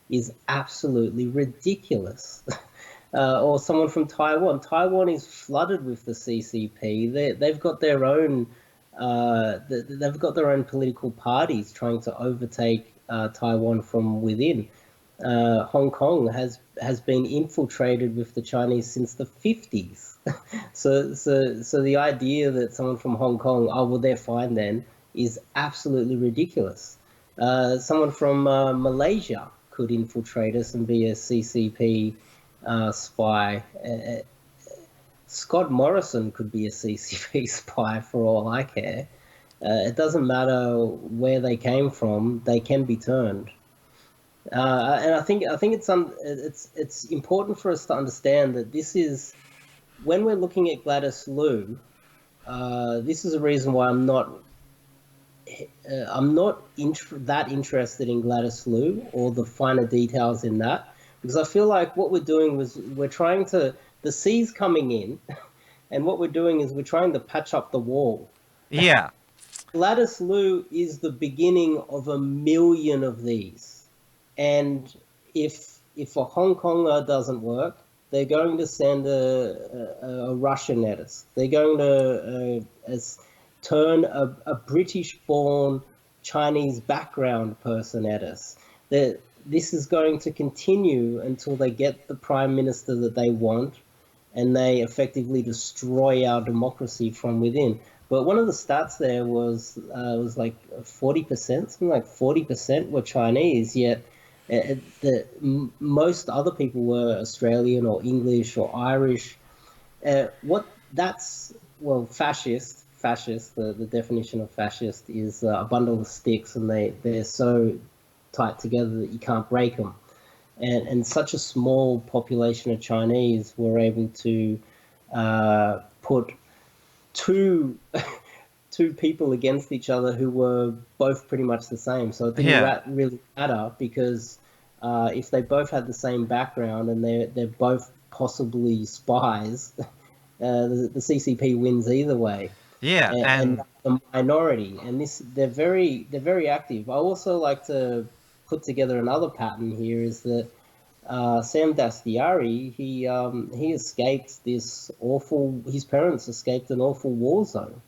is absolutely ridiculous. Or someone from Taiwan. Taiwan is flooded with the CCP. They've got their own they've got their own political parties trying to overtake Taiwan from within. Hong Kong has been infiltrated with the Chinese since the 50s. So the idea that someone from Hong Kong, oh well, they're fine then, is absolutely ridiculous. Someone from Malaysia could infiltrate us and be a CCP spy. Scott Morrison could be a CCP spy for all I care. It doesn't matter where they came from; they can be turned. And I think it's important for us to understand that this is, when we're looking at Gladys Liu, this is a reason why I'm not that interested in Gladys Liu or the finer details in that, because I feel like what we're doing was we're trying to, the sea's coming in, and what we're doing is we're trying to patch up the wall. Yeah. Gladys Liu is the beginning of a million of these. And if a Hong Konger doesn't work, they're going to send a Russian at us. They're going to turn a British-born Chinese background person at us. This is going to continue until they get the prime minister that they want, and they effectively destroy our democracy from within. But one of the stats there was like 40%, something like 40% were Chinese, yet most other people were Australian or English or Irish. Fascist. The definition of fascist is a bundle of sticks, and they're so tight together that you can't break them. And such a small population of Chinese were able to put two people against each other who were both pretty much the same. So it didn't really matter, because if they both had the same background and they're both possibly spies, the CCP wins either way. Yeah, and the minority, and they're very active. I also like to put together another pattern here, is that Sam Dastyari, he escaped this awful. His parents escaped an awful war zone,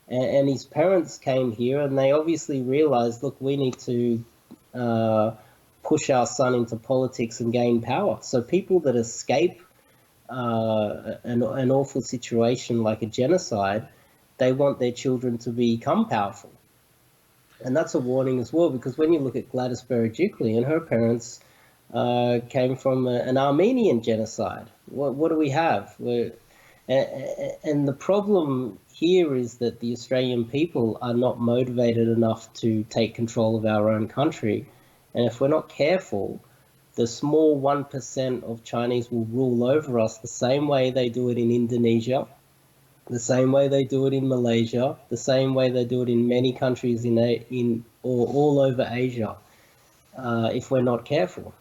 and his parents came here, and they obviously realized, look, we need to push our son into politics and gain power. So people that escape an awful situation like a genocide, they want their children to become powerful. And that's a warning as well, because when you look at Gladys Berejiklian, and her parents came from an Armenian genocide. What do we have? And the problem here is that the Australian people are not motivated enough to take control of our own country. And if we're not careful, the small 1% of Chinese will rule over us the same way they do it in Indonesia, the same way they do it in Malaysia, the same way they do it in many countries in all over Asia, if we're not careful.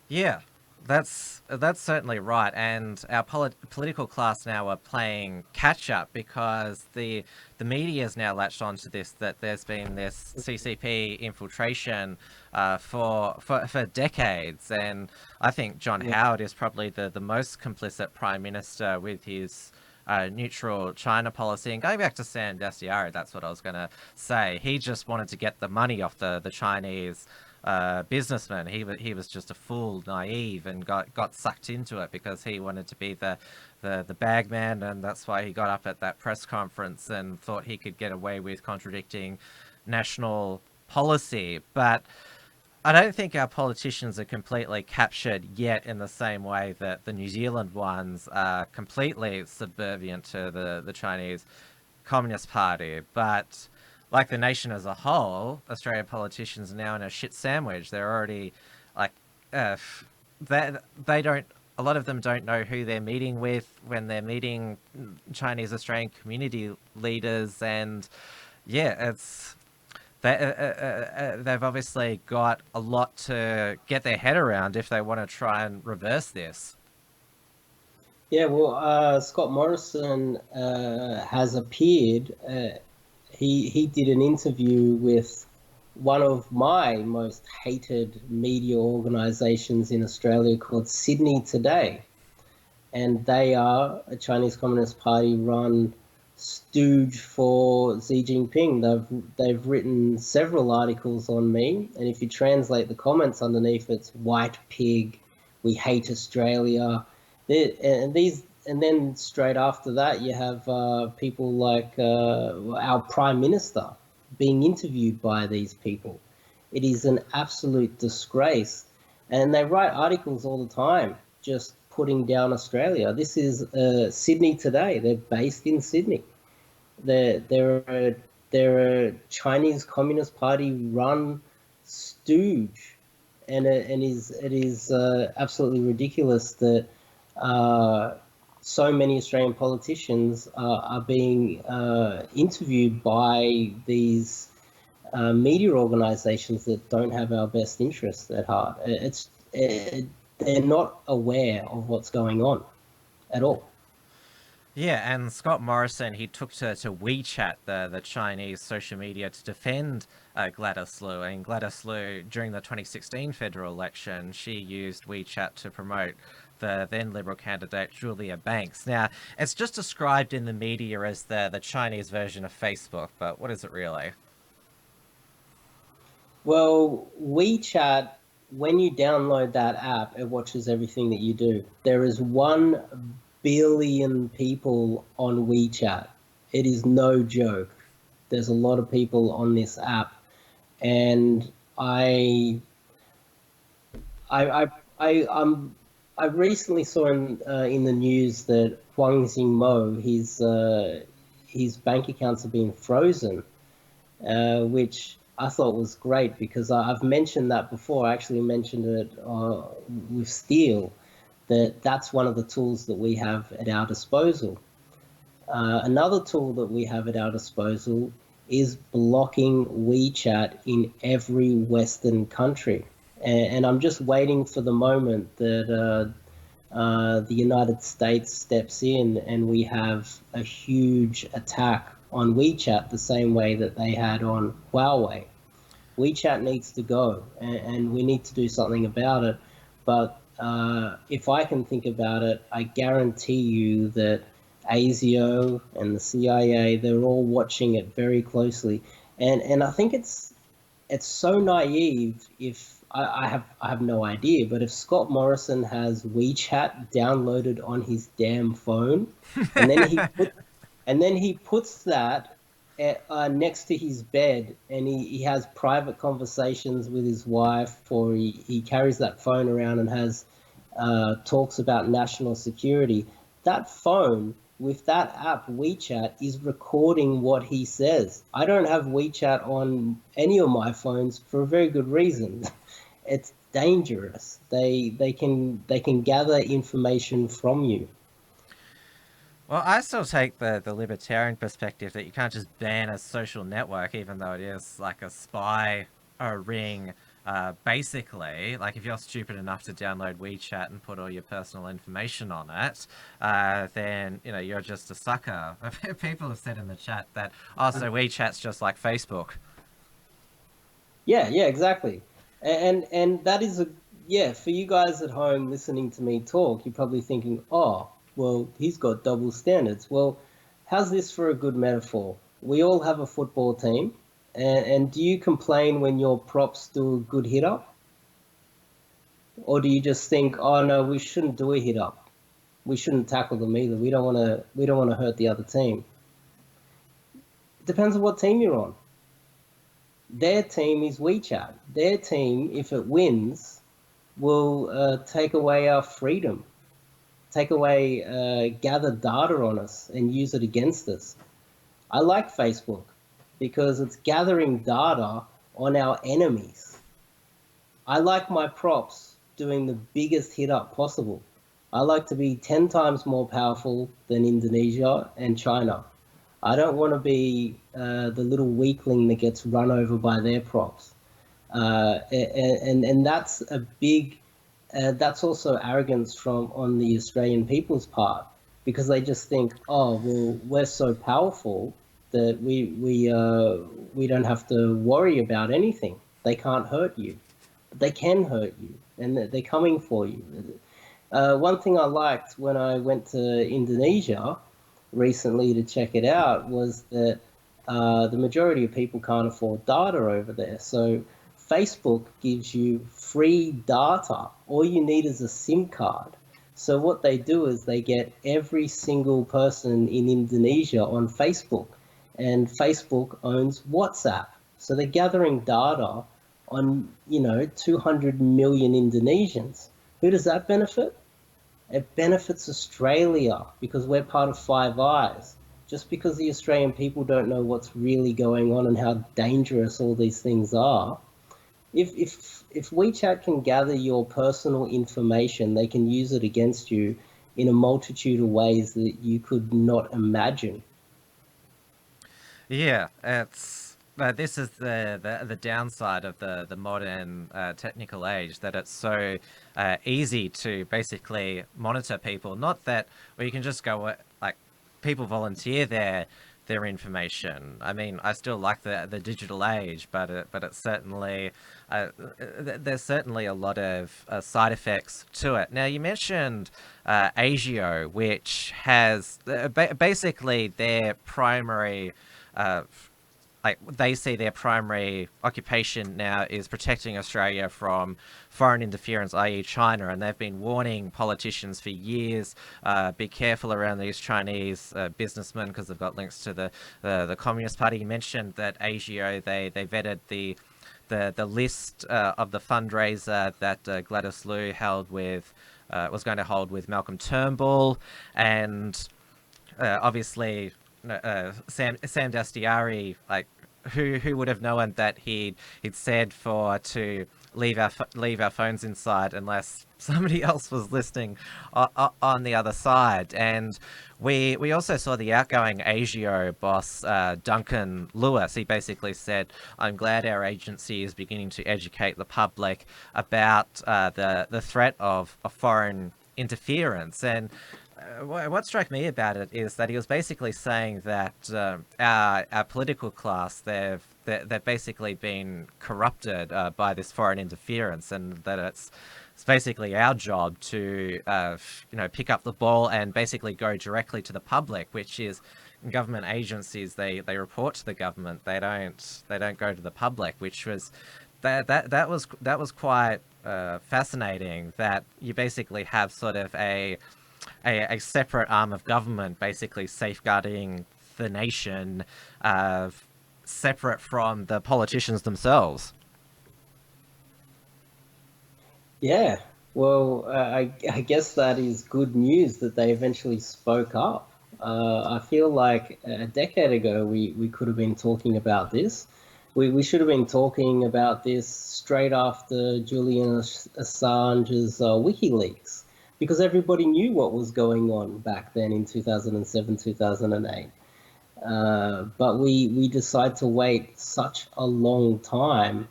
Yeah, that's certainly right, and our political class now are playing catch up, because the media has now latched onto this, that there's been this CCP infiltration for decades, and I think John Howard is probably the most complicit Prime Minister with his neutral China policy. And going back to Sam Dastyari, that's what I was going to say. He just wanted to get the money off the Chinese businessman. He was just a fool, naive, and got sucked into it because he wanted to be the bag man, and that's why he got up at that press conference and thought he could get away with contradicting national policy. But I don't think our politicians are completely captured yet in the same way that the New Zealand ones are completely subservient to the Chinese Communist Party. But like the nation as a whole, Australian politicians are now in a shit sandwich. They're already like, they don't. A lot of them don't know who they're meeting with when they're meeting Chinese Australian community leaders, and yeah, they've obviously got a lot to get their head around if they want to try and reverse this. Yeah, well, Scott Morrison has appeared. He did an interview with one of my most hated media organisations in Australia called Sydney Today, and they are a Chinese Communist Party run stooge for Xi Jinping. They've written several articles on me, and if you translate the comments underneath, it's white pig, we hate Australia. And then straight after that, you have people like our Prime Minister being interviewed by these people. It is an absolute disgrace. And they write articles all the time, just putting down Australia. This is Sydney Today. They're based in Sydney. They're a Chinese Communist Party run stooge. And it is absolutely ridiculous that so many Australian politicians are being interviewed by these media organisations that don't have our best interests at heart. They're not aware of what's going on at all. Yeah, and Scott Morrison, he took to WeChat, the Chinese social media, to defend Gladys Liu. And Gladys Liu, during the 2016 federal election, she used WeChat to promote the then Liberal candidate Julia Banks. Now, it's just described in the media as the Chinese version of Facebook, but what is it really? Well, WeChat, when you download that app, it watches everything that you do. There is 1 billion people on WeChat. It is no joke. There's a lot of people on this app, and I recently saw in the news that Huang Xingmo, his bank accounts have been frozen, which I thought was great because I've mentioned that before. I actually mentioned it with Steele, that's one of the tools that we have at our disposal. Another tool that we have at our disposal is blocking WeChat in every Western country. And I'm just waiting for the moment that the United States steps in and we have a huge attack on WeChat the same way that they had on Huawei. WeChat needs to go, and we need to do something about it. But if I can think about it, I guarantee you that ASIO and the CIA, they're all watching it very closely. And I think it's so naive if I have no idea, but if Scott Morrison has WeChat downloaded on his damn phone, and then he puts that next to his bed, and he has private conversations with his wife, or he carries that phone around and has talks about national security, that phone with that app WeChat is recording what he says. I don't have WeChat on any of my phones for a very good reason. It's dangerous. They can gather information from you. Well, I still take the libertarian perspective that you can't just ban a social network, even though it is like a spy ring. Basically, like if you're stupid enough to download WeChat and put all your personal information on it, then you're just a sucker. People have said in the chat that so WeChat's just like Facebook. Yeah, exactly. And that is for you guys at home listening to me talk, you're probably thinking, oh, well, he's got double standards. Well, how's this for a good metaphor? We all have a football team, and do you complain when your props do a good hit up? Or do you just think, oh no, we shouldn't do a hit up. We shouldn't tackle them either. We don't want to hurt the other team. It depends on what team you're on. Their team is WeChat. Their team, if it wins, will take away our freedom, take away, gather data on us and use it against us. I like Facebook. because it's gathering data on our enemies. I like my props doing the biggest hit up possible. I like to be 10 times more powerful than Indonesia and China. I don't want to be the little weakling that gets run over by their props. And that's a big, that's also arrogance on the Australian people's part, because they just think, oh, well, we're so powerful that we don't have to worry about anything. They can't hurt you. But they can hurt you, and they're coming for you. One thing I liked when I went to Indonesia recently to check it out was that the majority of people can't afford data over there. So Facebook gives you free data. All you need is a SIM card. So what they do is they get every single person in Indonesia on Facebook, and Facebook owns WhatsApp. So they're gathering data on, 200 million Indonesians. Who does that benefit? It benefits Australia because we're part of Five Eyes. Just because the Australian people don't know what's really going on and how dangerous all these things are, if WeChat can gather your personal information, they can use it against you in a multitude of ways that you could not imagine. Yeah, it's this is the downside of the modern technical age, that it's so easy to basically monitor people. Not that, well, you can just go, like, people volunteer their information. I mean, I still like the digital age, but it's certainly there's certainly a lot of side effects to it. Now, you mentioned ASIO, which has basically their primary they see their primary occupation now is protecting Australia from foreign interference, i.e. China, and they've been warning politicians for years, be careful around these Chinese businessmen because they've got links to the Communist Party. You mentioned that ASIO, they vetted the list of the fundraiser that Gladys Liu was going to hold with Malcolm Turnbull, and obviously Sam Dastyari, like, who would have known that he'd said to leave our phones inside unless somebody else was listening on the other side. And we also saw the outgoing ASIO boss, Duncan Lewis. He basically said, "I'm glad our agency is beginning to educate the public about the threat of foreign interference." And what struck me about it is that he was basically saying that our political class, they've basically been corrupted by this foreign interference, and that it's basically our job to pick up the ball and basically go directly to the public, which is government agencies. They report to the government. They don't go to the public, which was that was quite fascinating. That you basically have sort of a separate arm of government basically safeguarding the nation, separate from the politicians themselves. Yeah, well, I guess that is good news that they eventually spoke up. I feel like a decade ago we could have been talking about this. We should have been talking about this straight after Julian Assange's WikiLeaks, because everybody knew what was going on back then in 2007, 2008. But we decided to wait such a long time.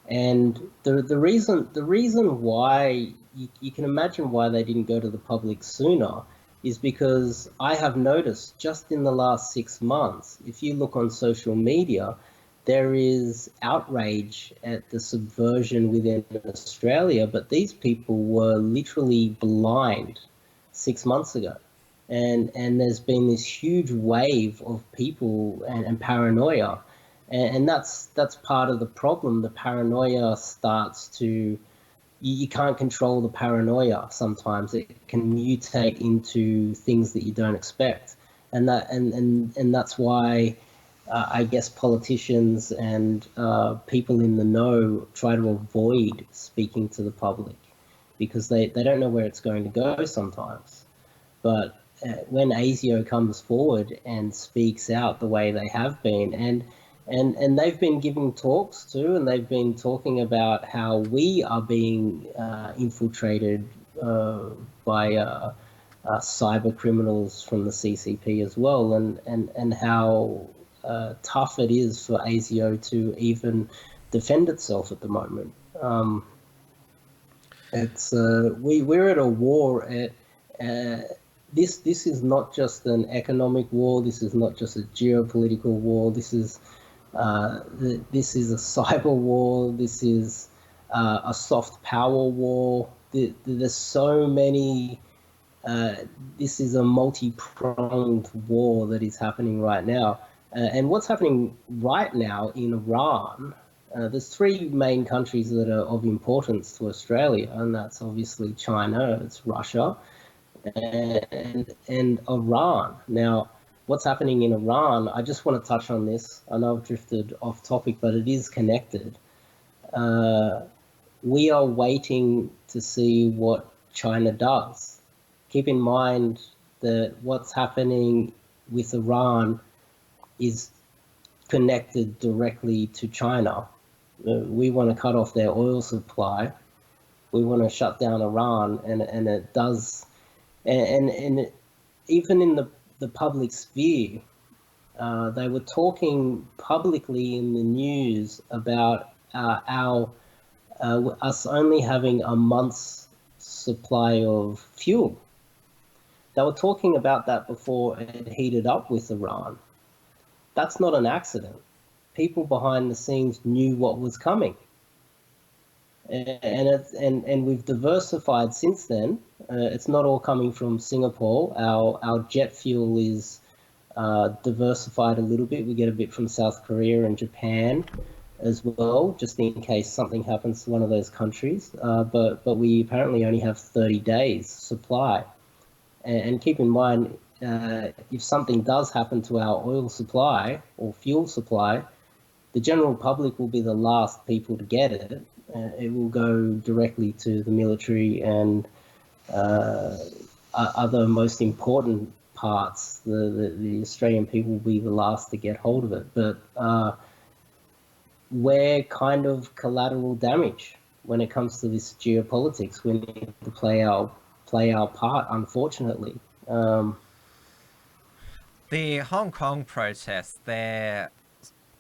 And the reason why you can imagine why they didn't go to the public sooner is because I have noticed just in the last 6 months, if you look on social media, there is outrage at the subversion within Australia, but these people were literally blind 6 months ago. And there's been this huge wave of people and paranoia. And that's part of the problem. The paranoia starts to, you can't control the paranoia sometimes. It can mutate into things that you don't expect. And that's why I guess politicians and people in the know try to avoid speaking to the public because they don't know where it's going to go sometimes. But when ASIO comes forward and speaks out the way they have been, and And they've been giving talks too, and they've been talking about how we are being infiltrated by cyber criminals from the CCP as well, and how tough it is for ASIO to even defend itself at the moment. We're at a war. This is not just an economic war. This is not just a geopolitical war. This is a cyber war. This is a soft power war. There's so many. This is a multi-pronged war that is happening right now. And what's happening right now in Iran, there's three main countries that are of importance to Australia, and that's obviously China, it's Russia, and Iran. Now, what's happening in Iran, I just want to touch on this. I know I've drifted off topic, but it is connected. We are waiting to see what China does. Keep in mind that what's happening with Iran is connected directly to China. We want to cut off their oil supply. We want to shut down Iran, and it does. And even in the public sphere, they were talking publicly in the news about us only having a month's supply of fuel. They were talking about that before it heated up with Iran. That's not an accident. People behind the scenes knew what was coming. And we've diversified since then. It's not all coming from Singapore. Our jet fuel is diversified a little bit. We get a bit from South Korea and Japan as well, just in case something happens to one of those countries. But we apparently only have 30 days supply. And keep in mind, if something does happen to our oil supply or fuel supply, the general public will be the last people to get it. It will go directly to the military and other most important parts. The Australian people will be the last to get hold of it. But we're kind of collateral damage when it comes to this geopolitics. We need to play our part, unfortunately. The Hong Kong protests, they're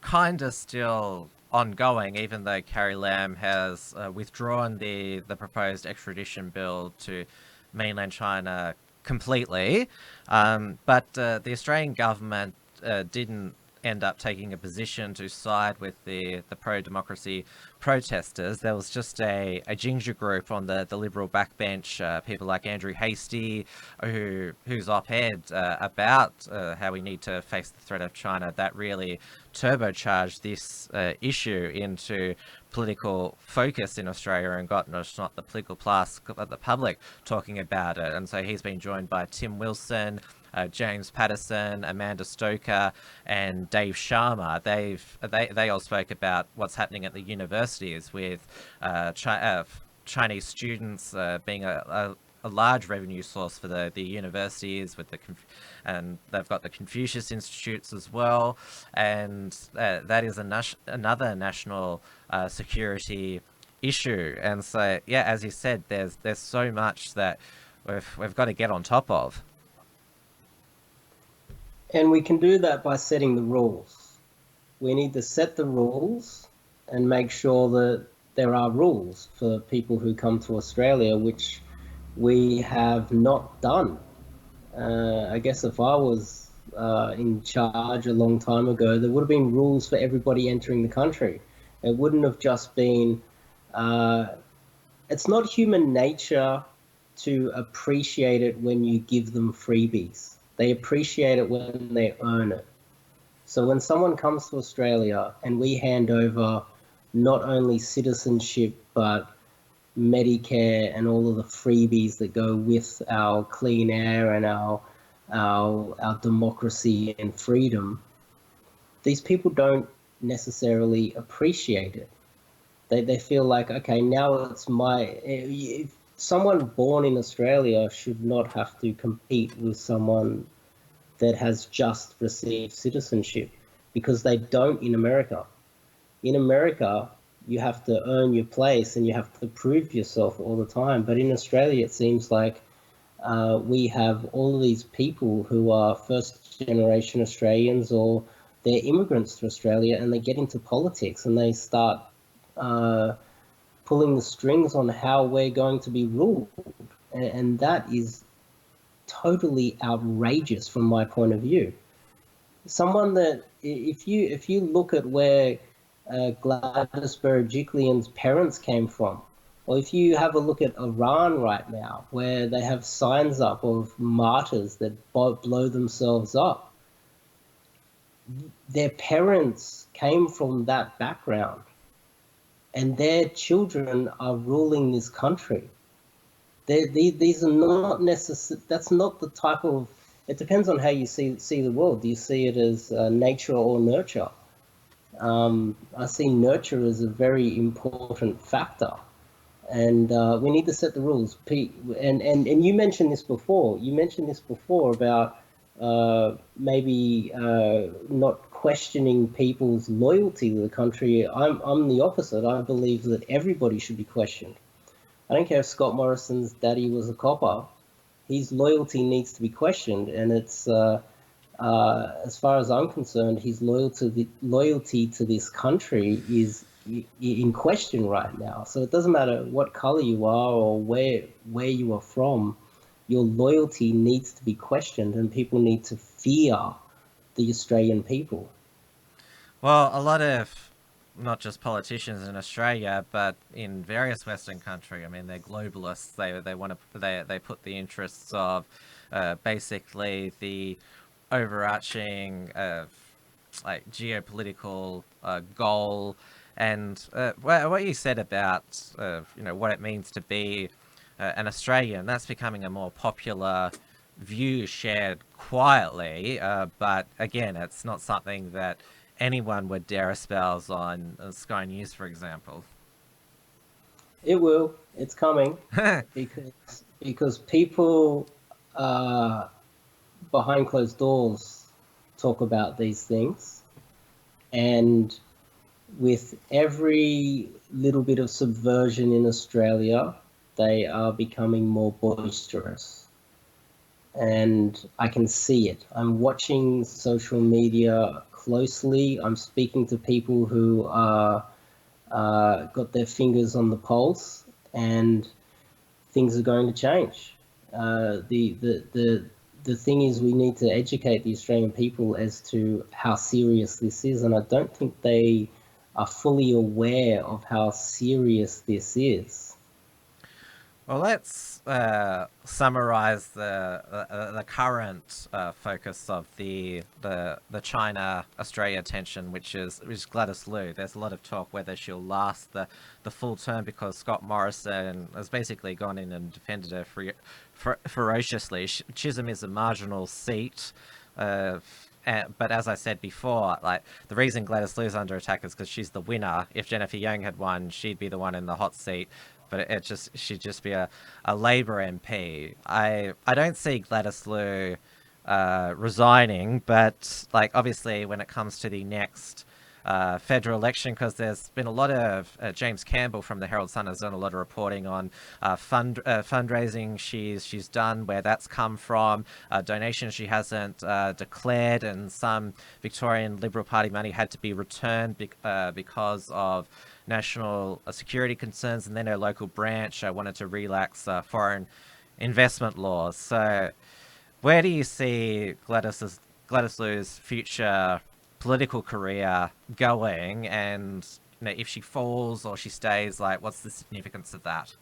kind of still ongoing, even though Carrie Lam has withdrawn the proposed extradition bill to mainland China completely. But the Australian government didn't end up taking a position to side with the pro-democracy protesters. There was just a ginger group on the Liberal backbench, people like Andrew Hastie, whose op-ed about how we need to face the threat of China, that really turbocharged this issue into political focus in Australia and got not the political class, but the public talking about it. And so he's been joined by Tim Wilson, James Patterson, Amanda Stoker, and Dave Sharma. They all spoke about what's happening at the universities with Chinese students being a large revenue source for the universities, with and they've got the Confucius Institutes as well, and that is another national security issue. And so, yeah, as you said, there's so much that we've got to get on top of. And we can do that by setting the rules. We need to set the rules and make sure that there are rules for people who come to Australia, which we have not done. I guess if I was in charge a long time ago, there would have been rules for everybody entering the country. It wouldn't have just been, it's not human nature to appreciate it when you give them freebies. They appreciate it when they earn it. So when someone comes to Australia and we hand over not only citizenship, but Medicare and all of the freebies that go with our clean air and our democracy and freedom, these people don't necessarily appreciate it. They feel like, okay, now it's my... Someone born in Australia should not have to compete with someone that has just received citizenship. because they don't in America. In America, you have to earn your place and you have to prove yourself all the time. But in Australia, it seems like we have all of these people who are first generation Australians, or they're immigrants to Australia, and they get into politics and they start pulling the strings on how we're going to be ruled. And that is totally outrageous from my point of view. Someone that, if you look at where Gladys Berejiklian's parents came from, or if you have a look at Iran right now, where they have signs up of martyrs that blow themselves up, their parents came from that background, and their children are ruling this country. These are not necessary. That's not the type of. It depends on how you see the world. Do you see it as nature or nurture? I see nurture as a very important factor, and we need to set the rules. And you mentioned this before. You mentioned this before about maybe not questioning people's loyalty to the country. I'm the opposite. I believe that everybody should be questioned. I don't care if Scott Morrison's daddy was a copper. His loyalty needs to be questioned, and it's as far as I'm concerned, his loyalty to this country is in question right now. So it doesn't matter what color you are or where you are from, your loyalty needs to be questioned, and people need to fear the Australian people. Well, a lot of not just politicians in Australia, but in various Western countries. I mean, they're globalists. They put the interests of basically the overarching like geopolitical goal, and what you said about what it means to be an Australian. That's becoming a more popular view shared quietly, but again, it's not something that anyone would dare espouse on Sky News, for example. It will. It's coming because people behind closed doors talk about these things, and with every little bit of subversion in Australia, they are becoming more boisterous. And I can see it. I'm watching social media closely. I'm speaking to people who are got their fingers on the pulse, and things are going to change. The thing is, we need to educate the Australian people as to how serious this is, and I don't think they are fully aware of how serious this is. Well, let's summarize the current focus of the China-Australia tension, which is Gladys Liu. There's a lot of talk whether she'll last the full term, because Scott Morrison has basically gone in and defended her ferociously. Chisholm is a marginal seat. But as I said before, like, the reason Gladys Liu's under attack is because she's the winner. If Jennifer Yang had won, she'd be the one in the hot seat. But she'd just be a Labor MP. I don't see Gladys Liu resigning, but like, obviously when it comes to the next federal election, because there's been a lot of James Campbell from the Herald Sun has done a lot of reporting on fundraising she's done, where that's come from, donations she hasn't declared, and some Victorian Liberal Party money had to be returned because of national security concerns, and then her local branch wanted to relax foreign investment laws. So where do you see Gladys Liu's future political career going, and if she falls or she stays, like, what's the significance of that?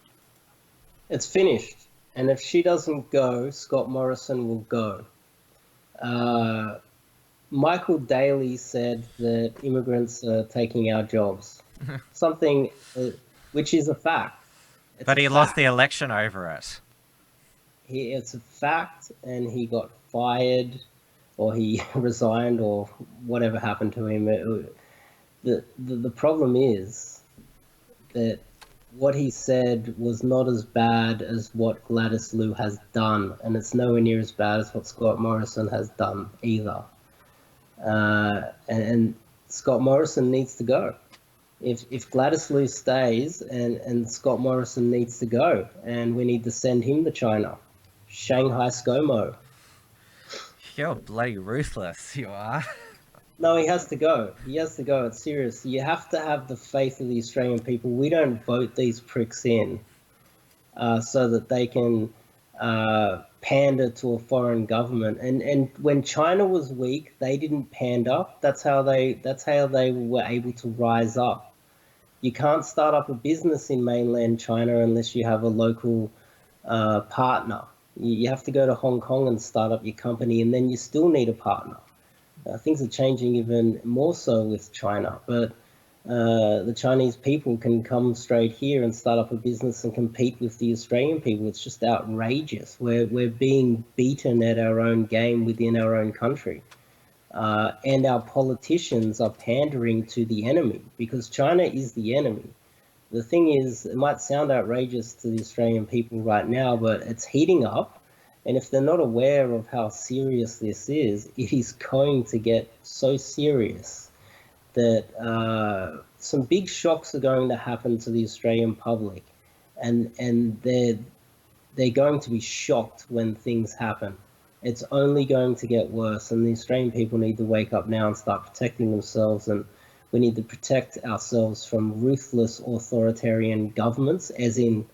It's finished, and if she doesn't go, Scott Morrison will go. Michael Daly said that immigrants are taking our jobs. Something which is a fact. But he lost the election over it. It's a fact, and he got fired, or he resigned, or whatever happened to him. The problem is that what he said was not as bad as what Gladys Liu has done, and it's nowhere near as bad as what Scott Morrison has done either. and Scott Morrison needs to go. If Gladys Liu stays and Scott Morrison needs to go, and we need to send him to China. Shanghai ScoMo. You're bloody ruthless, you are. No, he has to go. He has to go. It's serious. You have to have the faith of the Australian people. We don't vote these pricks in so that they can pander to a foreign government. And when China was weak, they didn't pander. That's how they were able to rise up. You can't start up a business in mainland China unless you have a local partner. You have to go to Hong Kong and start up your company, and then you still need a partner. Things are changing even more so with China, but the Chinese people can come straight here and start up a business and compete with the Australian people. It's just outrageous. We're being beaten at our own game within our own country. And our politicians are pandering to the enemy because China is the enemy. The thing is, it might sound outrageous to the Australian people right now, but it's heating up. And if they're not aware of how serious this is, it is going to get so serious that some big shocks are going to happen to the Australian public. And they're going to be shocked when things happen. It's only going to get worse, and the Australian people need to wake up now and start protecting themselves, and we need to protect ourselves from ruthless authoritarian governments, as in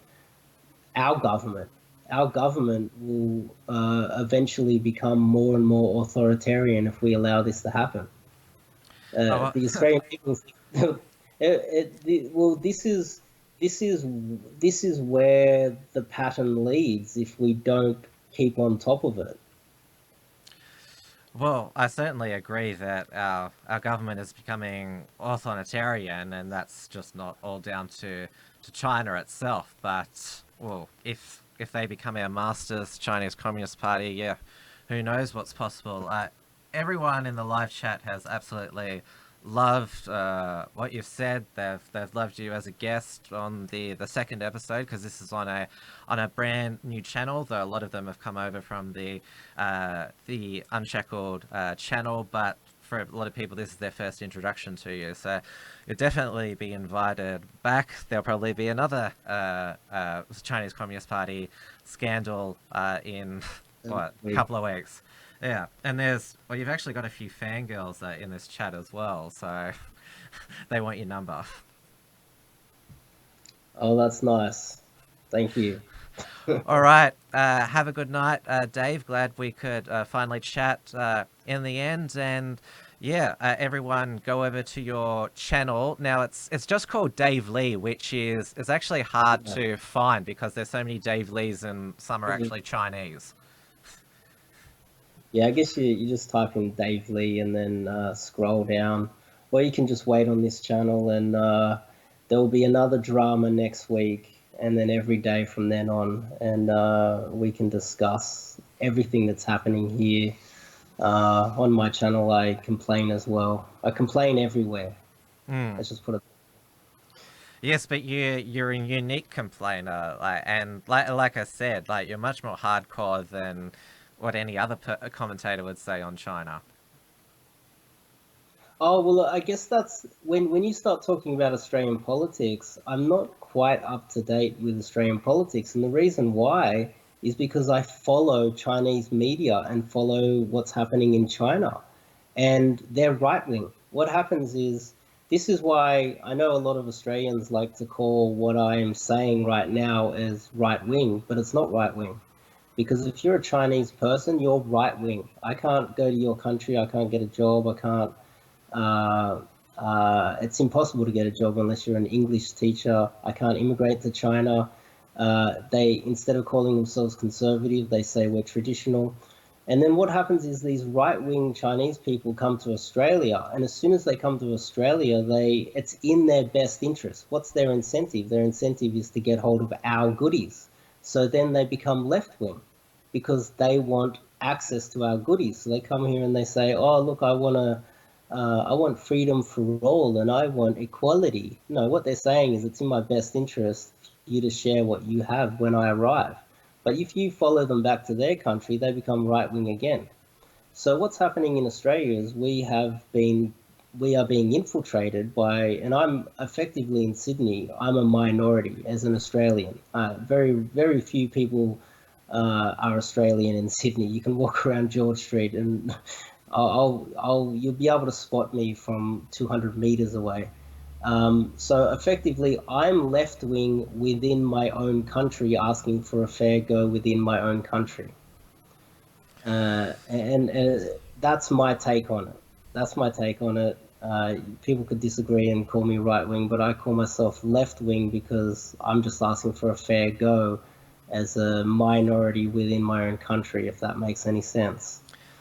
our government. Our government will eventually become more and more authoritarian if we allow this to happen. The Australian people, well, this is where the pattern leads if we don't keep on top of it. Well, I certainly agree that our government is becoming authoritarian, and that's just not all down to China itself. But, well, if they become our masters, Chinese Communist Party, yeah, who knows what's possible. Everyone in the live chat has absolutely loved what you've said. They've loved you as a guest on the second episode, because this is on a brand new channel, though a lot of them have come over from the Unshackled channel, but for a lot of people this is their first introduction to you, so you'll definitely be invited back. There'll probably be another Chinese Communist Party scandal in a couple of weeks. Yeah, and you've actually got a few fangirls in this chat as well, so they want your number. Oh, that's nice. Thank you. All right, have a good night, Dave. Glad we could finally chat in the end, and yeah, everyone go over to your channel. Now it's just called Dave Lee, which is actually hard to find because there's so many Dave Lees and some are actually Chinese. Yeah, I guess you just type in Dave Lee and then scroll down, or you can just wait on this channel, and there will be another drama next week, and then every day from then on, and we can discuss everything that's happening here. On my channel, I complain as well. I complain everywhere. Let's just put it. Yes, but you're a unique complainer, and like I said, you're much more hardcore than what any other commentator would say on China. Oh, well, I guess that's when you start talking about Australian politics, I'm not quite up to date with Australian politics. And the reason why is because I follow Chinese media and follow what's happening in China. And they're right-wing. What happens is, this is why I know a lot of Australians like to call what I am saying right now as right-wing, but it's not right-wing. Because if you're a Chinese person, you're right-wing. I can't go to your country, I can't get a job, I can't... it's impossible to get a job unless you're an English teacher. I can't immigrate to China. They, instead of calling themselves conservative, they say we're traditional. And then what happens is these right-wing Chinese people come to Australia, and as soon as they come to Australia, it's in their best interest. What's their incentive? Their incentive is to get hold of our goodies. So then they become left-wing because they want access to our goodies. So they come here and they say, oh, look, I want freedom for all, and I want equality. No, what they're saying is it's in my best interest for you to share what you have when I arrive. But if you follow them back to their country, they become right-wing again. So what's happening in Australia is we are being infiltrated by, and I'm effectively in Sydney. I'm a minority as an Australian. Very few people are Australian in Sydney. You can walk around George Street and you'll be able to spot me from 200 meters away. So effectively, I'm left wing within my own country, asking for a fair go within my own country. And that's my take on it. That's my take on it. People could disagree and call me right wing, but I call myself left wing because I'm just asking for a fair go as a minority within my own country, if that makes any sense.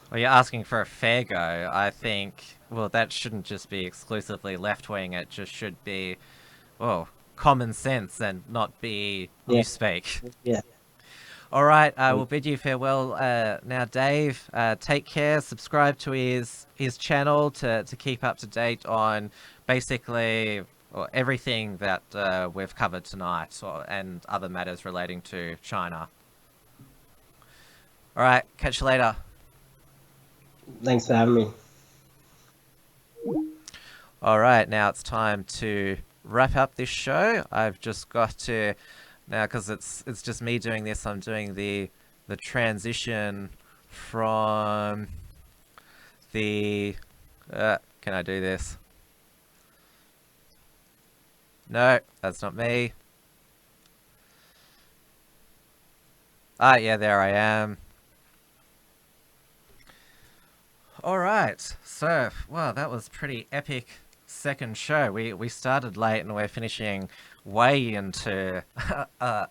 Well, you're asking for a fair go. I think, well, that shouldn't just be exclusively left wing. It just should be, well, common sense and not be newspeak. Yeah. All right, we'll bid you farewell now, Dave. Take care. Subscribe to his channel to keep up to date on basically everything that we've covered tonight and other matters relating to China. All right, catch you later. Thanks for having me. All right, now it's time to wrap up this show. I've just got to... Now, because it's just me doing this, I'm doing the transition from the... can I do this? No, that's not me. Ah, yeah, there I am. Alright, so, wow, that was pretty epic second show. We started late and we're finishing way into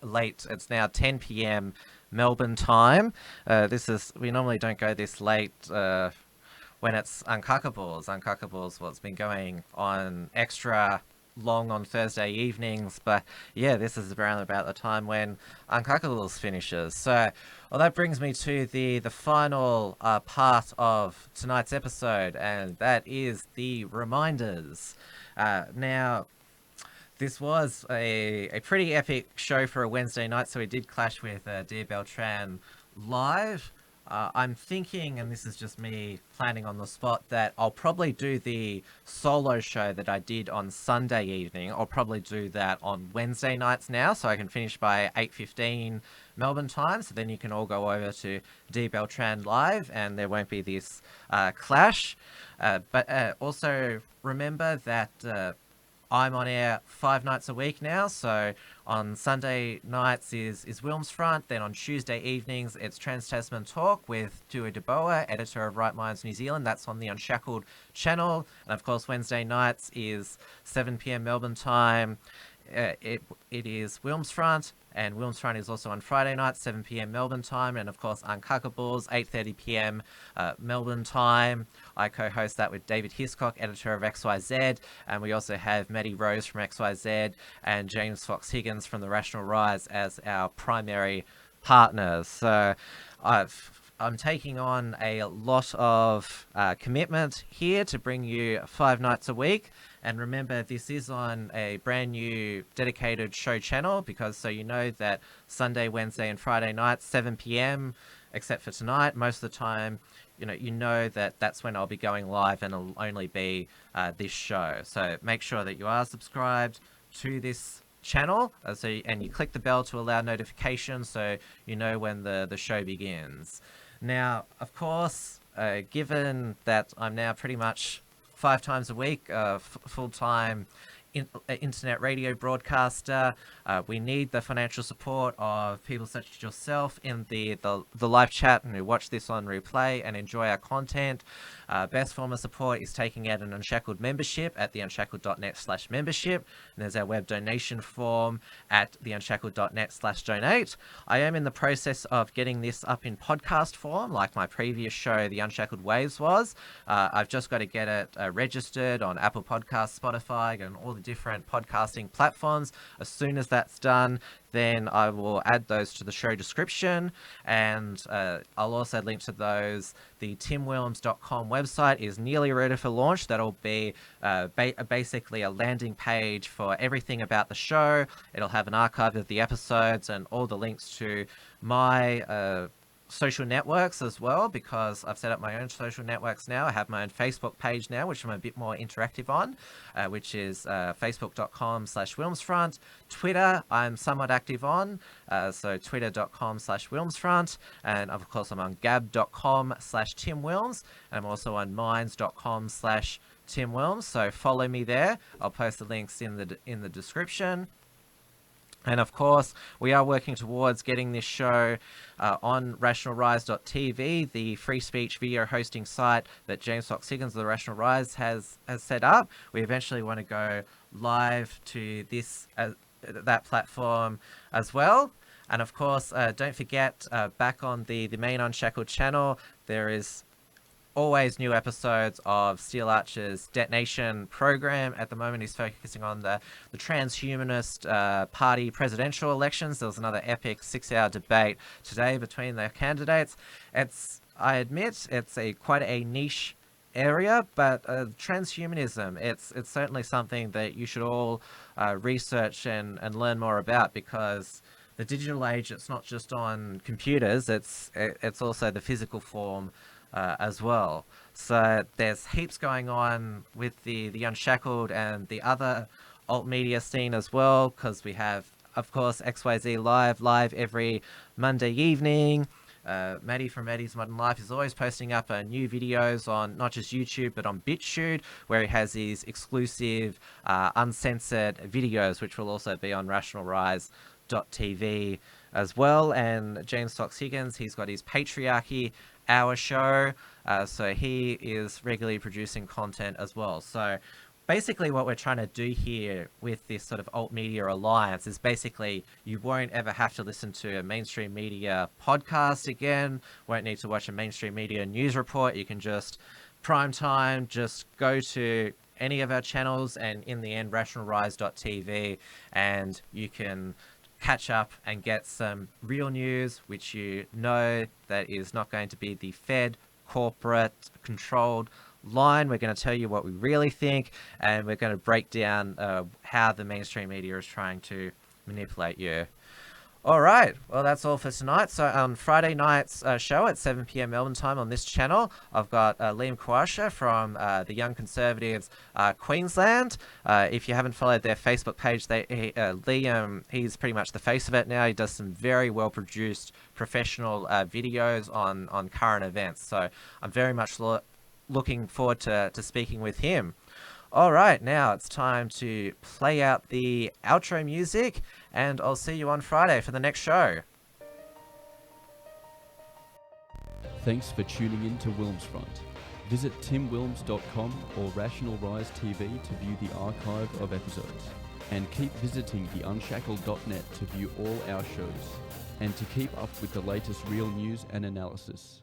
late. It's now 10 p.m. Melbourne time. We normally don't go this late when it's Unshackled. Unshackled, what's been going on extra long on Thursday evenings, but yeah, this is around about the time when Unshackled finishes. So, well, that brings me to the final part of tonight's episode, and that is the reminders. Now, this was a pretty epic show for a Wednesday night, so we did clash with Dear Beltran live. I'm thinking, and this is just me planning on the spot, that I'll probably do the solo show that I did on Sunday evening. I'll probably do that on Wednesday nights now, so I can finish by 8:15 Melbourne time, so then you can all go over to D Beltran live, and there won't be this clash. But also remember that I'm on air 5 nights a week now, so on Sunday nights is WilmsFront, then on Tuesday evenings it's Trans-Tasman Talk with Tua DeBoa, editor of Right Minds New Zealand. That's on the Unshackled channel. And of course Wednesday nights is 7 p.m. Melbourne time. It is WilmsFront, and WilmsFront is also on Friday night, 7 p.m. Melbourne time, and of course Uncackables, 8:30 p.m. Melbourne time. I co-host that with David Hiscock, editor of XYZ, and we also have Maddie Rose from XYZ and James Fox Higgins from The Rational Rise as our primary partners. So I'm taking on a lot of commitment here to bring you 5 nights a week. And remember, this is on a brand new dedicated show channel, because so you know that Sunday, Wednesday and Friday nights, 7 p.m, except for tonight, most of the time, you know that that's when I'll be going live, and it'll only be this show. So make sure that you are subscribed to this channel, and you click the bell to allow notifications so you know when the show begins. Now, of course, given that I'm now pretty much 5 times a week, full-time internet radio broadcaster, we need the financial support of people such as yourself in the live chat and who watch this on replay and enjoy our content. Best form of support is taking out an Unshackled membership at theunshackled.net/membership. And there's our web donation form at theunshackled.net/donate. I am in the process of getting this up in podcast form, like my previous show, The Unshackled Waves, was. I've just got to get it registered on Apple Podcasts, Spotify, and all the different podcasting platforms. As soon as that's done, then I will add those to the show description, and I'll also link to those. The timwilms.com website is nearly ready for launch. That'll be basically a landing page for everything about the show. It'll have an archive of the episodes and all the links to my social networks as well, because I've set up my own social networks now. I have my own Facebook page now, which I'm a bit more interactive on, which is facebook.com/WilmsFront. Twitter, I'm somewhat active on, so twitter.com/WilmsFront. And of course, I'm on gab.com/TimWilms. And I'm also on minds.com/TimWilms. So follow me there. I'll post the links in the description. And of course, we are working towards getting this show on rationalrise.tv, the free speech video hosting site that James Fox Higgins of the Rational Rise has set up. We eventually want to go live to that platform as well. And of course, don't forget, back on the main Unshackled channel, there is always new episodes of Steel Archer's Detonation program. At the moment, he's focusing on the transhumanist party presidential elections. There was another epic 6-hour debate today between the candidates. I admit, it's quite a niche area, but transhumanism, it's certainly something that you should all research and learn more about, because the digital age, it's not just on computers, it's also the physical form as well. So there's heaps going on with the Unshackled and the other alt media scene as well, because we have, of course, XYZ live every Monday evening. Maddie from Maddie's Modern Life is always posting up new videos on not just YouTube but on BitChute, where he has these exclusive uncensored videos, which will also be on rationalrise.tv as well. And James Fox Higgins, he's got his Patriarchy Hour show, so he is regularly producing content as well. So basically what we're trying to do here with this sort of alt media alliance is basically you won't ever have to listen to a mainstream media podcast again, won't need to watch a mainstream media news report. You can just prime time, just go to any of our channels, and in the end, rationalrise.tv, and you can catch up and get some real news, which you know that is not going to be the Fed corporate controlled line. We're going to tell you what we really think, and we're going to break down how the mainstream media is trying to manipulate you. All right, well, that's all for tonight. So on Friday night's show at 7 p.m. Melbourne time on this channel, I've got Liam Kawasha from the Young Conservatives Queensland. If you haven't followed their Facebook page, Liam, he's pretty much the face of it now. He does some very well-produced professional videos on current events. So I'm very much looking forward to speaking with him. All right, now it's time to play out the outro music, and I'll see you on Friday for the next show. Thanks for tuning in to WilmsFront. Visit timwilms.com or Rational Rise TV to view the archive of episodes. And keep visiting the Unshackled.net to view all our shows, and to keep up with the latest real news and analysis.